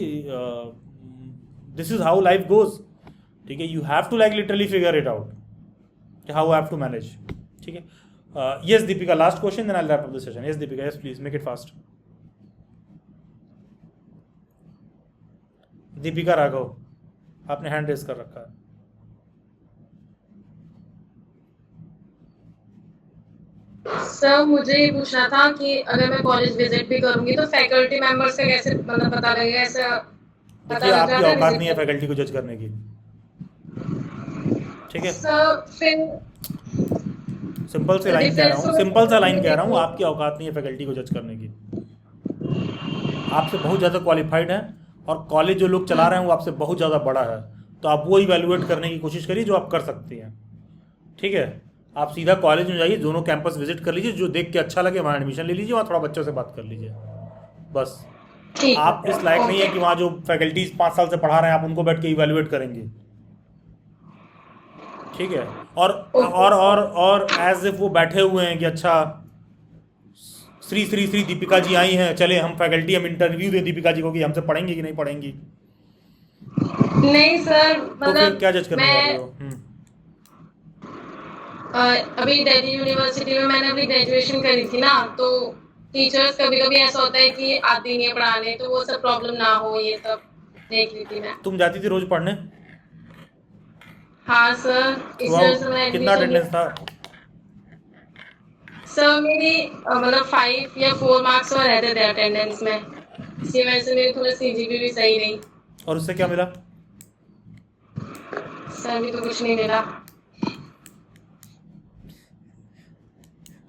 this is how life goes. ठीक है, you have to like literally figure it out how have to manage. ठीक है, yes Deepika, last question then I will wrap up the session. Yes Deepika, yes please make it fast. Deepika Raghav, आपने hand race कर रखा है। Sir मुझे ये पूछना था कि अगर मैं कॉलेज विजिट भी करूंगी तो फैकल्टी मेंबर्स का कैसे मतलब पता लगेगा? ऐसा देखिए आपकी औकात नहीं है फैकल्टी को जज करने की। ठीक है सर, फिर सिंपल सा लाइन कह रहा हूँ, सिंपल सा लाइन कह रहा हूँ, आपकी औकात नहीं है फैकल्टी को जज करने की। आपसे बहुत ज़्यादा क्वालिफाइड है, और कॉलेज जो लोग चला रहे हैं वो आपसे बहुत ज़्यादा बड़ा है। तो आप वो इवैल्यूएट करने की कोशिश करिए जो आप कर सकती हैं। ठीक है, आप सीधा कॉलेज में जाइए, दोनों कैंपस विजिट कर लीजिए, जो देख के अच्छा लगे वहाँ एडमिशन ले लीजिए, वहाँ थोड़ा बच्चों से बात कर लीजिए बस। आप इस लायक नहीं है कि वहाँ जो फैकल्टीज 5 साल से पढ़ा रहे हैं आप उनको बैठ के इवैल्यूएट करेंगे। ठीक है, और एज इफ वो बैठे हुए हैं कि अच्छा श्री श्री श्री दीपिका जी आई हैं, चले हम फैकल्टी हम इंटरव्यू दे दीपिका जी को कि हमसे पढ़ेंगी कि नहीं पढ़ेंगी। नहीं सर, तो फिर क्या जज करने जा रहे हो? अभी दिल्ली यूनिवर्सिटी में मैंने अभी ग्रेजुएशन करी थी ना, तो टीचर्स कभी कभी ऐसा होता है कि आती नहीं है पढ़ाने, तो वो सब प्रॉब्लम ना हो ये सब देख रही थी मैं। तुम जाती थी रोज पढ़ने? हाँ सर, इस वजह से मैं कितना अटेंडेंस था? सर मेरी मतलब 5 या 4 मार्क्स और रहते थे अटेंडेंस में, इसी वजह से मेरी थोड़ा CGPA भी सही नहीं। और उससे क्या मिला? सर अभी तो कुछ नहीं मिला।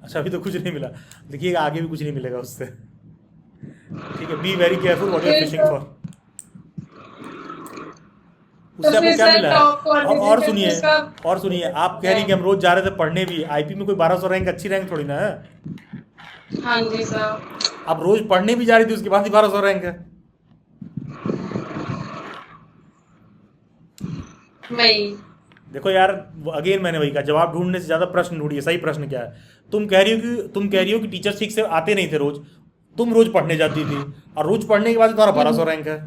अच्छा, अभी तो कुछ नहीं मिला, देखिए आगे भी कुछ नहीं मिलेगा उससे। ठीक है, be very careful what you are fishing for. उससे आपको क्या मिला है? और सुनिए आप कह रही कि हम रोज जा रहे थे पढ़ने भी, IP में कोई 1200 रैंक अच्छी रैंक थोड़ी ना है। हाँ जी सर। आप रोज पढ़ने भी जा रही थी, उसके बाद ही 1200 रैंक है। वही देखो यार, अगेन मैंने वही कहा, जवाब ढूंढने से ज्यादा प्रश्न ढूंढिए, सही प्रश्न क्या है। तुम कह रही हो कि टीचर्स ठीक से आते नहीं थे रोज, तुम रोज पढ़ने जाती थी और रोज पढ़ने के बाद तुम्हारा 1200 रैंक है।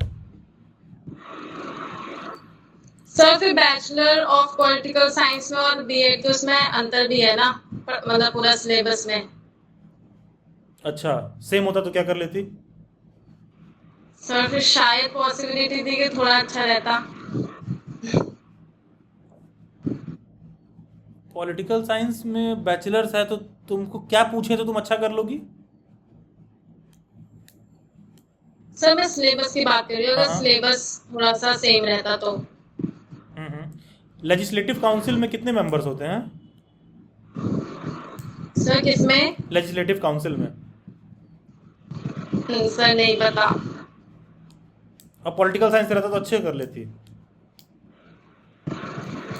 सर फिर बैचलर ऑफ पॉलिटिकल साइंस में और बीएड तो उसमें अंतर भी है ना, मतलब पूरा सिलेबस में। अच्छा, सेम होता तो क्या कर लेती? सर फिर शायद पॉसिबिलिटी थी कि थोड़ा अच्छा रहता। पॉलिटिकल साइंस में बैचलर्स है तो तुमको क्या पूछे तो तुम अच्छा कर लोगी? सर मैं सिलेबस की बात कर रही हूँ, अगर सिलेबस थोड़ा सा सेम रहता तो। लेजिस्लेटिव काउंसिल में कितने मेंबर्स होते हैं? सर किसमें? लेजिस्लेटिव काउंसिल में। सर नहीं पता। अब पॉलिटिकल साइंस रहता तो अच्छे कर लेती।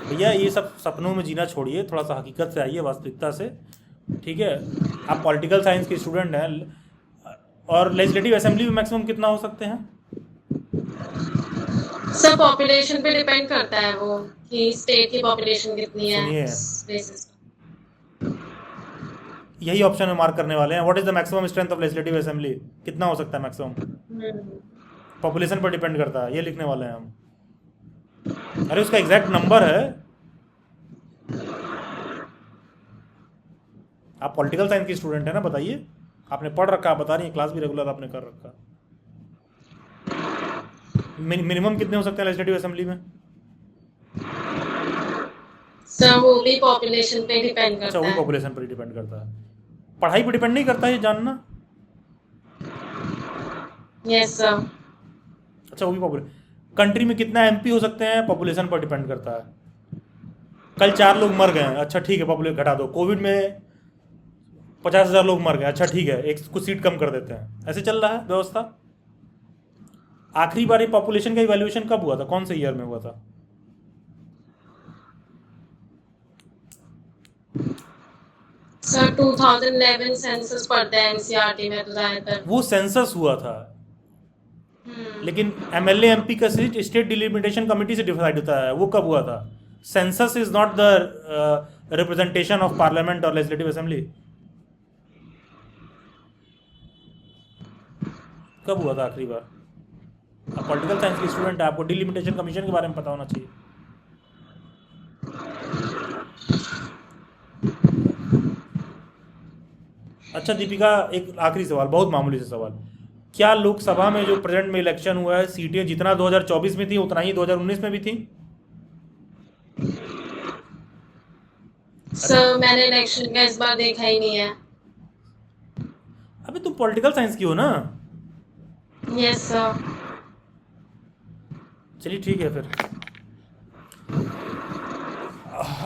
भैया ये सब सपनों में जीना छोड़िए, थोड़ा सा हकीकत से आइए, वास्तविकता से, ठीक है? आप पॉलिटिकल साइंस के स्टूडेंट हैं और लेजिस्लेटिव असेंबली में मैक्सिमम कितना हो सकते हैं? सर पॉपुलेशन पे डिपेंड करता है वो कि स्टेट की पॉपुलेशन कितनी है। सुनिए, यही ऑप्शन में मार्क करने वाले हैं। What is the maximum strength of legislative assembly? कितना हो सकता है मैक्सिमम? पॉपुलेशन पर डिपेंड करता है, ये लिखने वाले हैं हम। अरे उसका एग्जैक्ट नंबर है। आप पॉलिटिकल साइंस की स्टूडेंट है ना, बताइए। आपने पढ़ रखा, आप बता रही हैं, क्लास भी रेगुलर आपने कर रखा। मिनिमम कितने हो सकते हैं लेजिस्लेटिव असेंबली में? सर वो भी पॉपुलेशन पे डिपेंड करता है। अच्छा, वो पॉपुलेशन पर डिपेंड करता है, पढ़ाई पर डिपेंड नहीं करता है, ये जानना। Yes sir. अच्छा, वो भी पॉपुलेशन। कंट्री में कितना एमपी हो सकते हैं, पॉपुलेशन पर डिपेंड करता है। कल 4 लोग मर गए, अच्छा ठीक है, पॉपुलेशन घटा दो। कोविड में 50,000 लोग मर गए, अच्छा ठीक है, एक कुछ सीट कम कर देते हैं। ऐसे चल रहा है व्यवस्था। आखिरी बार ये पॉपुलेशन का इवैल्यूएशन कब हुआ था, कौन से ईयर में हुआ था? सर 2011 सेंसस पढ़ते हैं एनसीईआरटी में तो ज्यादातर। वो सेंसस हुआ था, लेकिन एमएलए एमपी का सीट स्टेट डिलिमिटेशन कमेटी से डिसाइड होता है। वो कब हुआ था? Census is not the representation of parliament और लेजिस्लेटिव असेंबली। कब हुआ था आखिरी बार? आप पॉलिटिकल साइंस के स्टूडेंट है, आपको डिलिमिटेशन कमीशन के बारे में पता होना चाहिए। अच्छा दीपिका, एक आखिरी सवाल, बहुत मामूली से सवाल। क्या लोकसभा में जो प्रेजेंट में इलेक्शन हुआ है, सीटें जितना 2024 में थी उतना ही 2019 में भी थी? सर मैंने इलेक्शन का इस बार देखा ही नहीं है। अबे तुम पॉलिटिकल साइंस की हो ना? Yes sir. चलिए ठीक है फिर।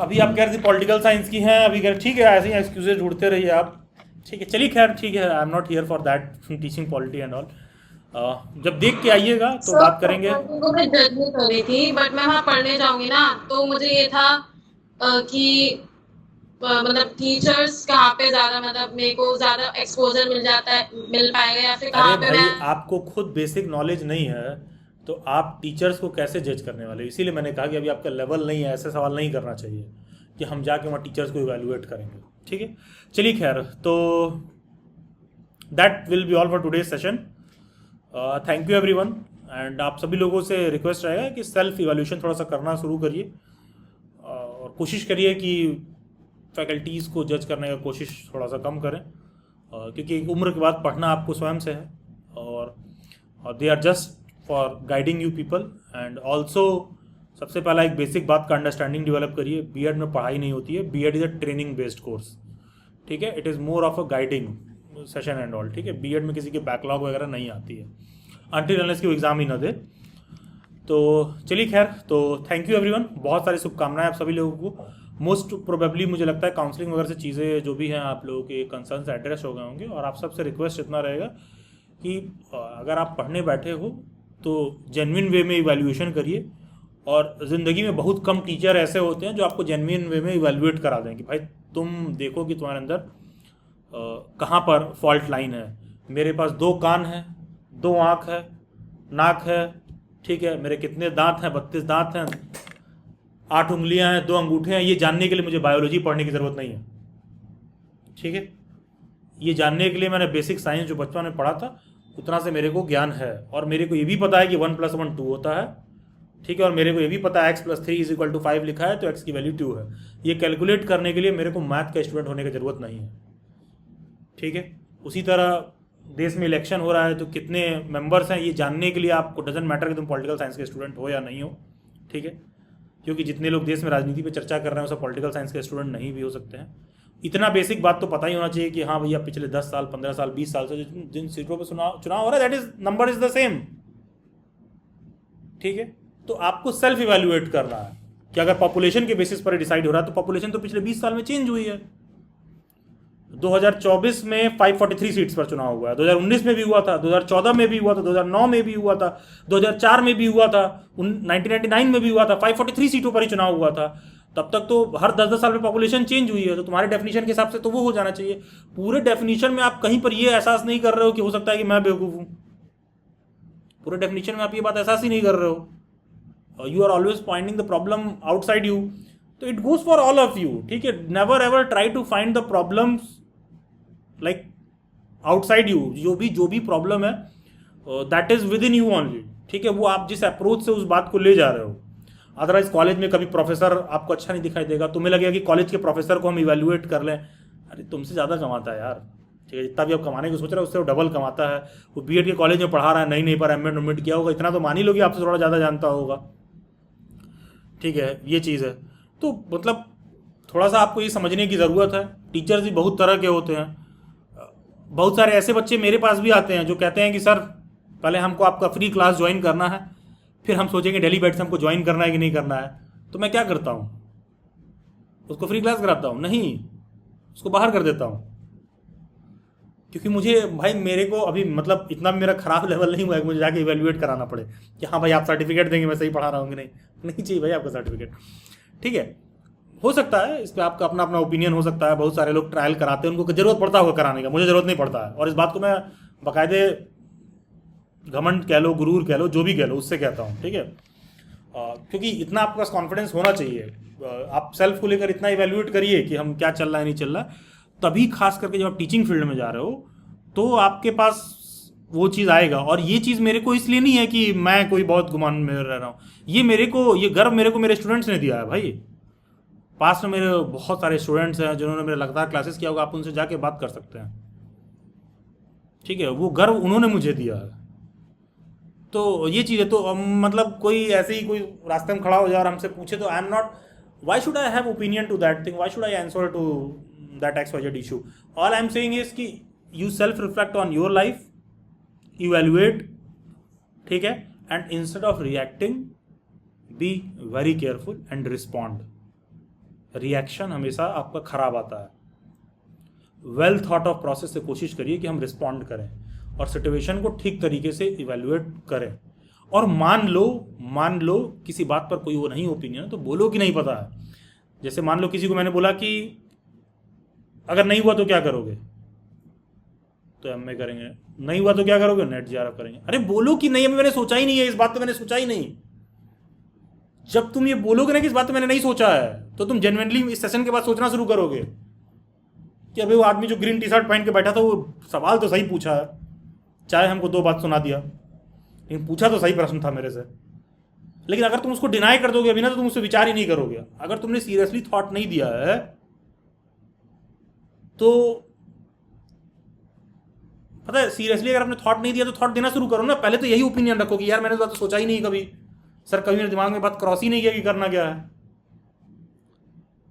अभी आप कह रहे थे पॉलिटिकल साइंस की हैं, अभी कह रहे ठीक है, ऐसे ही एक्सक्यूजेज ढूंढते रहिए आप, ठीक है? चलिए खैर ठीक है, आई am not here for that teaching polity and all. जब देख के आइएगा तो बात करेंगे। तो मैं जज नहीं कर रही थी, बट मैं वहाँ पढ़ने जाऊंगी ना, तो मुझे ये था कि मतलब टीचर्स कहाँ पे ज्यादा, मतलब मेरे को ज्यादा एक्सपोजर मिल पाएगा या फिर कहाँ पे मैं। आपको खुद बेसिक नॉलेज नहीं है तो आप टीचर्स को कैसे जज करने वाले? इसीलिए मैंने कहा कि अभी आपका लेवल नहीं है, ऐसे सवाल नहीं करना चाहिए कि हम जाके वहाँ टीचर्स को इवैल्यूएट करेंगे, ठीक है? चलिए खैर, तो that will be all for today's session. Thank you everyone. And आप सभी लोगों से रिक्वेस्ट रहेगा कि सेल्फ इवैल्यूएशन थोड़ा सा करना शुरू करिए और कोशिश करिए कि फैकल्टीज़ को जज करने का कोशिश थोड़ा सा कम करें, क्योंकि एक उम्र के बाद पढ़ना आपको स्वयं से है और they are just for guiding you people. And also सबसे पहला एक बेसिक बात का अंडरस्टैंडिंग डेवलप करिए। बीएड में पढ़ाई नहीं होती है, BEd is a training based course, ठीक है? It is more of a guiding session and all, ठीक है? बीएड में किसी की बैकलॉग वगैरह नहीं आती है अनटिल अनलेस की वो एग्ज़ाम ही ना दे। तो चलिए खैर, तो थैंक यू एवरीवन, बहुत सारी शुभकामनाएं आप सभी लोगों को। मोस्ट प्रोबेबली मुझे लगता है काउंसलिंग वगैरह से चीज़ें जो भी हैं आप लोगों के कंसर्न्स एड्रेस हो गए होंगे। और आप सबसे रिक्वेस्ट इतना रहेगा कि अगर आप पढ़ने बैठे हो तो जेन्युइन वे में इवैल्यूएशन करिए। और ज़िंदगी में बहुत कम टीचर ऐसे होते हैं जो आपको जेन्युइन वे में इवैल्यूएट करा दें कि भाई तुम देखो कि तुम्हारे अंदर कहाँ पर फॉल्ट लाइन है। मेरे पास 2 कान हैं, 2 आँख है, नाक है, ठीक है? मेरे कितने दांत हैं? 32 दांत हैं, 8 उंगलियां हैं, 2 अंगूठे हैं। ये जानने के लिए मुझे बायोलॉजी पढ़ने की ज़रूरत नहीं है, ठीक है? ये जानने के लिए मैंने बेसिक साइंस जो बचपन में पढ़ा था उतना से मेरे को ज्ञान है, और मेरे को ये भी पता है कि 1 + 1 2 होता है, ठीक है, और मेरे को ये भी पता है x + 3 = 5 लिखा है तो x की वैल्यू 2 है। ये कैलकुलेट करने के लिए मेरे को मैथ का स्टूडेंट होने की ज़रूरत नहीं है, ठीक है। उसी तरह देश में इलेक्शन हो रहा है तो कितने मेंबर्स हैं ये जानने के लिए आपको डजेंट मैटर कि तुम पॉलिटिकल साइंस के स्टूडेंट हो या नहीं हो, ठीक है, क्योंकि जितने लोग देश में राजनीति पे चर्चा कर रहे हैं वो सब पॉलिटिकल साइंस के स्टूडेंट नहीं भी हो सकते हैं। इतना बेसिक बात तो पता ही होना चाहिए कि हाँ भैया पिछले 10 साल 15 साल 20 साल से जिन सीटों पे चुनाव हो रहा है that is number is the same, ठीक है। तो आपको सेल्फ इवैल्यूएट करना है कि अगर पॉपुलेशन के बेसिस पर डिसाइड हो रहा है तो पॉपुलेशन तो पिछले 20 साल में चेंज हुई है। 2024 में 543 सीट्स पर चुनाव हुआ है, 2019 में भी हुआ था, 2014 में भी हुआ था, 2009 में भी हुआ था, 2004 में भी हुआ था, 1999 में भी हुआ था, 543 सीटों पर ही चुनाव हुआ था। तब तक तो हर 10-10 साल में पॉपुलेशन चेंज हुई है, तो तुम्हारे डेफिनेशन के हिसाब से तो वो हो जाना चाहिए। पूरे डेफिनेशन में आप कहीं पर ये एहसास नहीं कर रहे हो कि हो सकता है कि मैं बेवकूफ़ हूँ, पूरे डेफिनेशन में आप ये बात एहसास ही नहीं कर रहे हो। You are always pointing the problem outside you, तो it goes for all of you, ठीक है। Never ever try to find the problems like outside you. जो भी प्रॉब्लम है that is within you only, ठीक है। वो आप जिस अप्रोच से उस बात को ले जा रहे हो। अदरवाइज कॉलेज में कभी प्रोफेसर आपको अच्छा नहीं दिखाई देगा, तुम्हें लगेगा कि कॉलेज के प्रोफेसर को हम इवैल्यूएट कर लें, अरे तुमसे ज़्यादा कमाता है यार, ठीक है, जितना भी आप कमाने की सोच रहे हो उससे वो डबल कमाता है। वो बीएड के कॉलेज में पढ़ा रहा है, नहीं पर एमएड किया होगा, इतना तो मान ही लो कि आपसे थोड़ा ज़्यादा जानता होगा, ठीक है, ये चीज़ है। तो मतलब थोड़ा सा आपको ये समझने की ज़रूरत है। टीचर्स भी बहुत तरह के होते हैं। बहुत सारे ऐसे बच्चे मेरे पास भी आते हैं जो कहते हैं कि सर पहले हमको आपका फ्री क्लास ज्वाइन करना है, फिर हम सोचेंगे डेली बैट्स हमको ज्वाइन करना है कि नहीं करना है। तो मैं क्या करता हूँ, उसको फ्री क्लास कराता हूँ? नहीं, उसको बाहर कर देता हूँ, क्योंकि मुझे भाई मेरे को अभी मतलब इतना भी मेरा खराब लेवल नहीं हुआ है कि मुझे जाके इवैल्यूएट कराना पड़े कि हाँ भाई आप सर्टिफिकेट देंगे मैं सही पढ़ा रहा हूँ कि नहीं चाहिए भाई आपका सर्टिफिकेट, ठीक है। हो सकता है इस पर आपका अपना अपना ओपिनियन हो सकता है, बहुत सारे लोग ट्रायल कराते हैं, उनको ज़रूरत पड़ता होगा कराने का, मुझे ज़रूरत नहीं पड़ता है। और इस बात को मैं बाकायदे घमंड कह लो, गुरूर कह लो, जो भी कह लो, उससे कहता हूँ, ठीक है। क्योंकि इतना आपके पास कॉन्फिडेंस होना चाहिए, आप सेल्फ को लेकर इतना इवैल्यूएट करिए कि हम क्या चल रहा है नहीं चल रहा है, तभी खास करके जब आप टीचिंग फील्ड में जा रहे हो तो आपके पास वो चीज़ आएगा। और ये चीज़ मेरे को इसलिए नहीं है कि मैं कोई बहुत गुमान में रह रहा हूँ, ये गर्व मेरे को मेरे स्टूडेंट्स ने दिया है भाई। पास में मेरे बहुत सारे स्टूडेंट्स हैं जिन्होंने मेरे लगातार क्लासेस किया होगा, आप उनसे जाके बात कर सकते हैं, ठीक है, वो गर्व उन्होंने मुझे दिया है। तो ये चीज़ है। तो मतलब कोई ऐसे ही कोई रास्ते में खड़ा हो जाए और हमसे पूछे तो I am not, why should I have opinion to that thing, why should I answer to that XYZ issue. All I am saying is कि you self reflect on your life, evaluate, ठीक है, and instead of reacting be very careful and respond. Reaction हमेशा आपका खराब आता है। Well thought of process से कोशिश करिए कि हम रिस्पॉन्ड करें और सिचुएशन को ठीक तरीके से इवैल्यूएट करें। और मान लो किसी बात पर कोई वो नहीं ओपिनियन है तो बोलो कि नहीं पता है। जैसे मान लो किसी को मैंने बोला कि अगर नहीं हुआ तो क्या करोगे, तो MA करेंगे, नहीं हुआ तो क्या करोगे, नेट JRF करेंगे। अरे बोलो कि नहीं, मैंने सोचा ही नहीं है, इस बात पे मैंने सोचा ही नहीं। जब तुम ये बोलोगे ना कि इस बात पे मैंने नहीं सोचा है, तो तुम जेन्युइनली इस सेशन के बाद सोचना शुरू करोगे कि अभी वो आदमी जो ग्रीन टी-शर्ट पहन के बैठा था वो सवाल तो सही पूछा है, चाहे हमको 2 बात सुना दिया, लेकिन पूछा तो सही प्रश्न था मेरे से। लेकिन अगर तुम उसको डिनाई कर दोगे अभी ना, तो तुम उससे विचार ही नहीं करोगे। अगर तुमने सीरियसली थॉट नहीं दिया है तो पता है, सीरियसली अगर आपने थॉट नहीं दिया तो थॉट देना शुरू करो ना। पहले तो यही ओपिनियन रखो कि यार मैंने तो सोचा ही नहीं कभी, सर कभी मेरे दिमाग में बात क्रॉस ही नहीं किया कि करना क्या है,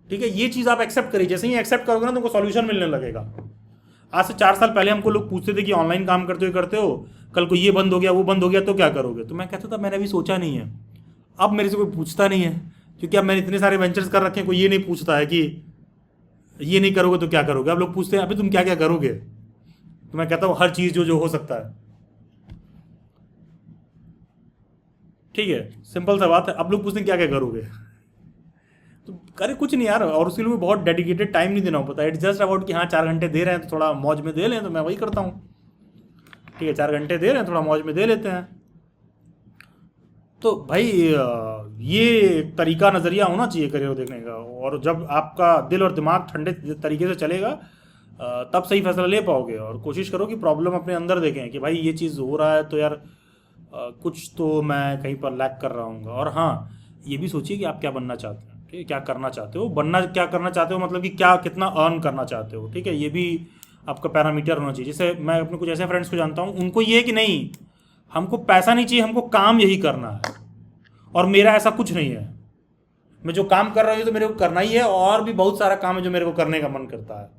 ठीक है। ये चीज़ आप एक्सेप्ट करिए। जैसे ही एक्सेप्ट करोगे ना तुमको सॉल्यूशन मिलने लगेगा। आज से 4 साल पहले हमको लोग पूछते थे कि ऑनलाइन काम करते हो, कल को ये बंद हो गया वो बंद हो गया तो क्या करोगे, तो मैं कहता था मैंने अभी सोचा नहीं है। अब मेरे से कोई पूछता नहीं है, क्योंकि अब मैंने इतने सारे वेंचर्स कर रखे हैं, कोई ये नहीं पूछता है कि ये नहीं करोगे तो क्या करोगे। अब लोग पूछते हैं अभी तुम क्या क्या करोगे, तो मैं कहता हूँ हर चीज़ जो हो सकता है, ठीक है, सिंपल सा बात है। अब लोग पूछते हैं क्या क्या करोगे, तो अरे कुछ नहीं यार, और उसके लिए बहुत डेडिकेटेड टाइम नहीं देना हो, पता है। इट्स जस्ट अबाउट कि हाँ 4 घंटे दे रहे हैं तो थोड़ा मौज में दे लें, तो मैं वही करता हूँ, ठीक है, 4 घंटे दे रहे हैं थोड़ा मौज में दे लेते हैं। तो भाई ये तरीका नज़रिया होना चाहिए करियर देखने का। और जब आपका दिल और दिमाग ठंडे तरीके से चलेगा तब सही फैसला ले पाओगे। और कोशिश करो कि प्रॉब्लम अपने अंदर देखें कि भाई ये चीज़ हो रहा है तो यार कुछ तो मैं कहीं पर लैक कर रहा हूँ। और हाँ, ये भी सोचिए कि आप क्या बनना चाहते हैं, ठीक है, क्या करना चाहते हो, बनना क्या करना चाहते हो, मतलब कि क्या कितना अर्न करना चाहते हो, ठीक है, ये भी आपका पैरामीटर होना चाहिए। जैसे मैं अपने कुछ ऐसे फ्रेंड्स को जानता हूँ, उनको ये है कि नहीं, हमको पैसा नहीं चाहिए, हमको काम यही करना है। और मेरा ऐसा कुछ नहीं है, मैं जो काम कर रहा हूँ तो मेरे को करना ही है, और भी बहुत सारा काम है जो मेरे को करने का मन करता है,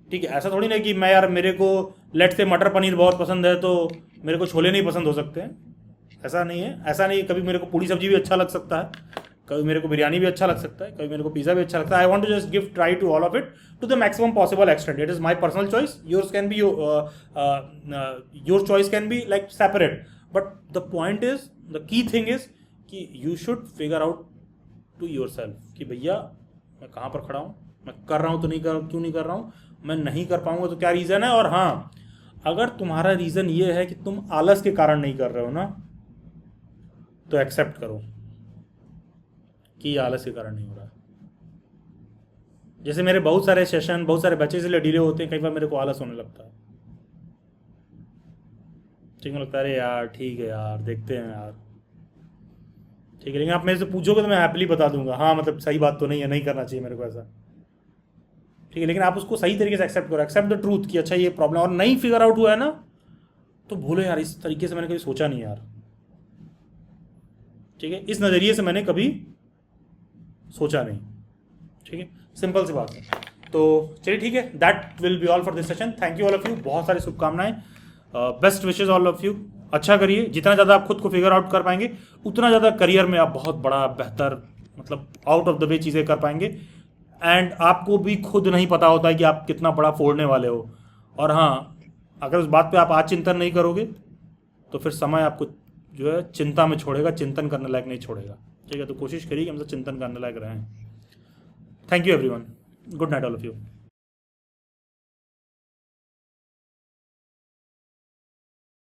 ठीक है। ऐसा थोड़ी ना कि मैं यार मेरे को लेट से मटर पनीर बहुत पसंद है तो मेरे को छोले नहीं पसंद हो सकते हैं, ऐसा नहीं है। ऐसा नहीं, कभी मेरे को पूड़ी सब्जी भी अच्छा लग सकता है, कभी मेरे को बिरयानी भी अच्छा लग सकता है, कभी मेरे को पिज़्ज़ा भी अच्छा लगता है। I want to just give try to all of it to the maximum possible extent. It is my personal choice, yours can be your choice can be like separate, but the point is, the key thing is कि you should figure out to yourself कि भैया मैं कहाँ पर खड़ा हूँ, मैं कर रहा हूँ तो क्यों नहीं कर रहा हूँ, मैं नहीं कर पाऊँगा तो क्या रीज़न है। और हाँ, अगर तुम्हारा रीज़न ये है कि तुम आलस के कारण नहीं कर रहे हो ना, तो एक्सेप्ट करो कि ये आलस के कारण नहीं हो रहा है। जैसे मेरे बहुत सारे सेशन, बहुत सारे बच्चे इसलिए डिले होते हैं, कई बार मेरे को आलस होने लगता है, ठीक है, लगता है अरे यार ठीक है यार देखते हैं यार, ठीक है। लेकिन आप मेरे से पूछोगे तो मैं हैप्पीली बता दूंगा हाँ मतलब सही बात तो नहीं है, नहीं करना चाहिए मेरे को ऐसा, ठीक है। लेकिन आप उसको सही तरीके से एक्सेप्ट करो, एक्सेप्ट द ट्रूथ कि अच्छा ये प्रॉब्लम, और नहीं फिगर आउट हुआ है ना तो बोलो यार इस तरीके से मैंने कभी सोचा नहीं यार, ठीक है, इस नज़रिए से मैंने कभी सोचा नहीं, ठीक है, सिंपल सी बात है। तो चलिए ठीक है, that will be all for this session. Thank you all of you, बहुत सारी शुभकामनाएं, best wishes all of you. अच्छा करिए, जितना ज़्यादा आप खुद को फिगर आउट कर पाएंगे उतना ज़्यादा करियर में आप बहुत बड़ा बेहतर मतलब आउट ऑफ द वे चीज़ें कर पाएंगे। एंड आपको भी खुद नहीं पता होता है कि आप कितना बड़ा फोड़ने वाले हो। और हाँ, अगर उस बात पे आप आज चिंतन नहीं करोगे तो फिर समय आपको जो है चिंता में छोड़ेगा, चिंतन करने लायक नहीं छोड़ेगा, ठीक है। तो कोशिश करिए कि हम सब चिंतन करने लायक रहें। Thank you everyone, good night all of you.